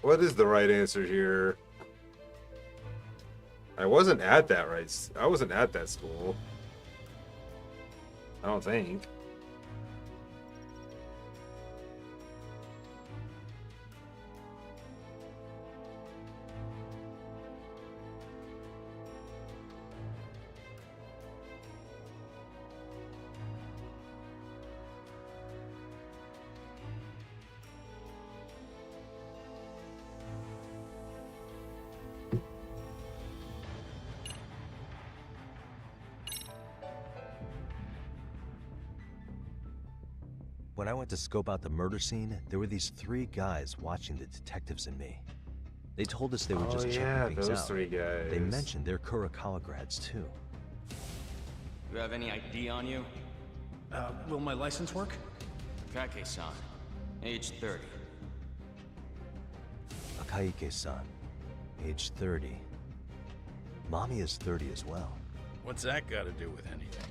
What is the right answer here? I wasn't at that I wasn't at that school. I don't think. When I went to scope out the murder scene, there were these 3 guys watching the detectives and me. They told us they were just checking things those out. 3 guys. They mentioned they're Kurokawa grads too. You have any ID on you? Will my license work? Kake-san, age 30. Akaike-san, age 30. Mommy is 30 as well. What's that got to do with anything?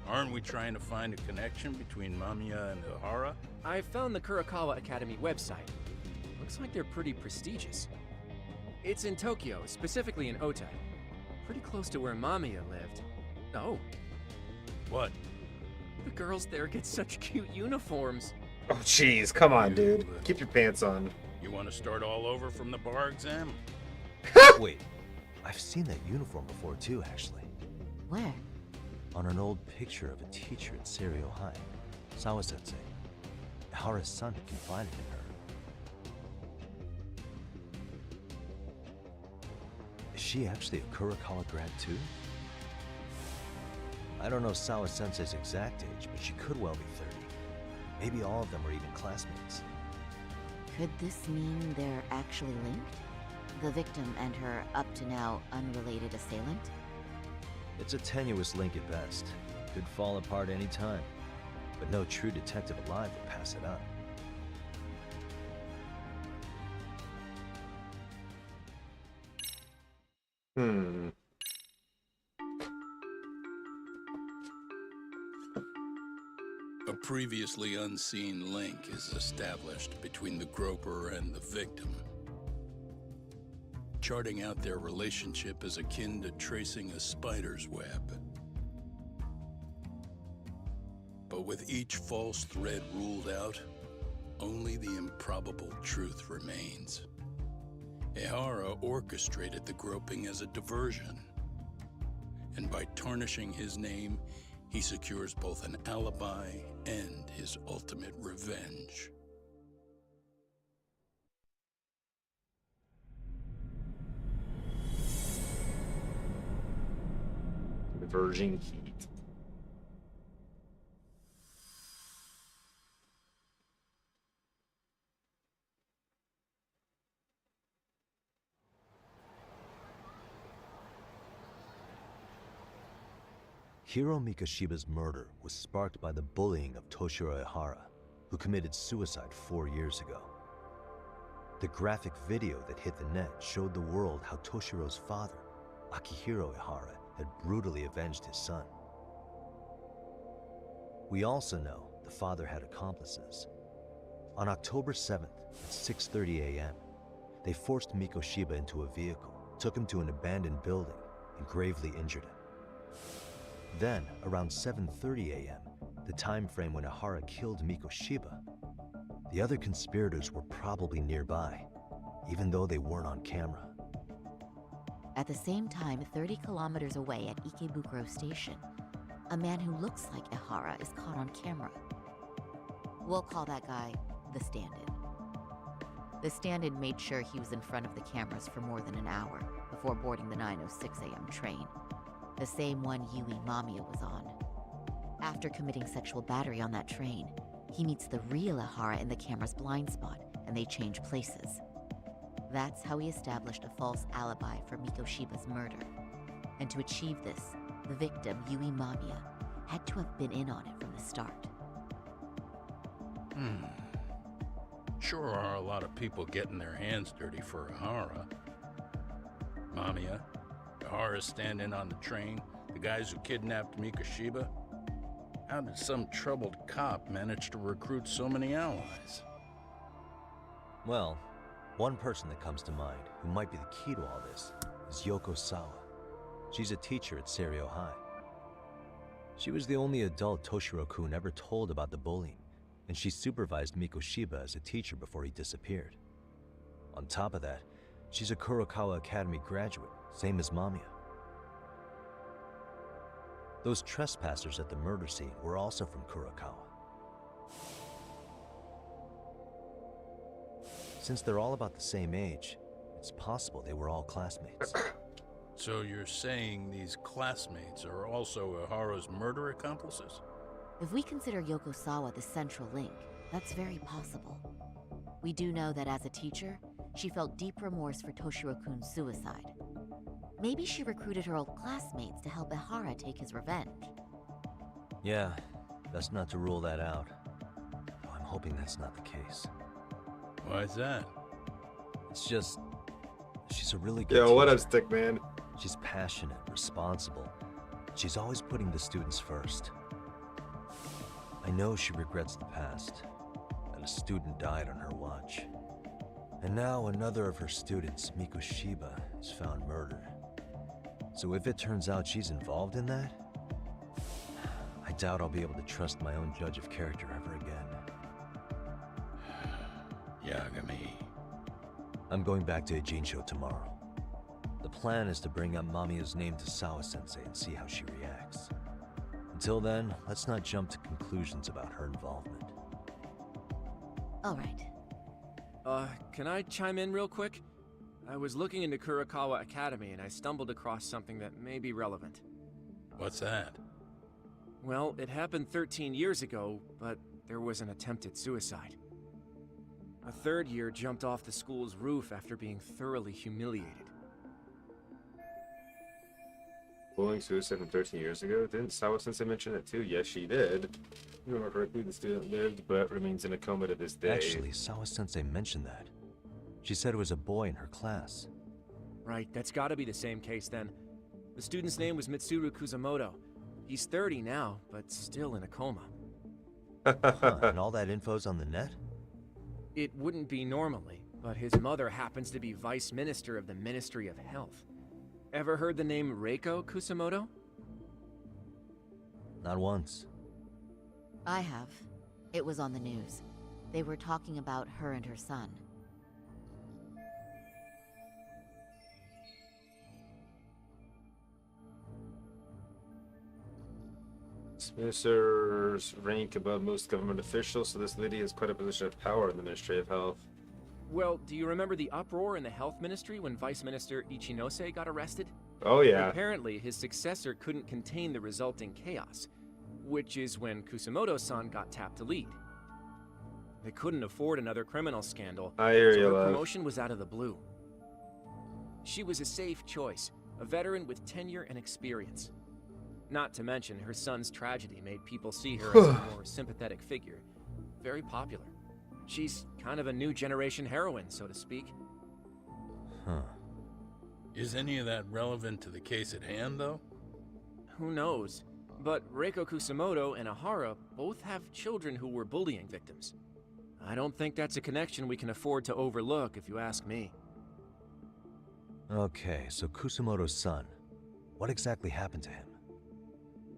Aren't we trying to find a connection between Mamiya and Ihara? I found the Kurokawa Academy website. Looks like they're pretty prestigious. It's in Tokyo, specifically in Otai. Pretty close to where Mamiya lived. Oh. What? The girls there get such cute uniforms. Oh, jeez, come on, dude. Keep your pants on. You want to start all over from the bar exam? Wait, I've seen that uniform before too, actually. Where? On an old picture of a teacher at Seiryo High, Sawa-sensei. Ihara's son had confided in her. Is she actually a Kurokawa grad too? I don't know Sawa-sensei's exact age, but she could well be 30. Maybe all of them are even classmates. Could this mean they're actually linked? The victim and her up-to-now unrelated assailant? It's a tenuous link at best. Could fall apart any time. But no true detective alive would pass it up. A previously unseen link is established between the groper and the victim. Charting out their relationship is akin to tracing a spider's web. But with each false thread ruled out, only the improbable truth remains. Ihara orchestrated the groping as a diversion. And by tarnishing his name, he secures both an alibi and his ultimate revenge. Diverging heat. Hiro Mikoshiba's murder was sparked by the bullying of Toshiro Ihara, who committed suicide 4 years ago. The graphic video that hit the net showed the world how Toshiro's father, Akihiro Ihara, had brutally avenged his son. We also know the father had accomplices. On October 7th at 6:30 a.m., they forced Mikoshiba into a vehicle, took him to an abandoned building, and gravely injured him. Then, around 7:30 a.m., the time frame when Ihara killed Mikoshiba, the other conspirators were probably nearby, even though they weren't on camera. At the same time, 30 kilometers away at Ikebukuro Station, a man who looks like Ihara is caught on camera. We'll call that guy the stand-in. The stand-in made sure he was in front of the cameras for more than an hour before boarding the 9:06 a.m. train, the same one Yui Mamiya was on. After committing sexual battery on that train, he meets the real Ihara in the camera's blind spot, and they change places. That's how he established a false alibi for Mikoshiba's murder. And to achieve this, the victim, Yui Mamiya, had to have been in on it from the start. Sure are a lot of people getting their hands dirty for Ihara. Mamiya, Ihara stand-in on the train, the guys who kidnapped Mikoshiba. How did some troubled cop manage to recruit so many allies? Well, one person that comes to mind who might be the key to all this is Yoko Sawa. She's a teacher at Seiryo High. She was the only adult Toshiro-kun ever told about the bullying, and she supervised Mikoshiba as a teacher before he disappeared. On top of that, she's a Kurokawa Academy graduate, same as Mamiya. Those trespassers at the murder scene were also from Kurokawa. Since they're all about the same age, it's possible they were all classmates. So you're saying these classmates are also Ihara's murder accomplices? If we consider Yokosawa the central link, that's very possible. We do know that as a teacher, she felt deep remorse for Toshiro-kun's suicide. Maybe she recruited her old classmates to help Ihara take his revenge. Yeah, best not to rule that out. Though I'm hoping that's not the case. Why's that? It's just... she's a really good Yo, what up, teacher. stick man? She's passionate, responsible. She's always putting the students first. I know she regrets the past, that a student died on her watch. And now another of her students, Miku Shiba, is found murdered. So if it turns out she's involved in that, I doubt I'll be able to trust my own judge of character ever again. Yagami. I'm going back to Ijincho tomorrow. The plan is to bring up Mamiya's name to Sawa-sensei and see how she reacts. Until then, let's not jump to conclusions about her involvement. All right. Can I chime in real quick? I was looking into Kurakawa Academy and I stumbled across something that may be relevant. What's that? Well, it happened 13 years ago, but there was an attempted suicide. A third year jumped off the school's roof after being thoroughly humiliated. Bullying suicide from 13 years ago? Didn't Sawa-sensei mention that too? Yes, she did. You remember correctly, the student lived, but remains in a coma to this day. Actually, Sawa-sensei mentioned that. She said it was a boy in her class. Right, that's gotta be the same case then. The student's name was Mitsuru Kusamoto. He's 30 now, but still in a coma. Huh, and all that info's on the net? It wouldn't be normally, but his mother happens to be Vice Minister of the Ministry of Health. Ever heard the name Reiko Kusamoto? Not once. I have. It was on the news. They were talking about her and her son. Minister's rank above most government officials, so this lady has quite a position of power in the Ministry of Health. Well, do you remember the uproar in the health ministry when Vice Minister Ichinose got arrested? Oh yeah. Apparently, his successor couldn't contain the resulting chaos, which is when Kusamoto-san got tapped to lead. They couldn't afford another criminal scandal, I hear so you, her love. promotion was out of the blue. She was a safe choice, a veteran with tenure and experience. Not to mention, her son's tragedy made people see her as a more sympathetic figure. Very popular. She's kind of a new generation heroine, so to speak. Huh. Is any of that relevant to the case at hand, though? Who knows? But Reiko Kusamoto and Ihara both have children who were bullying victims. I don't think that's a connection we can afford to overlook, if you ask me. Okay, so Kusamoto's son. What exactly happened to him?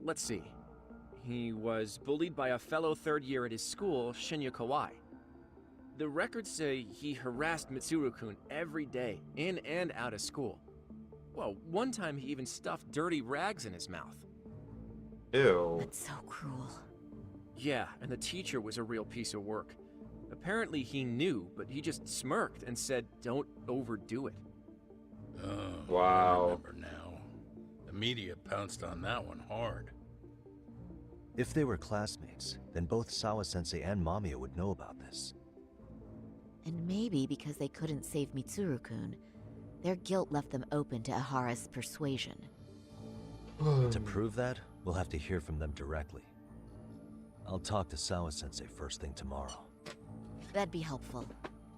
Let's see. He was bullied by a fellow third year at his school, Shinya Kawai. The records say he harassed Mitsuru-kun every day, in and out of school. Well, one time he even stuffed dirty rags in his mouth. Ew. That's so cruel. Yeah, and the teacher was a real piece of work. Apparently he knew, but he just smirked and said, "Don't overdo it." Oh, wow. I remember now. The media pounced on that one hard. If they were classmates, then both Sawa-sensei and Mamiya would know about this. And maybe because they couldn't save Mitsuru-kun, their guilt left them open to Ihara's persuasion. To prove that, we'll have to hear from them directly. I'll talk to Sawa-sensei first thing tomorrow. That'd be helpful.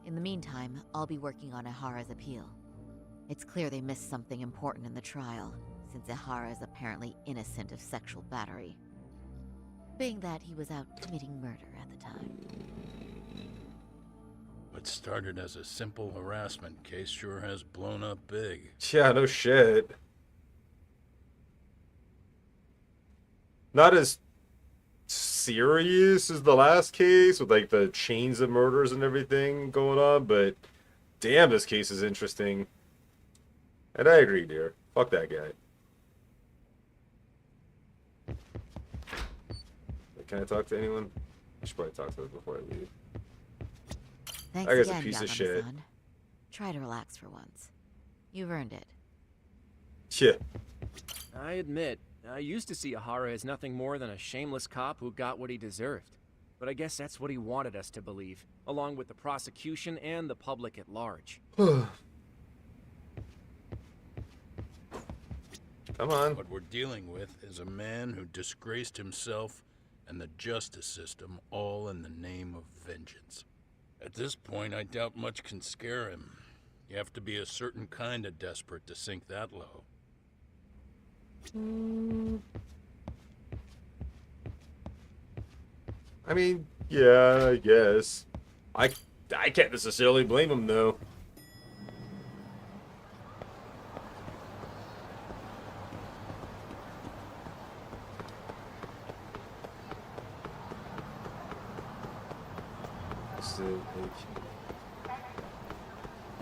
In the meantime, I'll be working on Ihara's appeal. It's clear they missed something important in the trial, since Ihara is apparently innocent of sexual battery. Being that he was out committing murder at the time. What started as a simple harassment case sure has blown up big. Yeah, no shit. Not as serious as the last case with like the chains of murders and everything going on, but damn, this case is interesting. And I agree, dear. Fuck that guy. Can I talk to anyone? I should probably talk to them before I leave. Thanks I guess again, a piece of Yagami-san. shit. Try to relax for once. You've earned it. Yeah. I admit, I used to see Ahara as nothing more than a shameless cop who got what he deserved. But I guess that's what he wanted us to believe, along with the prosecution and the public at large. Come on. What we're dealing with is a man who disgraced himself and the justice system, all in the name of vengeance. At this point, I doubt much can scare him. You have to be a certain kind of desperate to sink that low. I mean, yeah, I guess. I can't necessarily blame him, though.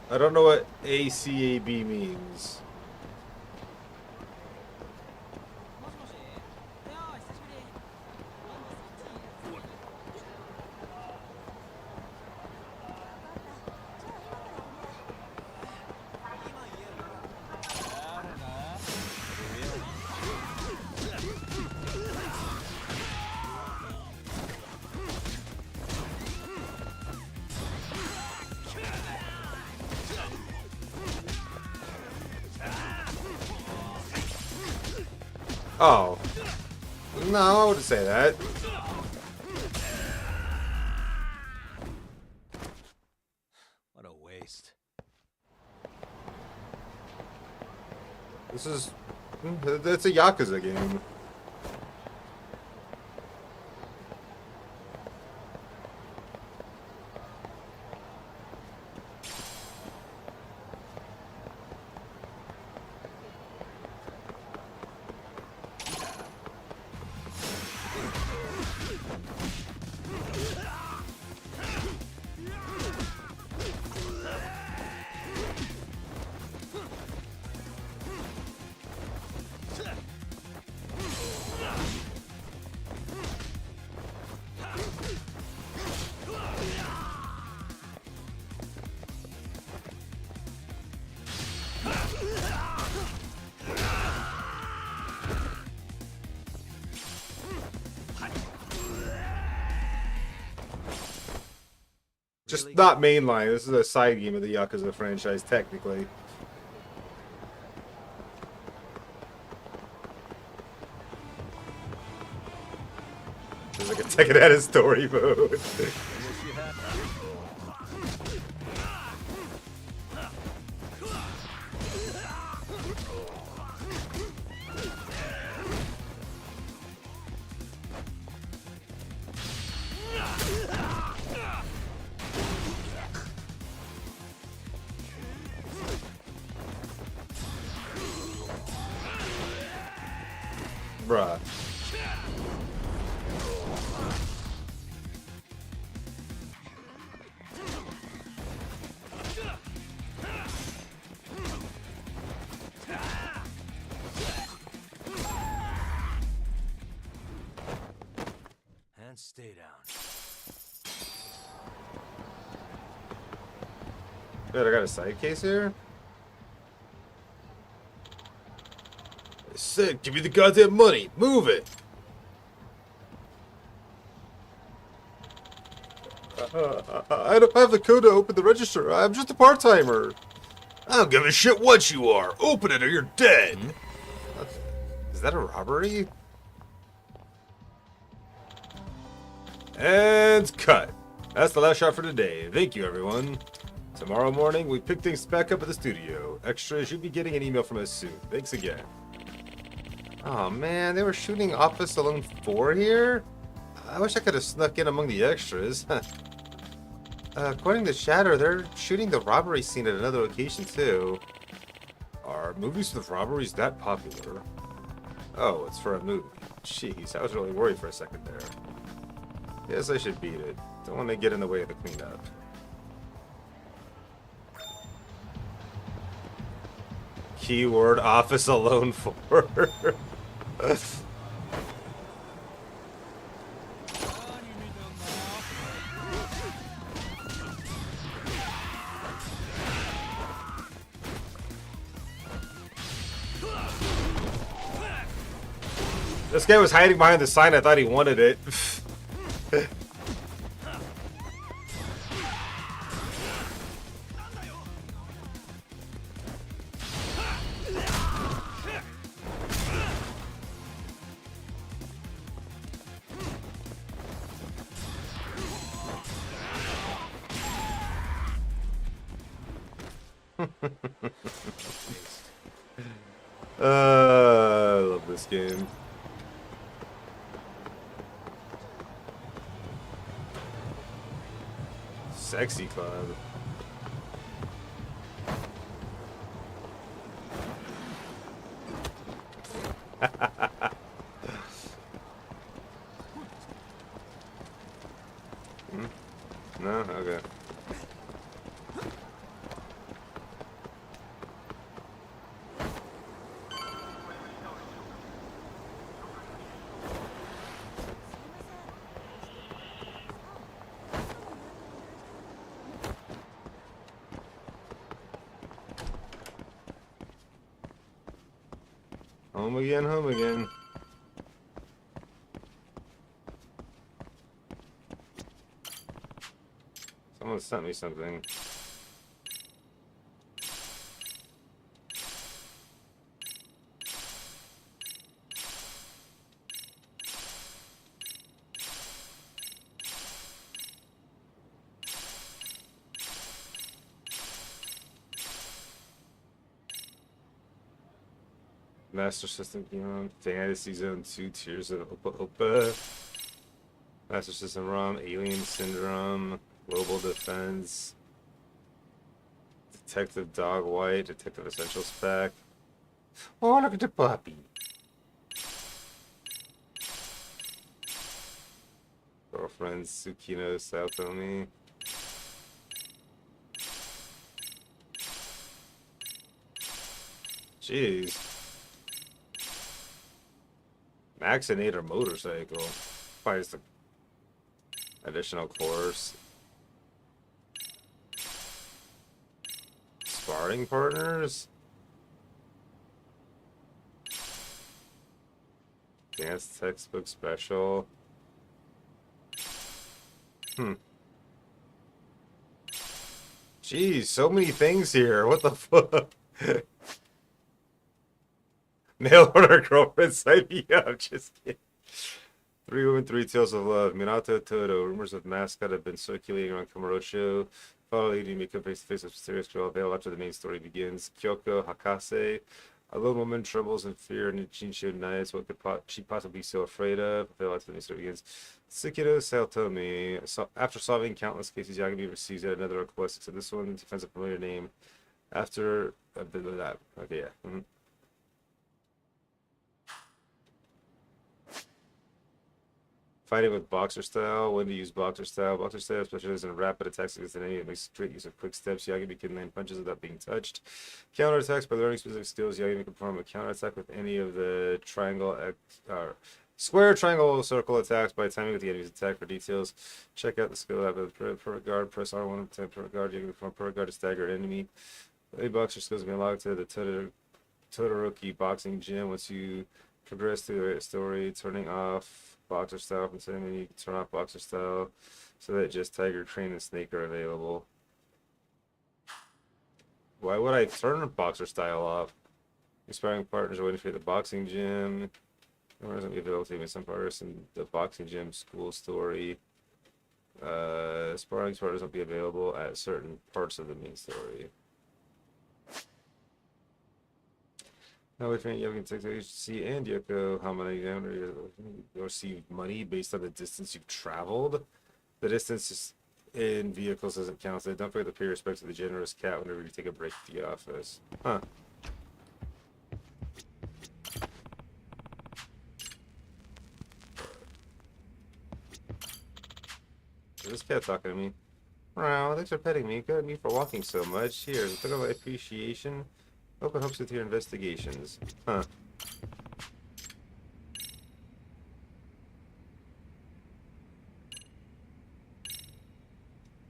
I don't know what ACAB means. Oh. No, I wouldn't say that. What a waste. This is... It's a Yakuza game. Just not mainline. This is a side game of the Yakuza franchise, technically. There's like a Tekken at his story mode. Bruh. And stay down. Good, I got a side case here. I said, give me the goddamn money. Move it. I don't have the code to open the register. I'm just a part-timer. I don't give a shit what you are. Open it or you're dead. Is that a robbery? And cut. That's the last shot for today. Thank you, everyone. Tomorrow morning, we pick things back up at the studio. Extras, you'll be getting an email from us soon. Thanks again. Oh man, they were shooting Office Alone 4 here? I wish I could have snuck in among the extras. According to Shatter, they're shooting the robbery scene at another location too. Are movies with robberies that popular? Oh, it's for a movie. Jeez, I was really worried for a second there. Guess I should beat it. Don't want to get in the way of the cleanup. Keyword Office Alone 4. This guy was hiding behind the sign. I thought he wanted it. I love this game. Sexy Club. No? Okay. Home again, home again. Someone sent me something. Master System game, Fantasy Zone 2, Tears of Opa Opa. Master System ROM, Alien Syndrome, Global Defense, Detective Dog White, Detective Essential Spec. Oh, look at the puppy. Girlfriend Tsukino Saotomi. Jeez. Maxinator motorcycle. Buys the additional course. Sparring partners. Dance textbook special. Jeez, so many things here. What the fuck? Mail order girlfriend, sign me up. Just kidding. 3 Women, 3 Tales of Love. Minato Todo. Rumors of mascot have been circulating around Kamurocho. Follow lady make up face to face with mysterious girl veiled after the main story begins. Kyoko Hakase. A lone woman trembles in fear and Chinsho nights. What could she possibly be so afraid of? Veiled after the main story begins. Tsukino Saotomi. So, after solving countless cases, Yagami receives yet another request. Except this one defends a familiar name. After that. Okay, yeah. Fighting with boxer style. When to use boxer style. Boxer style specializes in rapid attacks against an enemy. It makes great use of quick steps. Yagami can land punches without being touched. Counter attacks. By learning specific skills, Yagami can perform a counter attack with any of the square, triangle, circle attacks by timing with the enemy's attack. For details, check out the skill app of the per guard. Press R1 to per guard. You can perform per guard to stagger an enemy. The boxer skills can be unlocked to the Todoroki boxing gym. Once you progress through the story, turning off boxer style from setting, you can turn off boxer style so that just Tiger, Crane, and Snake are available. Why would I turn boxer style off? Inspiring partners are waiting for the boxing gym. There isn't available to even some partners in the boxing gym school story. Sparring partners will be available at certain parts of the main story. Now we find Yoko can HC and Yokohama examiner receive money based on the distance you've traveled. The distance in vehicles doesn't count, so don't forget to pay respect to the generous cat whenever you take a break at the office. Huh. Is this cat talking to me? Wow, thanks for petting me. Good on you for walking so much. Here, look at my appreciation. Open hopes with your investigations. Huh.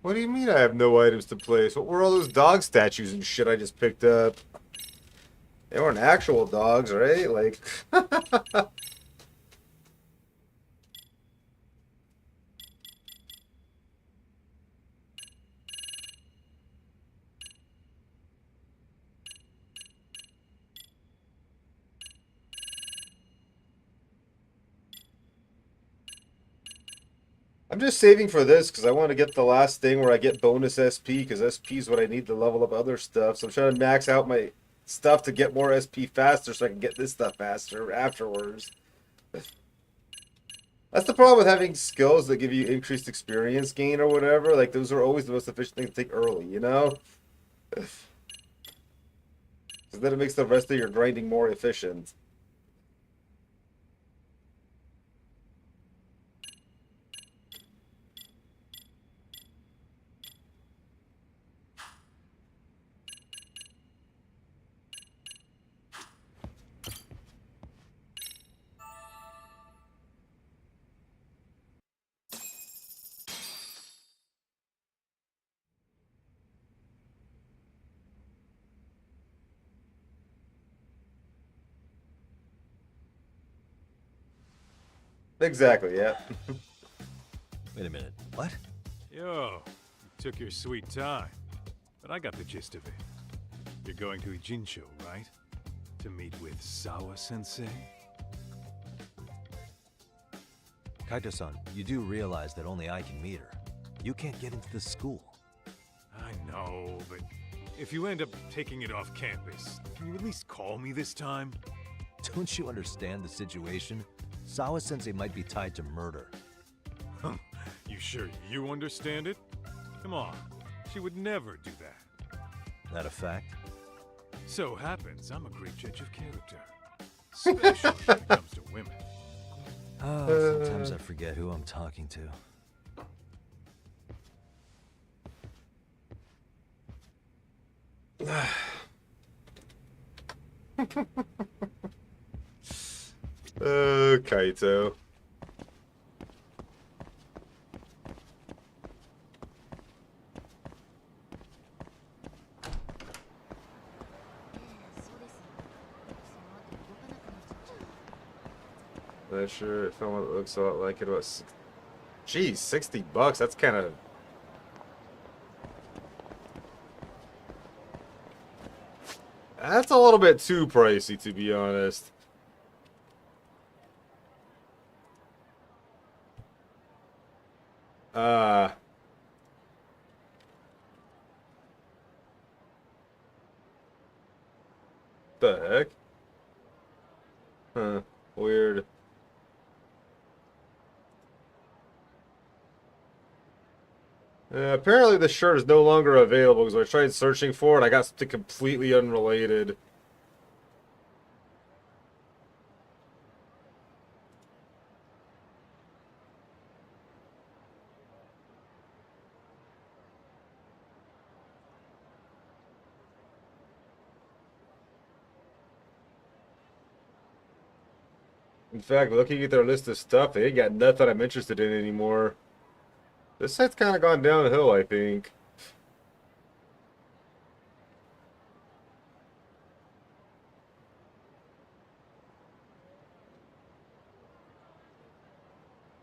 What do you mean I have no items to place? What were all those dog statues and shit I just picked up? They weren't actual dogs, right? Like... I'm just saving for this because I want to get the last thing where I get bonus SP, because SP is what I need to level up other stuff. So I'm trying to max out my stuff to get more SP faster so I can get this stuff faster afterwards. That's the problem with having skills that give you increased experience gain or whatever. Like, those are always the most efficient thing to take early, you know? Because then it makes the rest of your grinding more efficient. Exactly, yeah. Wait a minute. What? Yo, you took your sweet time. But I got the gist of it. You're going to Ijincho, right? To meet with Sawa-sensei? Kaito-san, you do realize that only I can meet her. You can't get into the school. I know, but if you end up taking it off campus, can you at least call me this time? Don't you understand the situation? Sawa-sensei might be tied to murder. You sure you understand it? Come on, she would never do that. That a fact? So happens I'm a great judge of character. Especially when it comes to women. Oh, sometimes I forget who I'm talking to. Kaito. Not sure if someone that looks a lot like it was. Geez, $60. That's kind of. That's a little bit too pricey, to be honest. The heck? Huh. Weird. Apparently the shirt is no longer available because I tried searching for it. I got something completely unrelated. In fact, looking at their list of stuff, they ain't got nothing I'm interested in anymore. This site's kind of gone downhill, I think.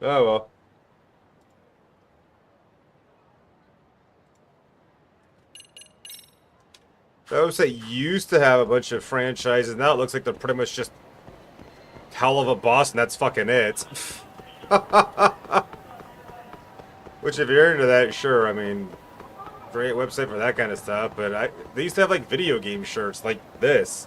Oh well. That website used to have a bunch of franchises. Now it looks like they're pretty much just Hell of a Boss, and that's fucking it. Which, if you're into that, sure. I mean, great website for that kind of stuff. But they used to have like video game shirts like this.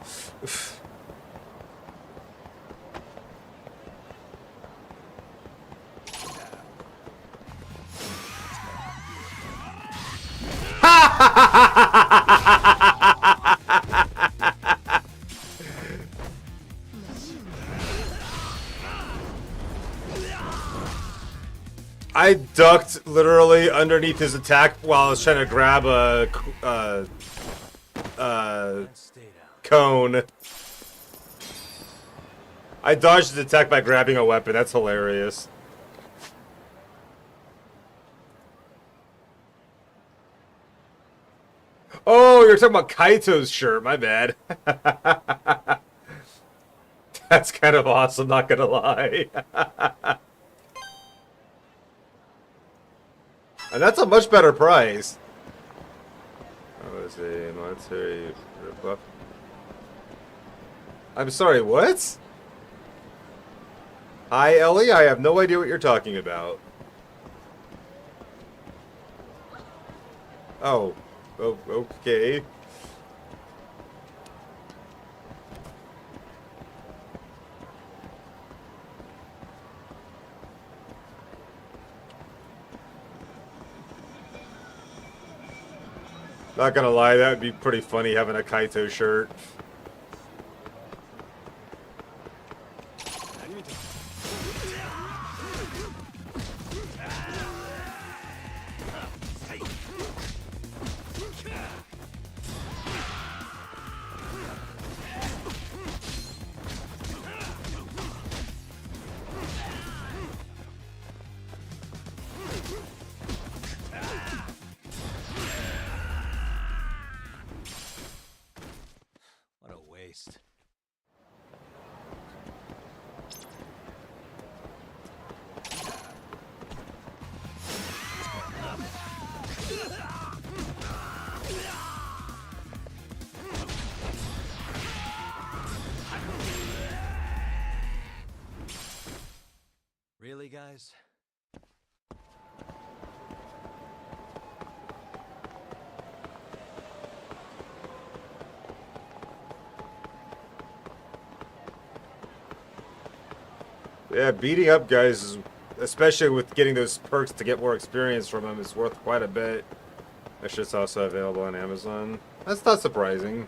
I ducked literally underneath his attack while I was trying to grab a cone. I dodged his attack by grabbing a weapon. That's hilarious. Oh, you're talking about Kaito's shirt. My bad. That's kind of awesome, not gonna lie. And that's a much better price. Oh, is a monetary buff. I'm sorry, what? Hi, Ellie. I have no idea what you're talking about. Oh, okay. Not gonna lie, that would be pretty funny having a Kaito shirt. What a waste. Really, guys? Yeah, beating up guys, especially with getting those perks to get more experience from them, is worth quite a bit. That shit's also available on Amazon. That's not surprising.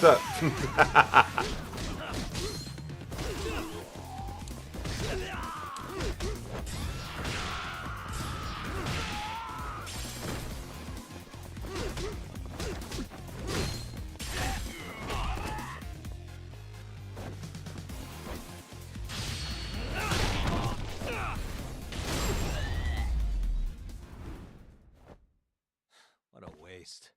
What's up? What a waste.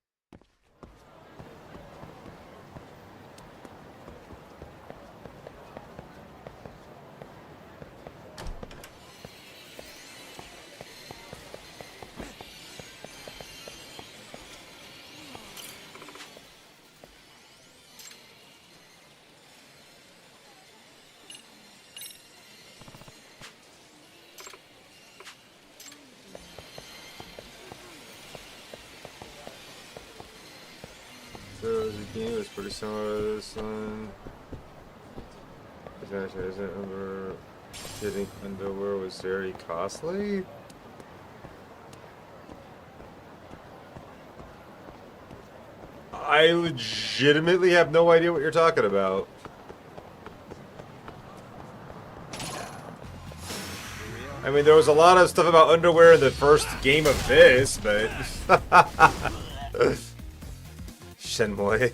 So the game was pretty similar to this one. Actually, I remember getting underwear was very costly. I legitimately have no idea what you're talking about. I mean, there was a lot of stuff about underwear in the first game of this, but... Shenmue.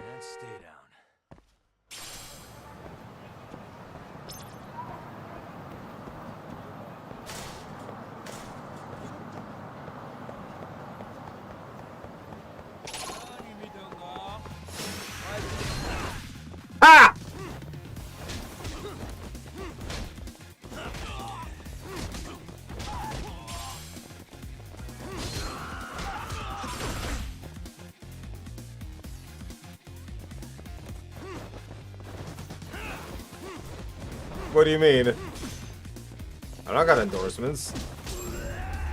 And stay down. Ha! What do you mean? I don't got endorsements.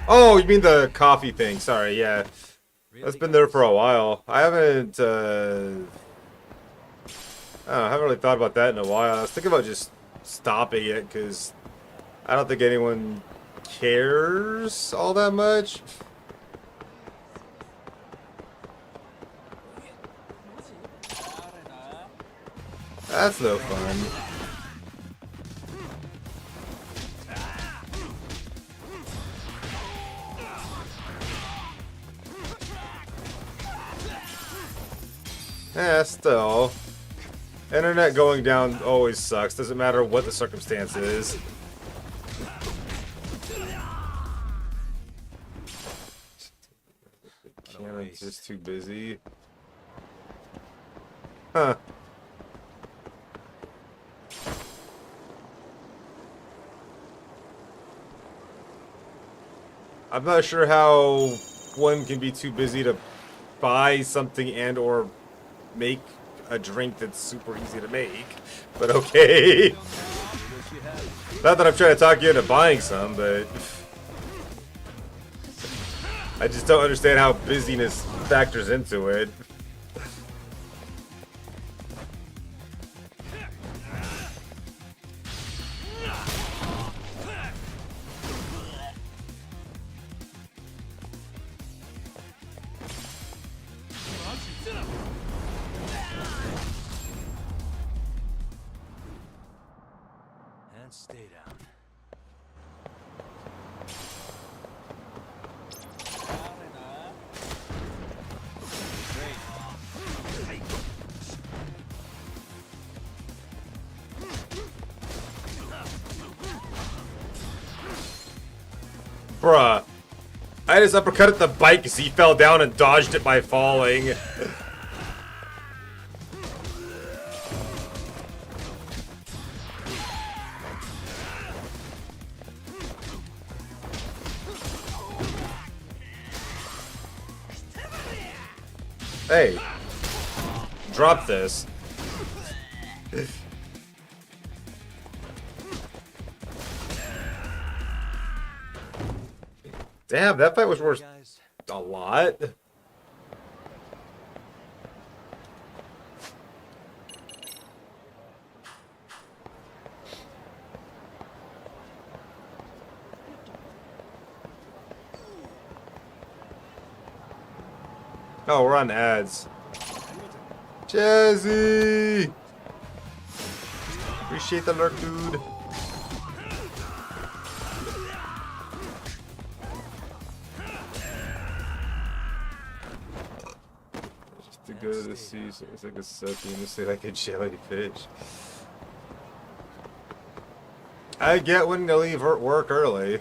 Oh, you mean the coffee thing? Sorry, yeah. That's been there for a while. I haven't, I don't know, I haven't really thought about that in a while. I was thinking about just stopping it because I don't think anyone cares all that much. That's no fun. Yeah, still. Internet going down always sucks. Doesn't matter what the circumstance is. Cannon's just too busy. Huh. I'm not sure how one can be too busy to buy something and or make a drink that's super easy to make, but okay. Not that I'm trying to talk you into buying some, but I just don't understand how busyness factors into it. And stay down. Bruh. I just uppercutted the bike because he fell down and dodged it by falling. Hey. Drop this. Damn, that fight was worth a lot. Oh, we're on ads. Jazzy! Appreciate the lurk, dude. Just to go to the sea, so it's like a sucky and it's like a jellyfish. I get when to leave work early.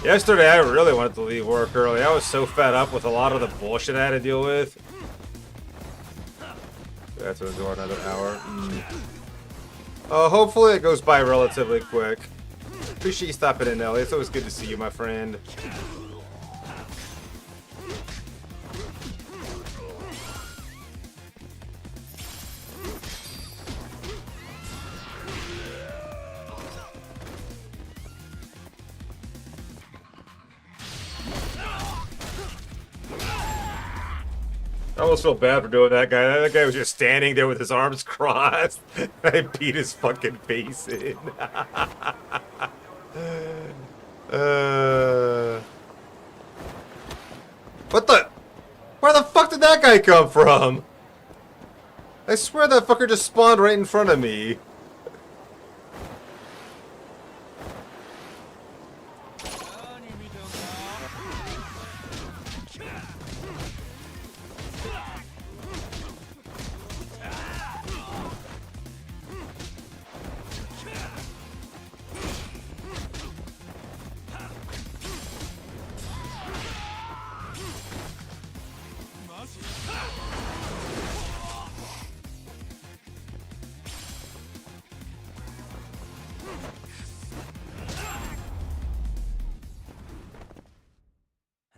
Yesterday, I really wanted to leave work early. I was so fed up with a lot of the bullshit I had to deal with. That's what door another hour. Hopefully it goes by relatively quick. Appreciate you stopping in, Ellie. It's always good to see you, my friend. I almost feel bad for doing that guy. That guy was just standing there with his arms crossed. I beat his fucking face in. What the? Where the fuck did that guy come from? I swear that fucker just spawned right in front of me.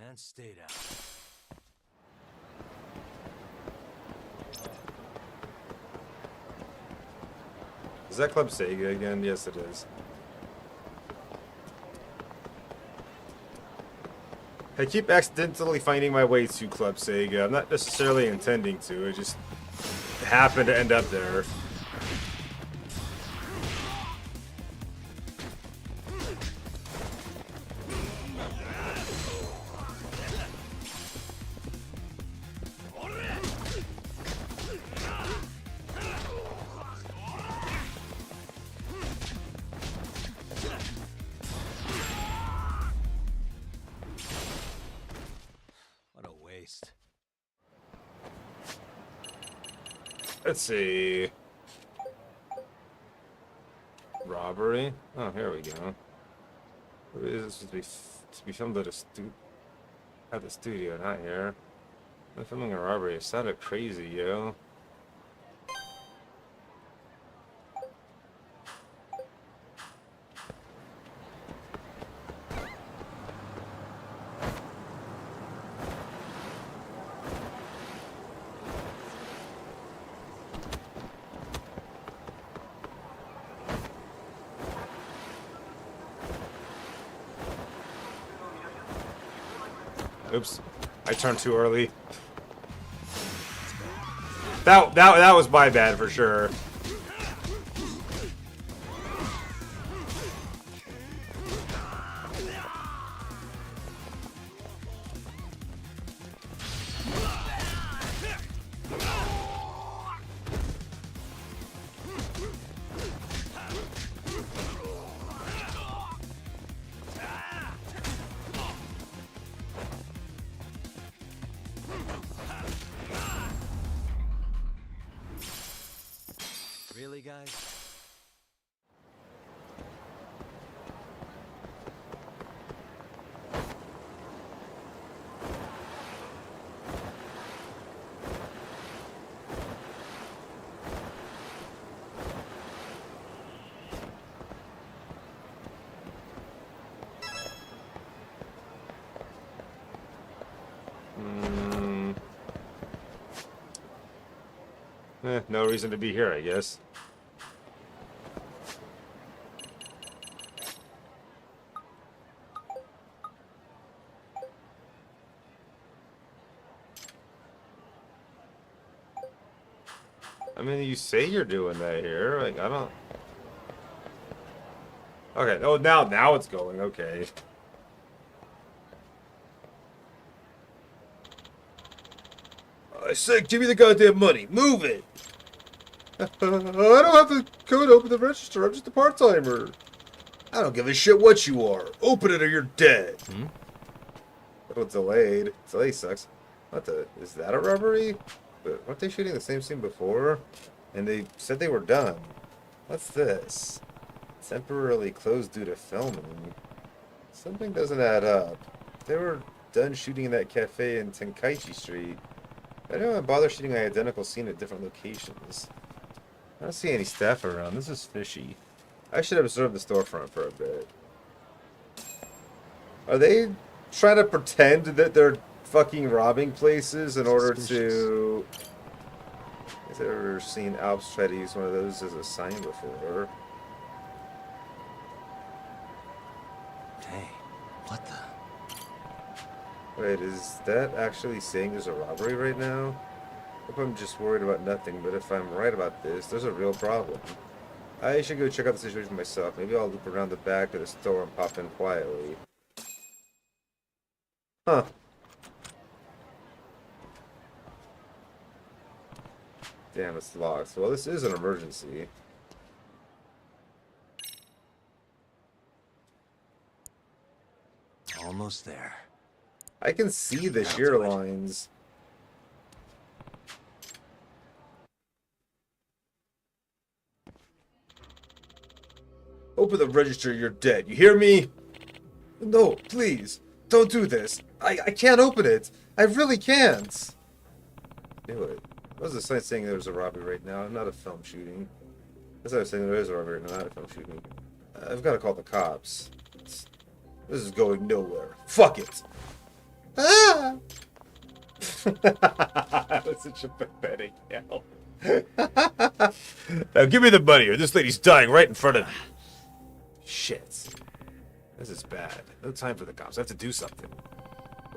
And stay down. Is that Club Sega again? Yes, it is. I keep accidentally finding my way to Club Sega. I'm not necessarily intending to. I just happen to end up there. waste. Let's see. Robbery. Oh, here we go. What is this to be filmed at the studio, not here. I'm filming a robbery. It sounded crazy, yo. Oops, I turned too early. That was my bad for sure. Really, guys? No reason to be here, I guess. I mean, you say you're doing that here. Like, I don't... Okay, oh, now it's going. Okay. I said, give me the goddamn money. Move it. I don't have the code to open the register. I'm just a part-timer. I don't give a shit what you are. Open it or you're dead. Little delayed. Delay sucks. What the? Is that a robbery? But weren't they shooting the same scene before? And they said they were done. What's this? Temporarily closed due to filming. Something doesn't add up. They were done shooting in that cafe in Tenkaichi Street. I don't bother shooting an identical scene at different locations. I don't see any staff around. This is fishy. I should observe the storefront for a bit. Are they trying to pretend that they're fucking robbing places in order to... I've ever seen Alps try to use one of those as a sign before. Hey, what the? Wait, is that actually saying there's a robbery right now? I hope I'm just worried about nothing, but if I'm right about this, there's a real problem. I should go check out the situation myself. Maybe I'll loop around the back of the store and pop in quietly. Huh. Damn, it's locked. Well, this is an emergency. Almost there. I can see the shear lines. Open the register, you're dead. You hear me? No, please. Don't do this. I can't open it. I really can't. Do it. What was the sign saying there was a robbery right now? Not a film shooting. That's what I was saying, there is a robbery right now, not a film shooting. I've got to call the cops. This is going nowhere. Fuck it. Ah! That was such a pathetic yell. Now give me the money or this lady's dying right in front of me. Shit. This is bad. No time for the cops. I have to do something.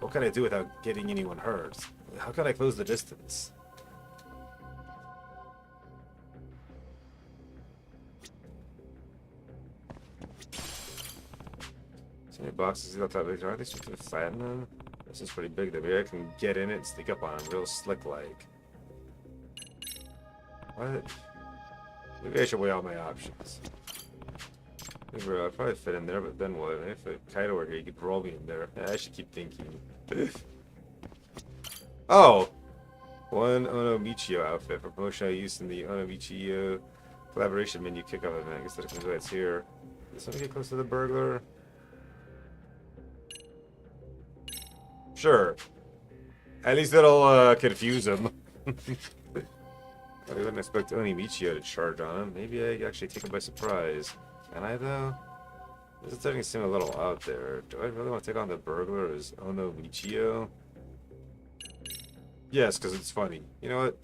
What can I do without getting anyone hurt? How can I close the distance? So many boxes aren't they supposed to flatten them? This is pretty big. Maybe I can get in it and sneak up on them real slick like. What? Maybe I should weigh all my options. Maybe I'd probably fit in there, but then what? If Kaido were here, he could roll me in there. I should keep thinking. Oh! One Ono Michio outfit for promotional use in the Ono Michio collaboration menu kickoff event. I guess that comes right here. Does somebody get close to the burglar? Sure. At least it'll confuse him. I wouldn't expect Oni Michio to charge on him. Maybe I actually take him by surprise. Can I, though? This is starting to seem a little out there. Do I really want to take on the burglar as Ono Michio? Yes, because it's funny. You know what?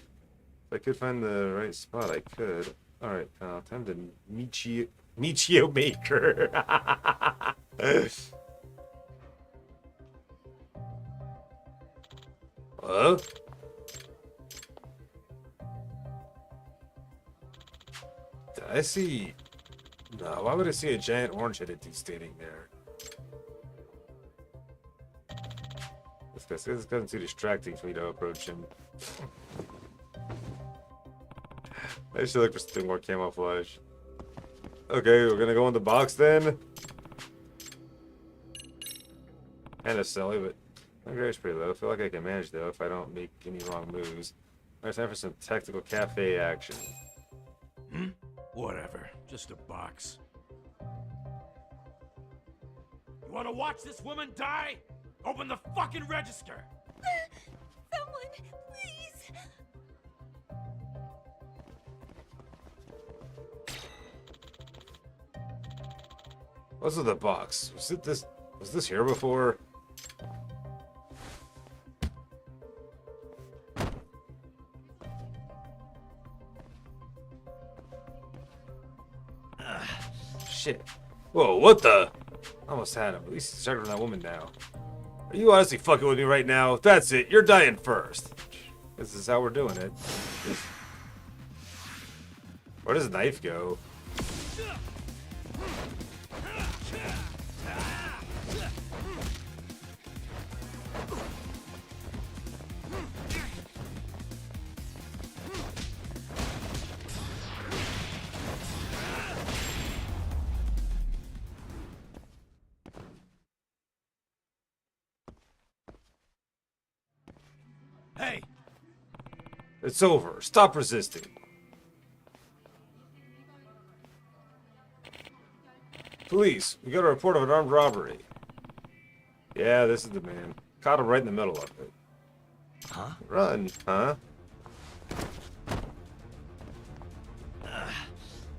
If I could find the right spot, I could. Alright, time to Michio Maker. Hello? Did I see... No, why would I see a giant orange-headed dude standing there? This guy's too distracting for me to approach him. I should look for something more camouflage. Okay, we're gonna go in the box then. Kinda silly, but my grade's pretty low. I feel like I can manage though if I don't make any wrong moves. Alright, time for some tactical cafe action. Hmm? Whatever. Just a box. You wanna watch this woman die? Open the fucking register! Someone, please! What's with the box? Was this here before? Shit. Whoa, what the? Almost had him. At least he's on that woman now. Are you honestly fucking with me right now? That's it. You're dying first. This is how we're doing it. Where does the knife go? Hey! It's over. Stop resisting. Police, we got a report of an armed robbery. Yeah, this is the man. Caught him right in the middle of it. Huh? Run, huh?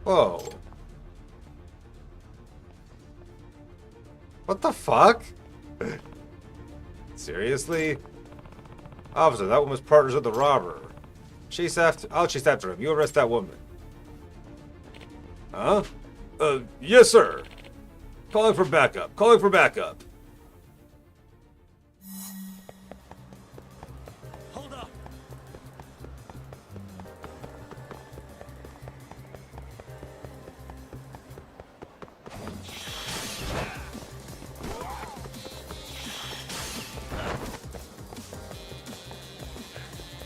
Whoa. What the fuck? Seriously? Officer, that woman's partners with the robber. I'll chase after him. You arrest that woman. Huh? Yes, sir. Calling for backup. Calling for backup. Hold up!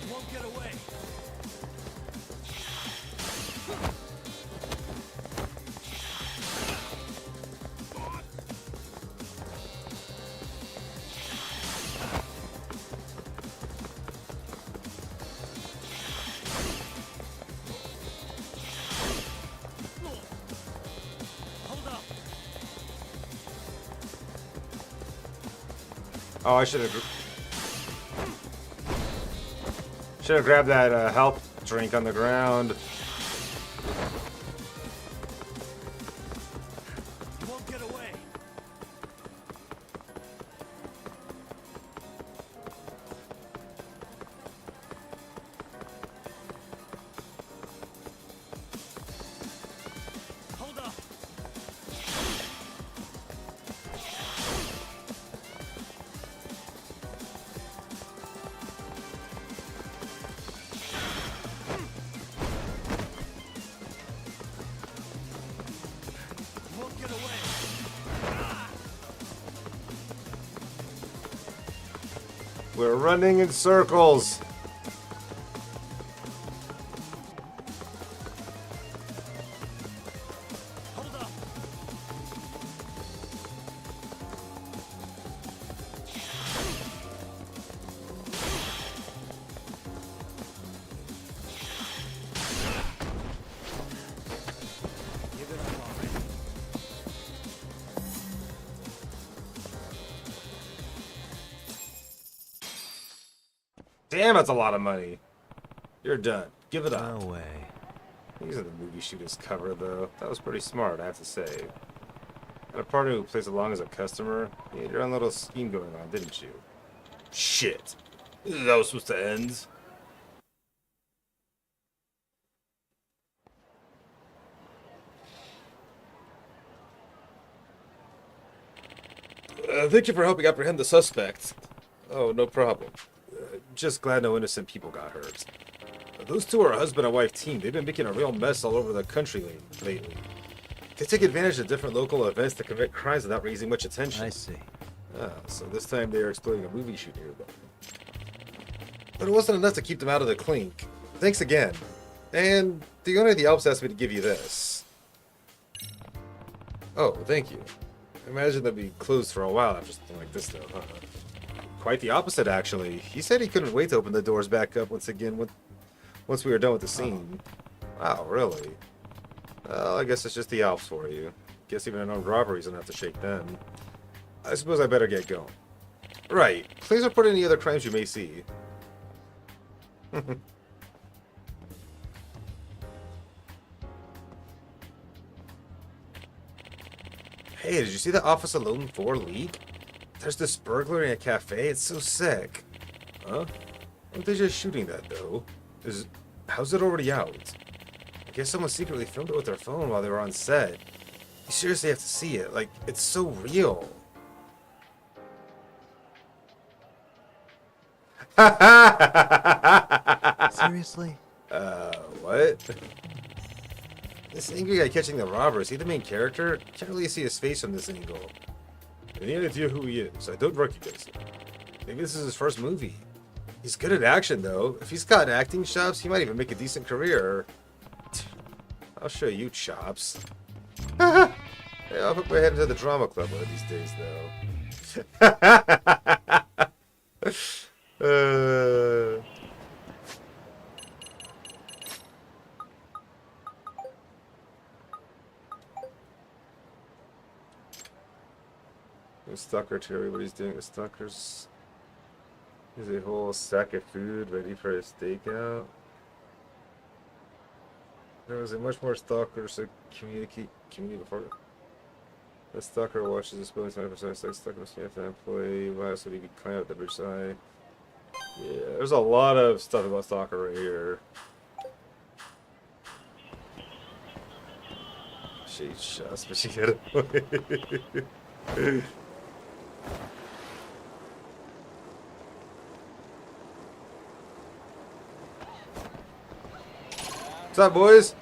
You won't get away. Oh, I should have grabbed that health drink on the ground. You won't get away. Hold up! You won't get away. We're running in circles. Hold up! Damn, that's a lot of money. You're done. Give it up. No way. Using the movie shoot as cover, though. That was pretty smart, I have to say. Got a partner who plays along as a customer. You had your own little scheme going on, didn't you? Shit. That was supposed to end. Thank you for helping apprehend the suspect. Oh, no problem. Just glad no innocent people got hurt. Those two are a husband and wife team. They've been making a real mess all over the country lately. They take advantage of different local events to commit crimes without raising much attention. I see. Ah, so this time they are exploiting a movie shoot nearby. But it wasn't enough to keep them out of the clink. Thanks again. And the owner of the Alps asked me to give you this. Oh, thank you. I imagine they'll be closed for a while after something like this, though, huh? Quite the opposite, actually. He said he couldn't wait to open the doors back up once we were done with the scene. Wow, really? Well, I guess it's just the Alps for you. Guess even an armed robbery's enough to shake them. I suppose I better get going. Right. Please report any other crimes you may see. Hey, did you see the Office Alone 4 leak? There's this burglary in a cafe. It's so sick. Huh? Aren't they just shooting that, though? How's it already out? I guess someone secretly filmed it with their phone while they were on set. You seriously have to see it. Like, it's so real. Seriously? What? This angry guy catching the robber, is he the main character? Can't really see his face from this angle. Any idea who he is? I don't recognize him. Maybe this is his first movie. He's good at action, though. If he's got acting chops, he might even make a decent career. I'll show you chops. Hey, I'll put my head into the drama club one of these days, though. Stalker Terry, what he's doing. The stalker's is a whole sack of food ready for a stakeout. There was a much more stalker to communicate before. The stalker watches the spilling 20% sex stalker must have an employee. Why else would he be climbing up the bridge side? Yeah, there's a lot of stuff about stalker right here. She shots, but she hit it. What's up, boys?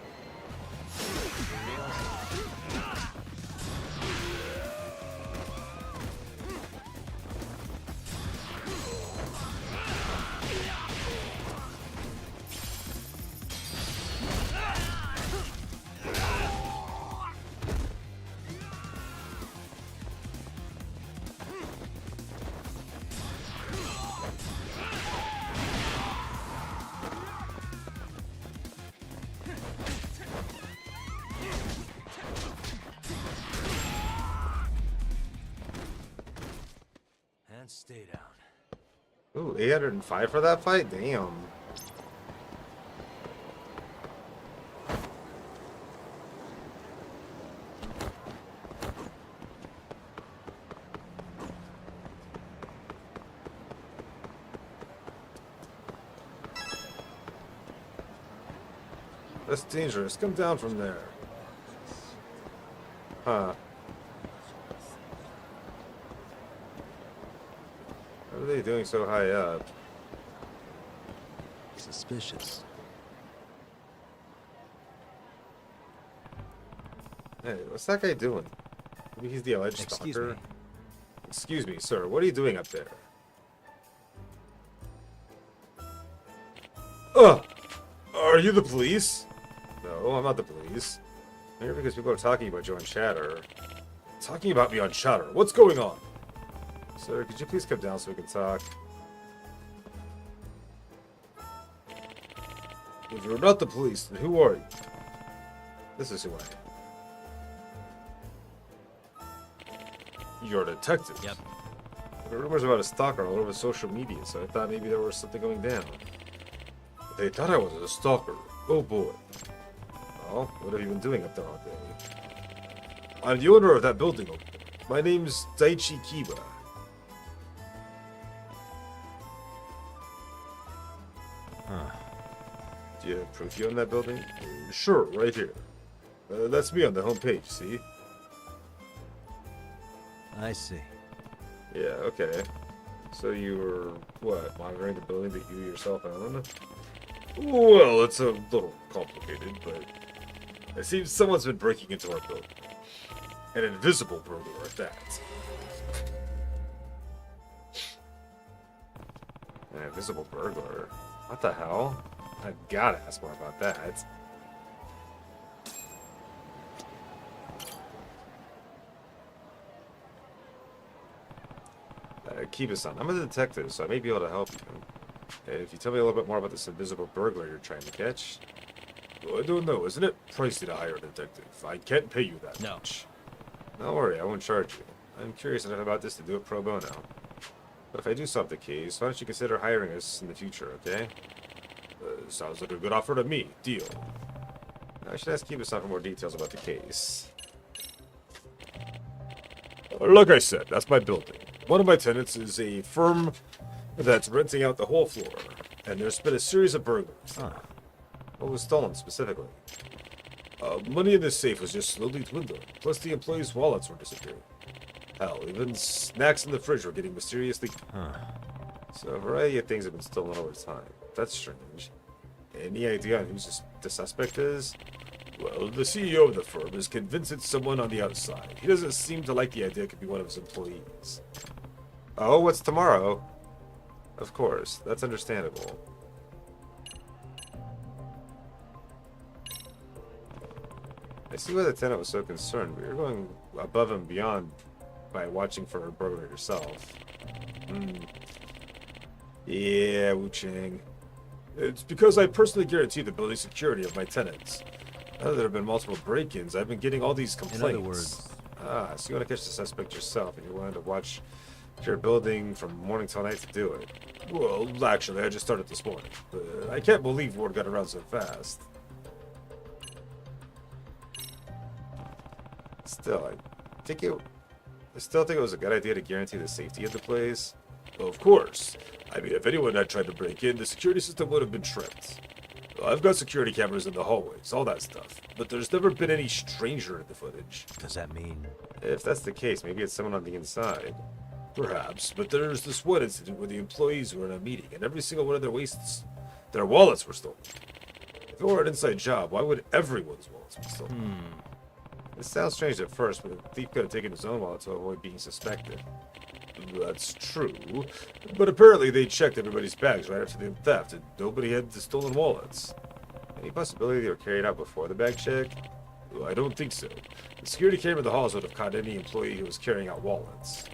Stay down. Ooh, 805 for that fight? Damn. That's dangerous. Come down from there. Huh. What are they doing so high up? Suspicious. Hey, what's that guy doing? Maybe he's the alleged stalker? Excuse me, sir. What are you doing up there? Ugh! Are you the police? No, I'm not the police. I'm here because people are talking about you on chatter. Talking about me on chatter. What's going on? Sir, could you please come down so we can talk? If you're not the police, then who are you? This is who I am. You're a detective. Yep. There were rumors about a stalker all over social media, so I thought maybe there was something going down. They thought I was a stalker. Oh boy. Well, what have you been doing up there all day? I'm the owner of that building over there. My name's Daichi Kiba. Huh. Do you have proof you own that building? Sure, right here. That's me on the homepage, see? I see. Yeah, okay. So you were, what, monitoring the building that you yourself own? Well, it's a little complicated, but it seems someone's been breaking into our building. An invisible burglar at that. An invisible burglar? What the hell? I gotta ask more about that. Kiba-san, I'm a detective, so I may be able to help you. If you tell me a little bit more about this invisible burglar you're trying to catch. Well, I don't know, isn't it pricey to hire a detective? I can't pay you that much. Don't worry, I won't charge you. I'm curious enough about this to do it pro bono. But if I do solve the case, why don't you consider hiring us in the future, okay? Sounds like a good offer to me. Deal. I should ask Kiba-san for more details about the case. Like I said, that's my building. One of my tenants is a firm that's renting out the whole floor, and there's been a series of burglaries. What was stolen specifically? Money in the safe was just slowly dwindling, plus the employees' wallets were disappearing. Hell, even snacks in the fridge were getting mysteriously... So a variety of things have been stolen over time. That's strange. Any idea on who the suspect is? Well, the CEO of the firm is convinced it's someone on the outside. He doesn't seem to like the idea it could be one of his employees. Oh, what's tomorrow? Of course, that's understandable. I see why the tenant was so concerned, but you're going above and beyond by watching for a burglar yourself. Yeah, Wu-Chang. It's because I personally guarantee the building security of my tenants. Now that there have been multiple break-ins, I've been getting all these complaints. In other words... So you want to catch the suspect yourself, and you're willing to watch your building from morning till night to do it. Well, actually, I just started this morning, but I can't believe word got around so fast. Still, I still think it was a good idea to guarantee the safety of the place. Well, of course. I mean, if anyone had tried to break in, the security system would have been tripped. Well, I've got security cameras in the hallways, all that stuff. But there's never been any stranger in the footage. Does that mean... If that's the case, maybe it's someone on the inside. Perhaps, but there's this one incident where the employees were in a meeting, and every single one of their wallets were stolen. If it were an inside job, why would everyone's wallets be stolen? It sounds strange at first, but the thief could have taken his own wallet to avoid being suspected. That's true, but apparently they checked everybody's bags right after the theft, and nobody had the stolen wallets. Any possibility they were carried out before the bag check? Well, I don't think so. The security camera in the halls would have caught any employee who was carrying out wallets.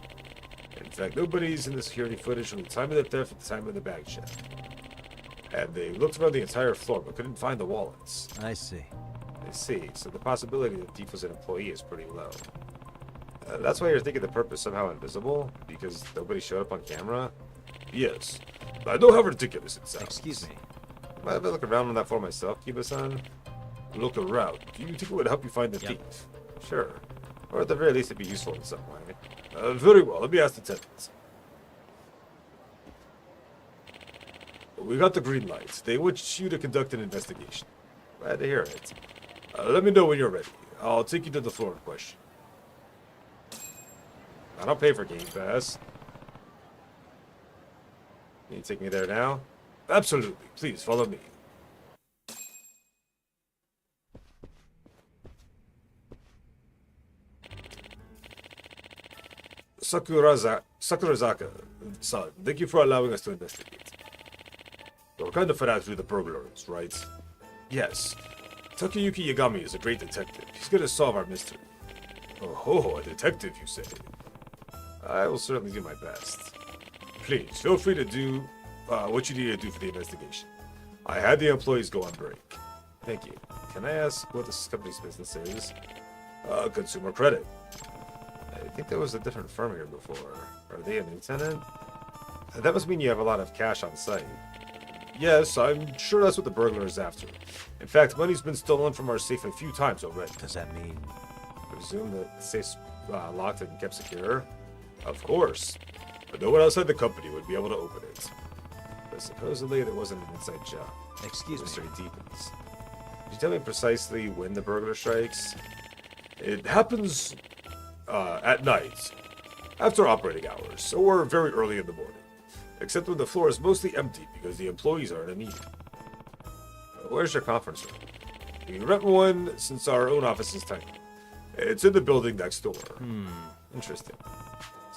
In fact, nobody's in the security footage from the time of the theft to the time of the bag check. And they looked around the entire floor, but couldn't find the wallets. I see. I see, so the possibility that the thief was an employee is pretty low. That's why you're thinking the perp is somehow invisible? Because nobody showed up on camera? Yes. I know how ridiculous it sounds. Excuse me. Might have a look around on that floor myself, Kiba-san. Look around. Do you think it would help you find the thief? Sure. Or at the very least, it'd be useful in some way. Very well. Let me ask the tenants. We got the green light. They want you to conduct an investigation. Glad to hear it. Let me know when you're ready. I'll take you to the floor in question. I don't pay for Game Pass. Can you take me there now? Absolutely. Please follow me. Sakurazaka-san, thank you for allowing us to investigate. We're kind of fanatics with the burglars, right? Yes. Takayuki Yagami is a great detective. He's going to solve our mystery. Oh, a detective, you say? I will certainly do my best. Please, feel free to do what you need to do for the investigation. I had the employees go on break. Thank you. Can I ask what this company's business is? Consumer credit. think there was a different firm here before. Are they a new tenant? That must mean you have a lot of cash on site. Yes, I'm sure that's what the burglar is after. In fact, money's been stolen from our safe a few times already. Does that mean? I presume that the safe's locked and kept secure? Of course. But no one outside the company would be able to open it. But supposedly there wasn't an inside job. Excuse me. Mystery deepens. Could you tell me precisely when the burglar strikes? It happens at night, after operating hours, or very early in the morning. Except when the floor is mostly empty because the employees are in a meeting. Where's your conference room? We rent one since our own office is tiny. It's in the building next door. Interesting.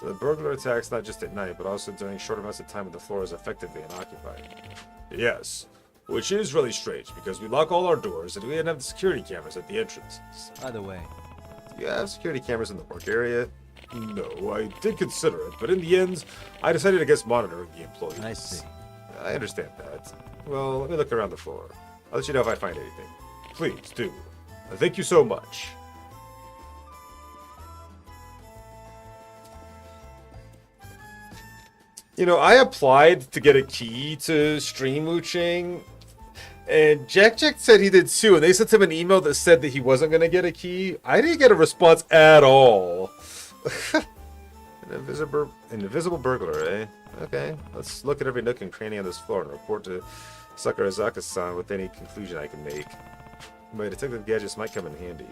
So the burglar attacks not just at night, but also during short amounts of time when the floor is effectively unoccupied. Yes, which is really strange because we lock all our doors and we even have the security cameras at the entrances. By the way, do you have security cameras in the work area? No, I did consider it, but in the end, I decided against monitoring the employees. I see. I understand that. Well, let me look around the floor. I'll let you know if I find anything. Please do. Thank you so much. You know, I applied to get a key to Stream Mooching, and Jack said he did too, and they sent him an email that said that he wasn't going to get a key. I didn't get a response at all. An invisible burglar, eh? Okay, let's look at every nook and cranny on this floor and report to Sakurazaka-san with any conclusion I can make. My detective gadgets might come in handy.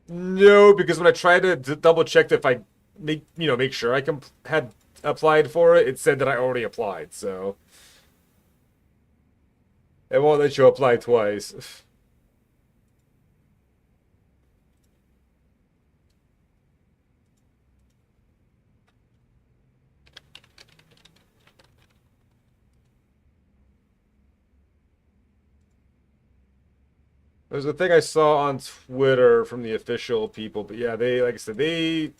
No, because when I tried to double check if I make sure I had applied for it, it said that I already applied, so it won't let you apply twice. There's a thing I saw on Twitter from the official people, but yeah, they, like I said, I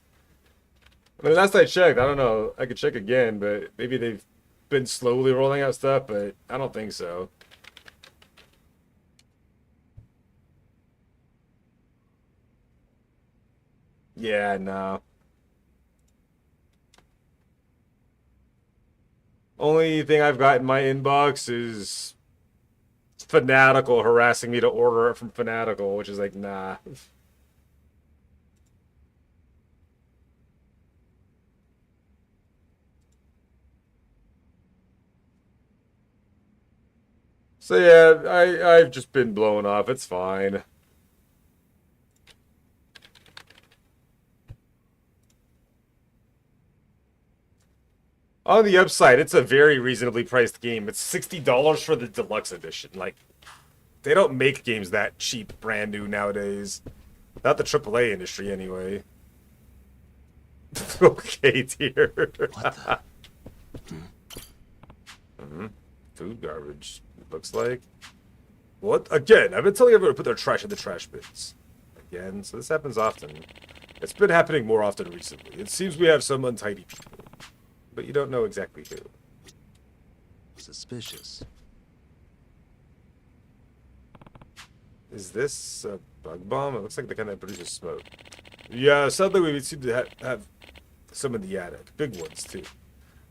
mean, last I checked, I don't know, I could check again, but maybe they've been slowly rolling out stuff, but I don't think so. Yeah, no. Only thing I've got in my inbox is Fanatical harassing me to order it from Fanatical, which is like, nah. So yeah, I've just been blown off. It's fine. On the upside, it's a very reasonably priced game. It's $60 for the deluxe edition. Like, they don't make games that cheap brand new nowadays. Not the AAA industry, anyway. Okay, dear. What the? Food garbage, it looks like. What? Again, I've been telling everyone to put their trash in the trash bins. Again, so this happens often. It's been happening more often recently. It seems we have some untidy people. But you don't know exactly who. Suspicious. Is this a bug bomb? It looks like the kind that produces smoke. Yeah, sadly we seem to have some in the attic. Big ones, too.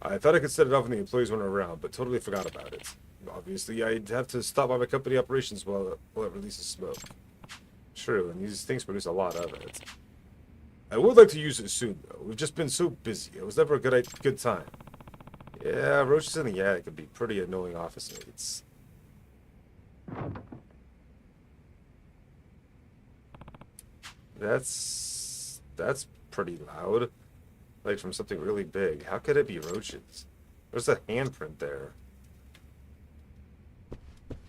I thought I could set it off when the employees weren't around, but totally forgot about it. Obviously, I'd have to stop by my company operations while it releases smoke. True, and these things produce a lot of it. I would like to use it soon, though. We've just been so busy. It was never a good time. Yeah, roaches in the attic could be pretty annoying office mates. That's pretty loud. Like from something really big. How could it be roaches? There's a handprint there.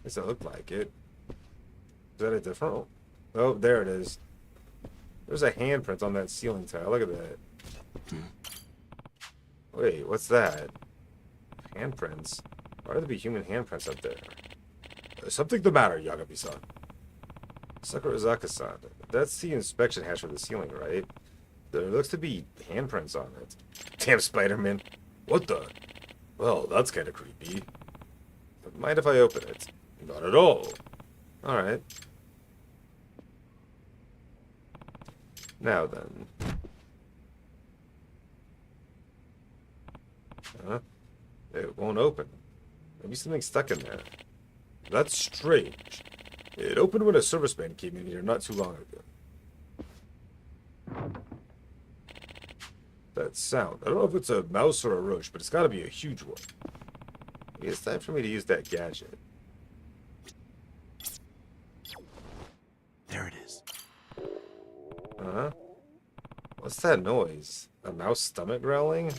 Does it look like it? Is that a different? Oh, there it is. There's a handprint on that ceiling tile. Look at that. Wait, what's that? Handprints? Why would there be human handprints up there? There's something the matter, Yagami-san. Sakurazaka-san. That's the inspection hatch for the ceiling, right? There looks to be handprints on it. Damn Spider-Man. What the? Well, that's kind of creepy. Mind if I open it? Not at all. Alright. Now then. Huh? It won't open. Maybe something's stuck in there. That's strange. It opened when a serviceman came in here not too long ago. That sound. I don't know if it's a mouse or a roach, but it's gotta be a huge one. Maybe it's time for me to use that gadget. There it is. Huh? What's that noise? A mouse stomach growling?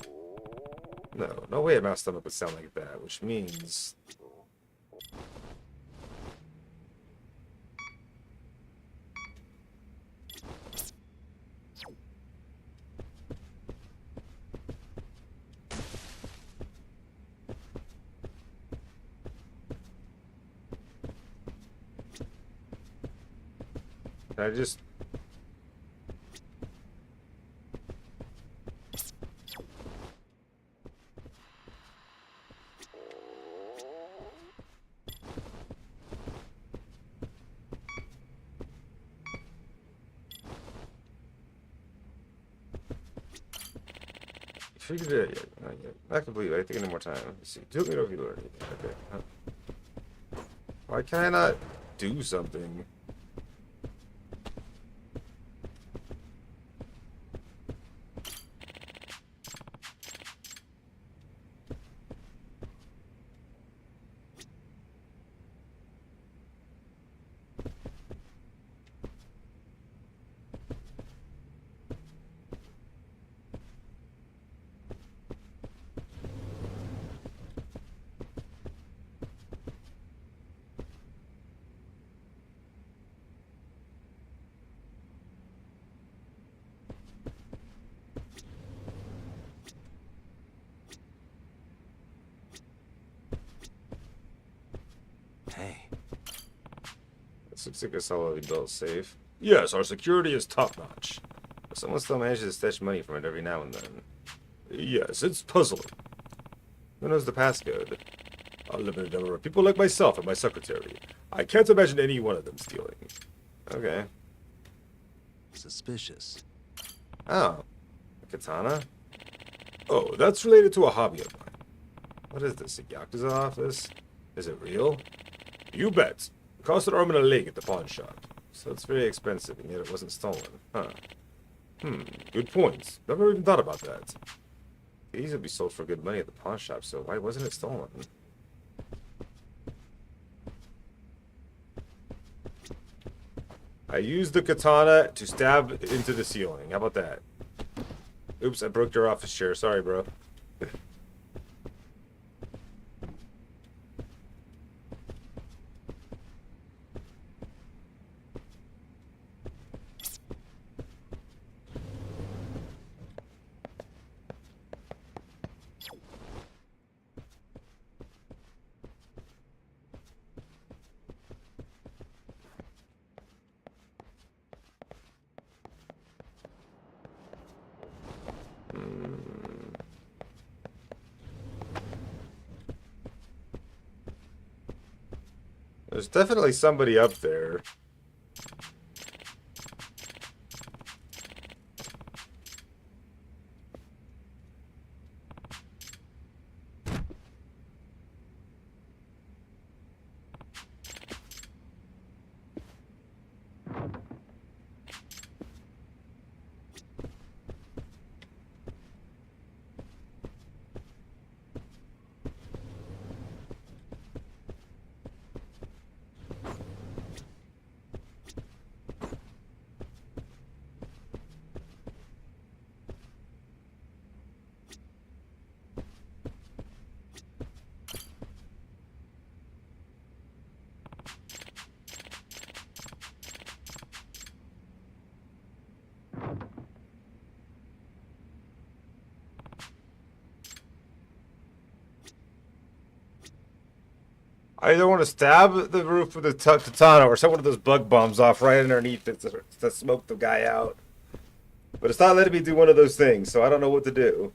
No, no way a mouse stomach would sound like that, which means... I just... Figured it out yet. Not yet. Not complete. I think I need more time. Let's see. Do it over here. Okay. Why can I not do something? Hey. This looks like a solidly built safe. Yes, our security is top-notch. But someone still manages to stash money from it every now and then. Yes, it's puzzling. Who knows the passcode? A limited number of people like myself and my secretary. I can't imagine any one of them stealing. Okay. Suspicious. Oh. A katana? Oh, that's related to a hobby of mine. What is this, a Yakuza office? Is it real? You bet. It cost an arm and a leg at the pawn shop. So it's very expensive, and yet it wasn't stolen. Huh. Good point. Never even thought about that. These would be sold for good money at the pawn shop, so why wasn't it stolen? I used the katana to stab into the ceiling. How about that? Oops, I broke your office chair. Sorry, bro. There's definitely somebody up there. I either want to stab the roof with a katana or set one of those bug bombs off right underneath it to smoke the guy out. But it's not letting me do one of those things, so I don't know what to do.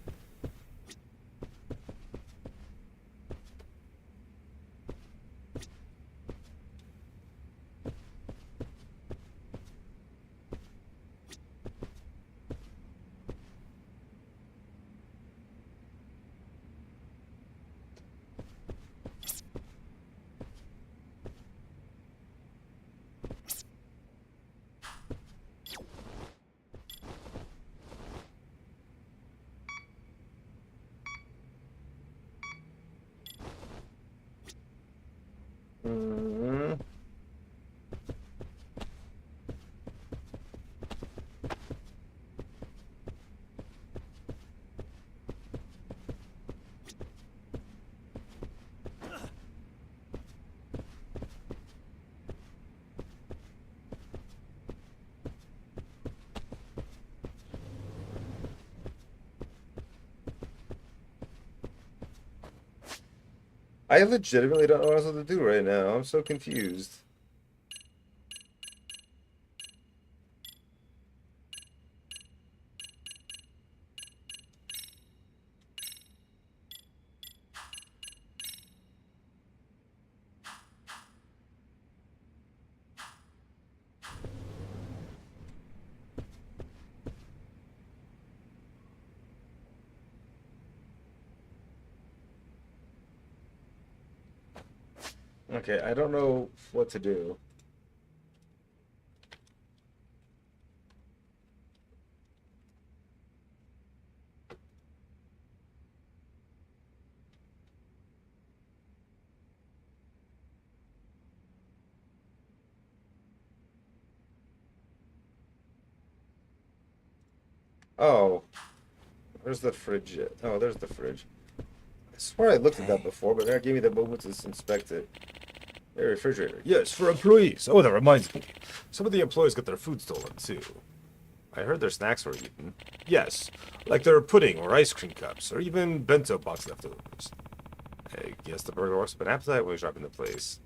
I legitimately don't know what else to do right now. I'm so confused. Okay, I don't know what to do. Oh, where's the fridge? Oh, there's the fridge. I swear I looked at that before, but that gave me the moment to inspect it. A refrigerator. Yes, for employees. Oh, that reminds me. Some of the employees got their food stolen, too. I heard their snacks were eaten. Yes, like their pudding or ice cream cups, or even bento box leftovers. I guess the burglar works up an appetite when he's dropping the place.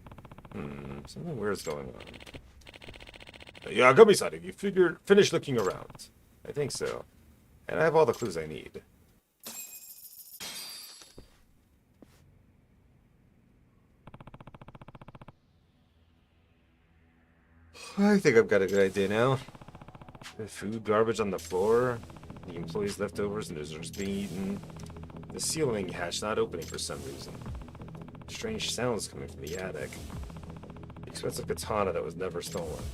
Something weird's going on. Yeah, Gummy-san, you finished looking around. I think so. And I have all the clues I need. I think I've got a good idea now. The food garbage on the floor, the employees' leftovers and desserts being eaten, the ceiling hatch not opening for some reason, strange sounds coming from the attic, the expensive katana that was never stolen.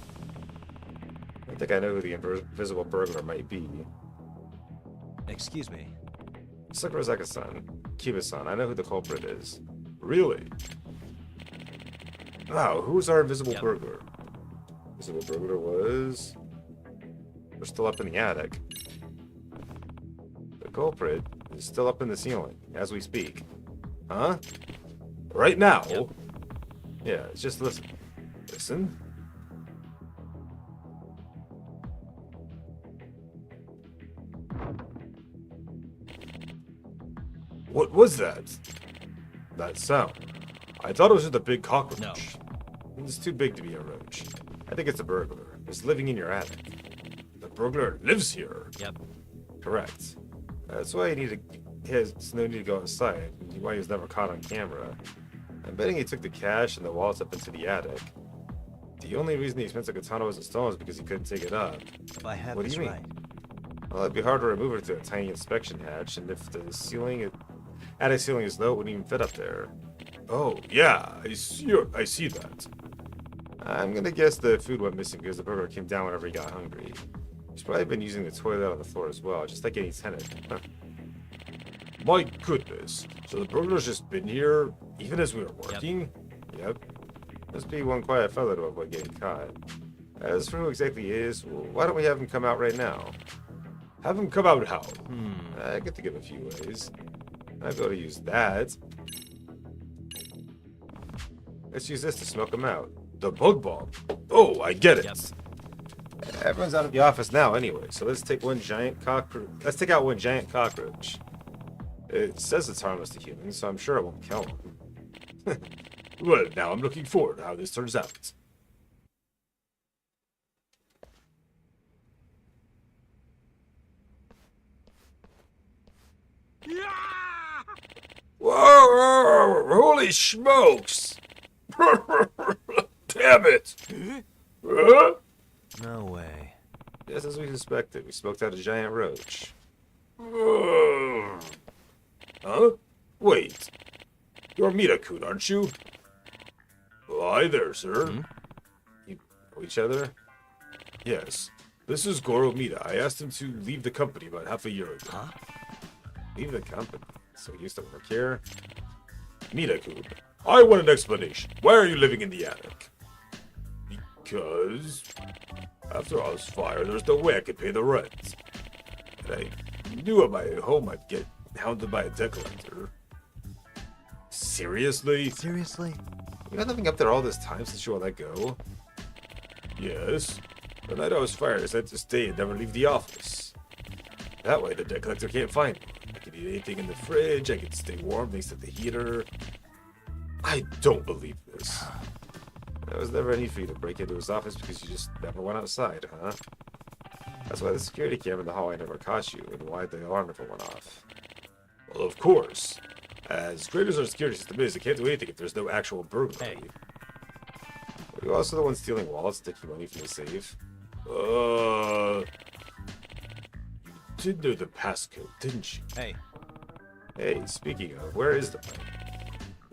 I think I know who the invisible burglar might be. Excuse me. Sakurazaka-san, Kiba-san, I know who the culprit is. Really? Wow, who's our invisible burglar? Invisible burglar was... We're still up in the attic. The culprit is still up in the ceiling, as we speak. Huh? Right now? Yeah, just listen. Listen? What was that? That sound. I thought it was just a big cockroach. No. It's too big to be a roach. I think it's a burglar. It's living in your attic. The burglar lives here. Yep. Correct. That's why he has no need to go outside. Why he was never caught on camera. I'm betting he took the cash and the wallets up into the attic. The only reason the expensive katana wasn't stolen is because he couldn't take it up. If I have what do this you mean? right. Well, it'd be hard to remove it through a tiny inspection hatch, and if the ceiling, attic ceiling is low, it wouldn't even fit up there. Oh, yeah, I see that. I'm gonna guess the food went missing because the burglar came down whenever he got hungry. He's probably been using the toilet on the floor as well, just like any tenant. Huh. My goodness. So the burglar's just been here, even as we were working? Yep. Must be one quiet fellow to avoid getting caught. As for who exactly he is, well, why don't we have him come out right now? Have him come out how? I get to give a few ways. I'd be able to use that. Let's use this to smoke him out. The bug bomb. Oh, I get it. Everyone's out of the office now anyway, so let's take one giant cockroach. Let's take out one giant cockroach. It says it's harmless to humans, so I'm sure it won't kill him. Well, now I'm looking forward to how this turns out. Whoa! Holy smokes! Damn it! Huh? No way. Just as we suspected, we smoked out a giant roach. Huh? Wait. You're Mita-kun, aren't you? Hi there, sir. You know each other? Yes. This is Goro Mita. I asked him to leave the company about half a year ago. Huh? Leave the company? So he used to work here? Mita-kun, I want an explanation. Why are you living in the attic? Because after I was fired, there was no way I could pay the rent. And I knew at my home I'd get hounded by a debt collector. Seriously? Seriously? You been living up there all this time since you were let go? Yes. The night I was fired, I said to stay and never leave the office. That way the debt collector can't find me. I can eat anything in the fridge, I can stay warm thanks to the heater. I don't believe this. There was never any for you to break into his office because you just never went outside, huh? That's why the security camera in the hallway never caught you, and why the alarm never went off. Well, of course. As great as our security system is, it can't do anything if there's no actual burglary. Were you also the one stealing wallets, taking money from the safe? You did know the passcode, didn't you? Hey. Hey, speaking of, where is the money?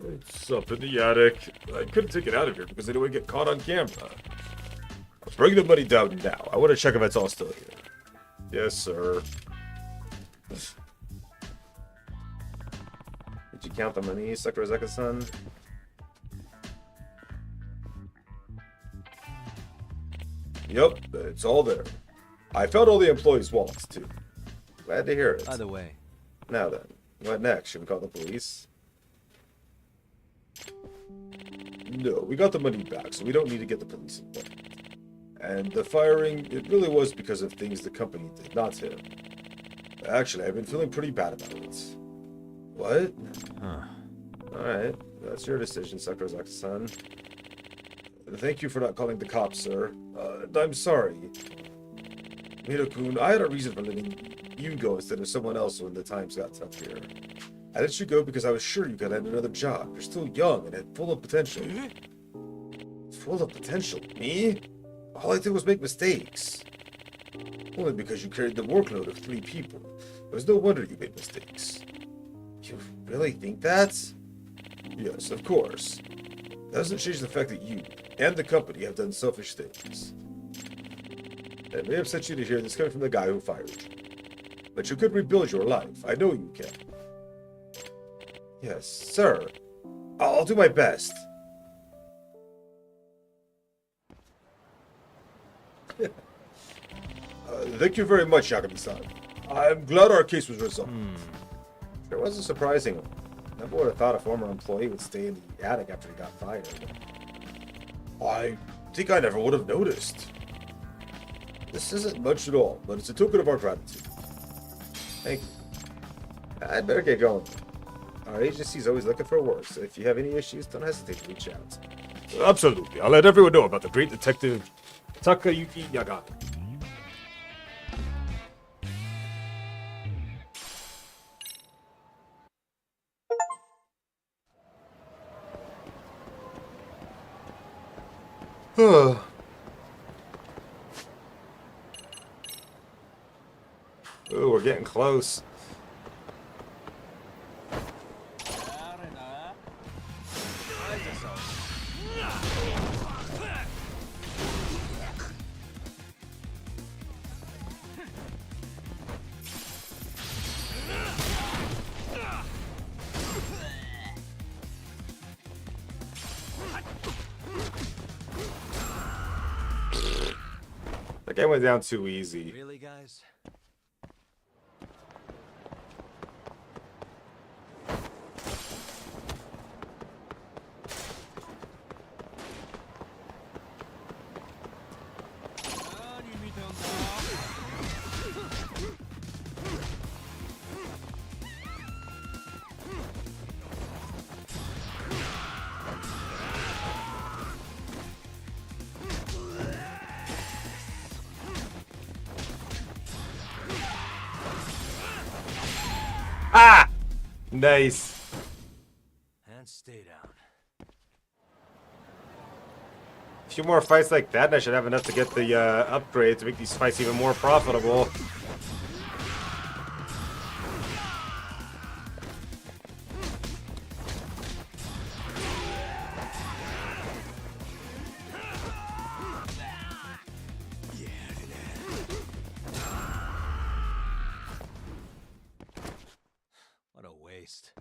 It's up in the attic. I couldn't take it out of here because I didn't want to get caught on camera. I'm bringing the money down now. I want to check if it's all still here. Yes, sir. Did you count the money, Sakurazaka-san? Yep, it's all there. I found all the employees' wallets, too. Glad to hear it. Either way. Now then, what next? Should we call the police? No, we got the money back, so we don't need to get the police involved. And the firing, it really was because of things the company did, not him. Actually, I've been feeling pretty bad about it. What? Huh. Alright, that's your decision, Sakurazaka-san. Thank you for not calling the cops, sir. I'm sorry. Miro-kun, I had a reason for letting you go instead of someone else when the times got tough here. I let you go because I was sure you could land another job. You're still young and full of potential. Full of potential? Me? All I did was make mistakes. Only because you carried the workload of 3 people. It was no wonder you made mistakes. You really think that? Yes, of course. That doesn't change the fact that you and the company have done selfish things. It may upset you to hear this coming from the guy who fired you. But you could rebuild your life. I know you can. Yes, sir. I'll do my best. Thank you very much, Yagami-san. I'm glad our case was resolved. There was a surprising one. Never would have thought a former employee would stay in the attic after he got fired. I think I never would have noticed. This isn't much at all, but it's a token of our gratitude. Thank you. I'd better get going. Our agency's always looking for work, so if you have any issues, don't hesitate to reach out. Absolutely. I'll let everyone know about the great detective Takayuki Yagami. Oh, we're getting close. That game went down too easy. Really, guys? Ah! Nice. And stay down. A few more fights like that, and I should have enough to get the upgrade to make these fights even more profitable. What a waste.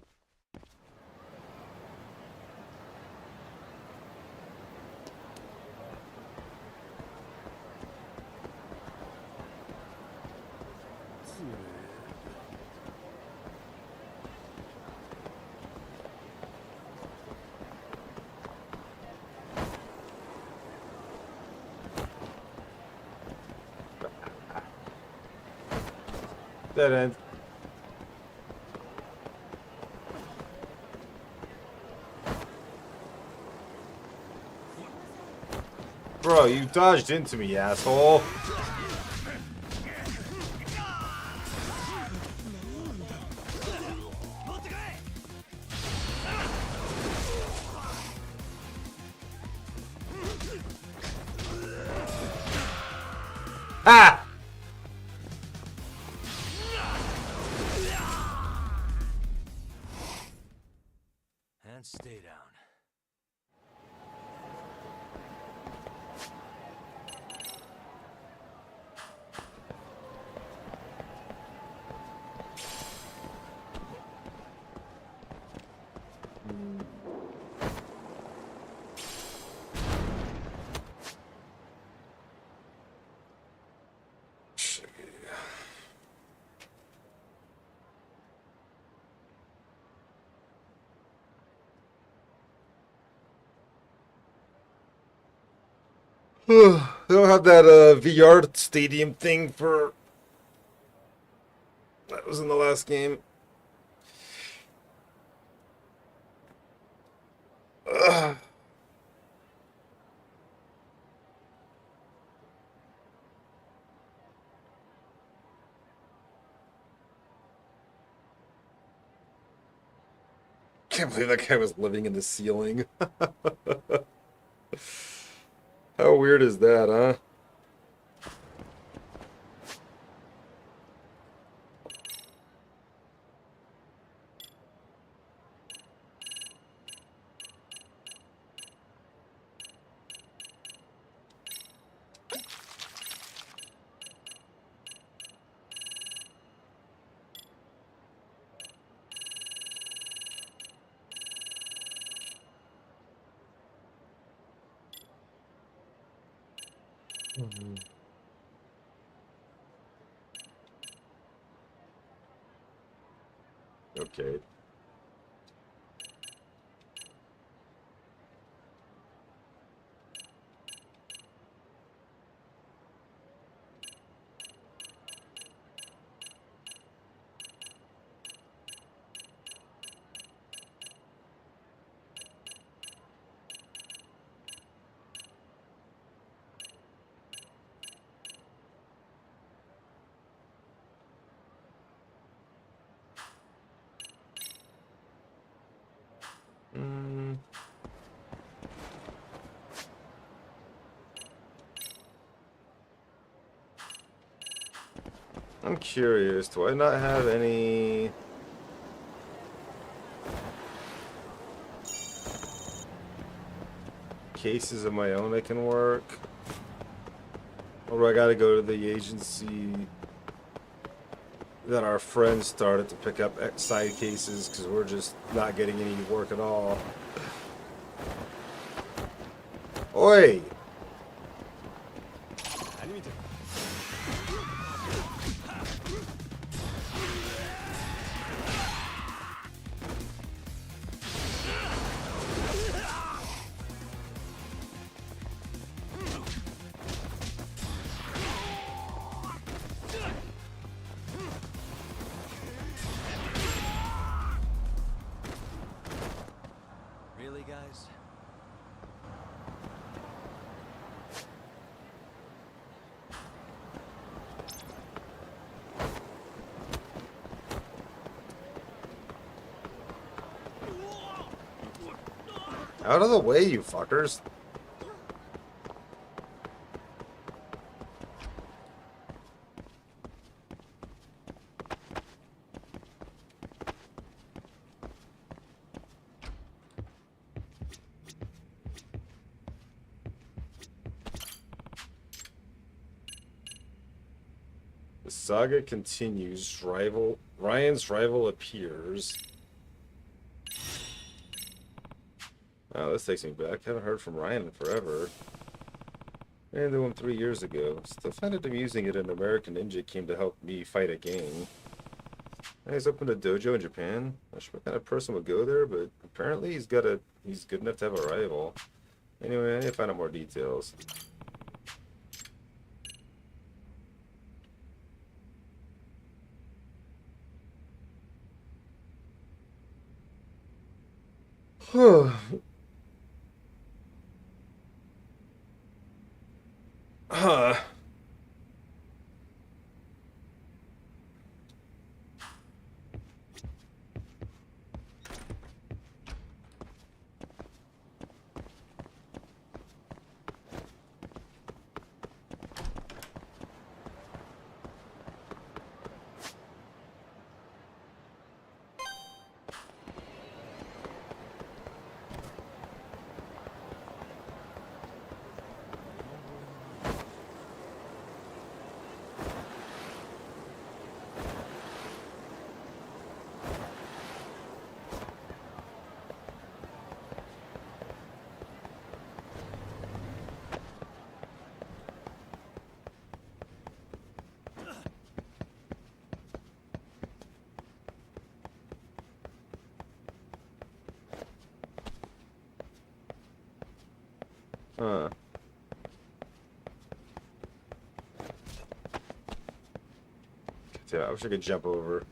Dead end. Bro, you dodged into me, asshole. Ah! And stay down. They don't have that VR stadium thing for. That was in the last game. Ugh. Can't believe that guy was living in the ceiling. How weird is that, huh? Okay. I'm curious, do I not have any cases of my own that can work? Or do I gotta go to the agency that our friends started to pick up side cases because we're just not getting any work at all? Oi! Really, guys? Out of the way, you fuckers. The saga continues. Ryan's rival appears. Oh, this takes me back. Haven't heard from Ryan in forever. Ran into him 3 years ago. Still find it amusing that an American ninja came to help me fight a gang. He's opened a dojo in Japan. Not sure what kind of person would go there, but apparently he's good enough to have a rival. Anyway, I need to find out more details. Huh. Yeah, I wish I could jump over.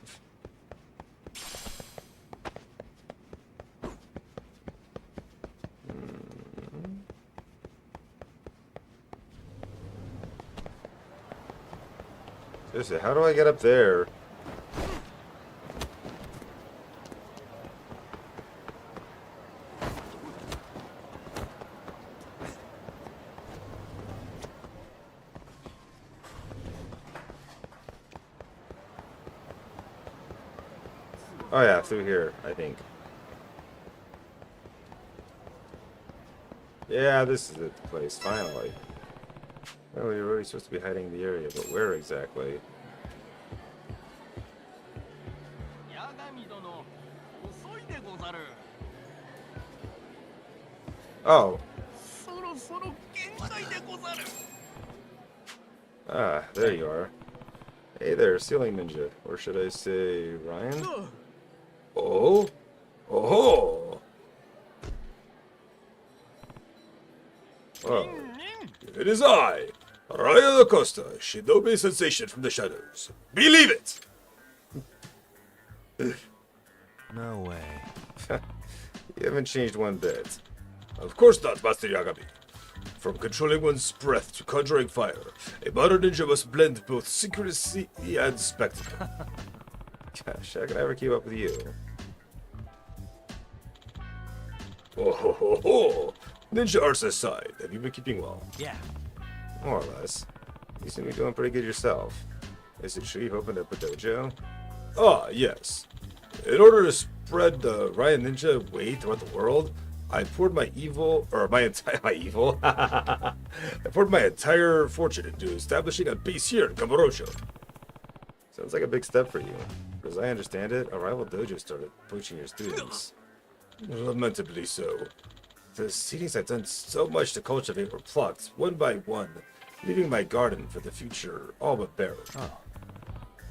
Seriously, how do I get up there? Oh yeah, through here, I think. Yeah, this is the place, finally. Oh, you're really supposed to be hiding in the area, but where exactly? Oh. Ah, there you are. Hey there, Ceiling Ninja. Or should I say Ryan? Oh? Oh! Oh. It is I, Ryan Acosta, Shinobi Sensation from the Shadows. Believe it! No way. You haven't changed one bit. Of course not, Master Yagami. From controlling one's breath to conjuring fire, a modern ninja must blend both secrecy and spectacle. Gosh, how can I ever keep up with you? Oh ho ho ho! Ninja arts aside, have you been keeping well? Yeah. More or less. You seem to be doing pretty good yourself. Is it true you've opened up a dojo? Ah, yes. In order to spread the Ryan Ninja way throughout the world, I poured my entire fortune into establishing a base here in Kamurocho. Sounds like a big step for you. As I understand it, a rival dojo started poaching your students. Lamentably so. The seedlings I've done so much to cultivate were plucked, one by one, leaving my garden for the future all but barren. Oh.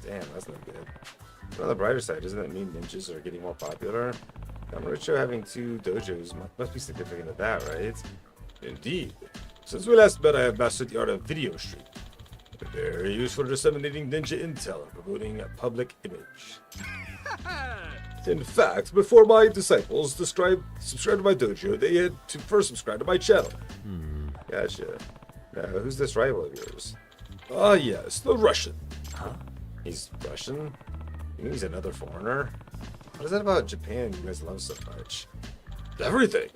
Damn, that's not good. But on the brighter side, doesn't that mean ninjas are getting more popular? Kamurocho having 2 dojos must be significant of that, right? Indeed. Since we last met, I have mastered the art of video streaming. Very useful for disseminating ninja intel and promoting a public image. In fact, before my disciples subscribed to my dojo, they had to first subscribe to my channel. Gotcha. Now, who's this rival of yours? Ah, yes, the Russian. Huh? He's Russian? You mean he's another foreigner? What is that about Japan you guys love so much? Everything!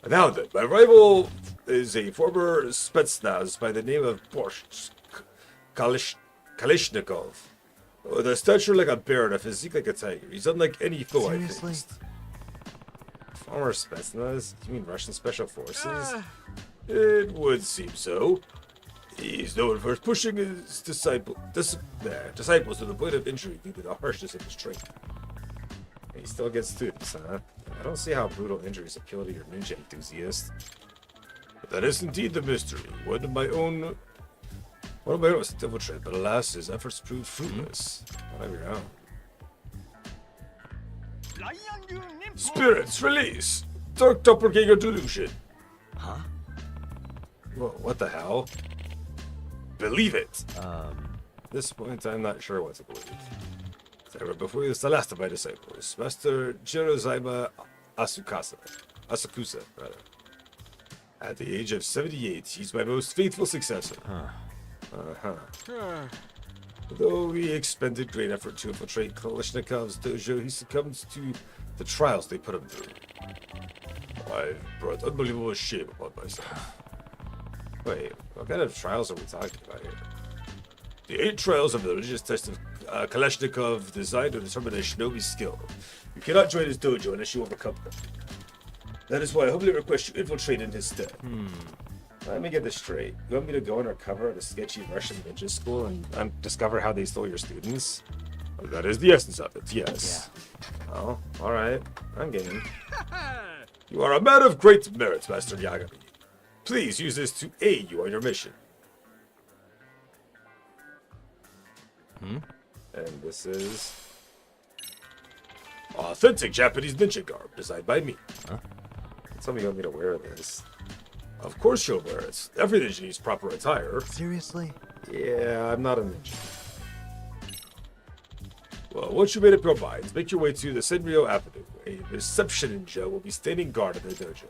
Now then, my rival is a former Spetsnaz by the name of Borscht Kalishnikov. With a stature like a bear and a physique like a tiger, he's unlike any foe I've faced. Former Spetsnaz? You mean Russian Special Forces? It would seem so. He's known for pushing his disciples to the point of injury due to the harshness of his training. He still gets students, huh? I don't see how brutal injuries appeal to your ninja enthusiast. But that is indeed the mystery. One of my own was infiltrated, but alas, his efforts proved fruitless. Not of your own. Spirits, release! Dark Doppelganger delusion! Huh? Whoa, what the hell? Believe it! At this point, I'm not sure what to believe. As I read before you, is the last of my disciples, Master Jirozaima Asakusa, rather. At the age of 78, he's my most faithful successor. Though he expended great effort to infiltrate Kalishnikov's dojo, he succumbed to the trials they put him through. I've brought unbelievable shame upon myself. Wait, what kind of trials are we talking about here? The 8 trials of the religious test of Kalashnikov designed to determine a shinobi's skill. You cannot join his dojo unless you overcome them. That is why I humbly request you infiltrate in his stead. Let me get this straight. You want me to go undercover at a sketchy Russian ninja school and discover how they stole your students? That is the essence of it, yes. Yeah. Oh, alright. I'm game. You are a man of great merit, Master Yagami. Please use this to aid you on your mission. And this is authentic Japanese ninja garb designed by me. Tell me you want me to wear this. Of course you'll wear it. Every ninja needs proper attire. Seriously? Yeah, I'm not a ninja. Well, once you made up your minds, make your way to the Senryo Avenue. A reception ninja will be standing guard at the dojo.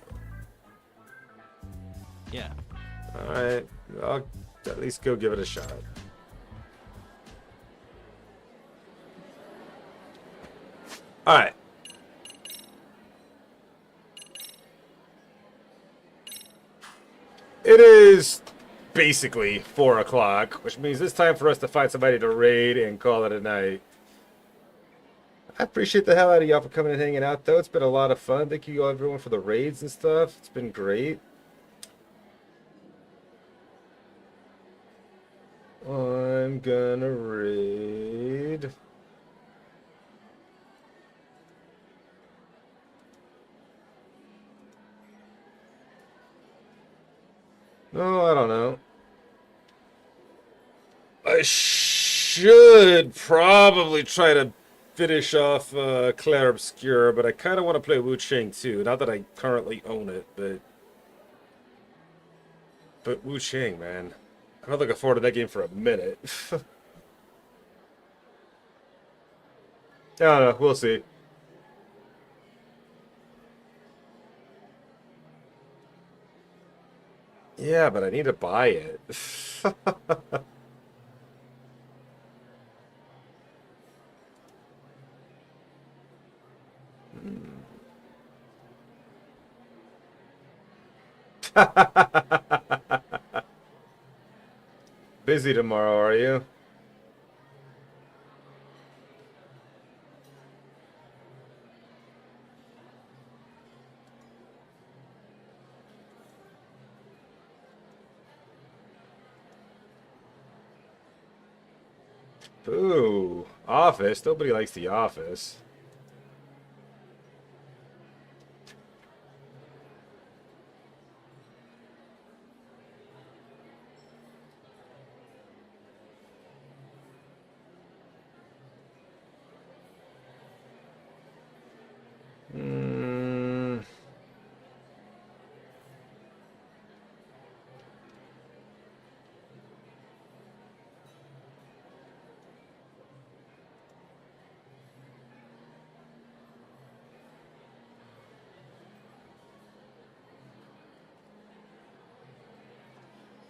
Yeah. Alright, I'll at least go give it a shot. Alright. It is basically 4 o'clock, which means it's time for us to find somebody to raid and call it a night. I appreciate the hell out of y'all for coming and hanging out, though. It's been a lot of fun. Thank you everyone for the raids and stuff. It's been great. I'm gonna raid. No, I don't know. I should probably try to finish off Clair Obscur, but I kind of want to play Wu Chang too. Not that I currently own it, but Wu Chang, man. I'm not looking forward to that game for a minute. I don't know. We'll see. Yeah, but I need to buy it. Busy tomorrow, are you? Ooh, Office. Nobody likes The Office.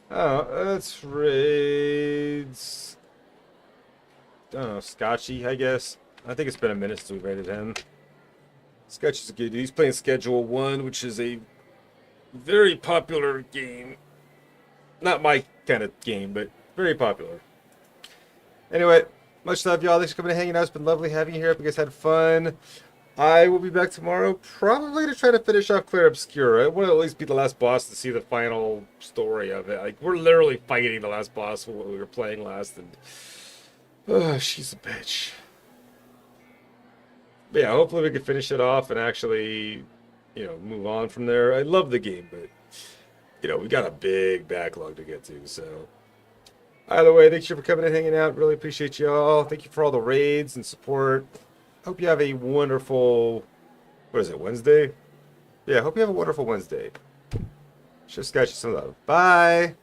Oh, let's raids. I don't know, Scotchy, I guess. I think it's been a minute since we raided him. Scotchy's a good dude. He's playing Schedule 1, which is a very popular game. Not my kind of game, but very popular. Anyway, much love, y'all. Thanks for coming and hanging out. It's been lovely having you here. Hope you guys had fun. I will be back tomorrow, probably to try to finish off Clair Obscur. I want to at least be the last boss to see the final story of it. Like, we're literally fighting the last boss when we were playing last, and she's a bitch. But yeah, hopefully we can finish it off and actually, move on from there. I love the game, but, we got a big backlog to get to, so. Either way, thank you for coming and hanging out. Really appreciate y'all. Thank you for all the raids and support. Hope you have a wonderful, what is it, Wednesday? Yeah, hope you have a wonderful Wednesday. Just got you some love. Bye.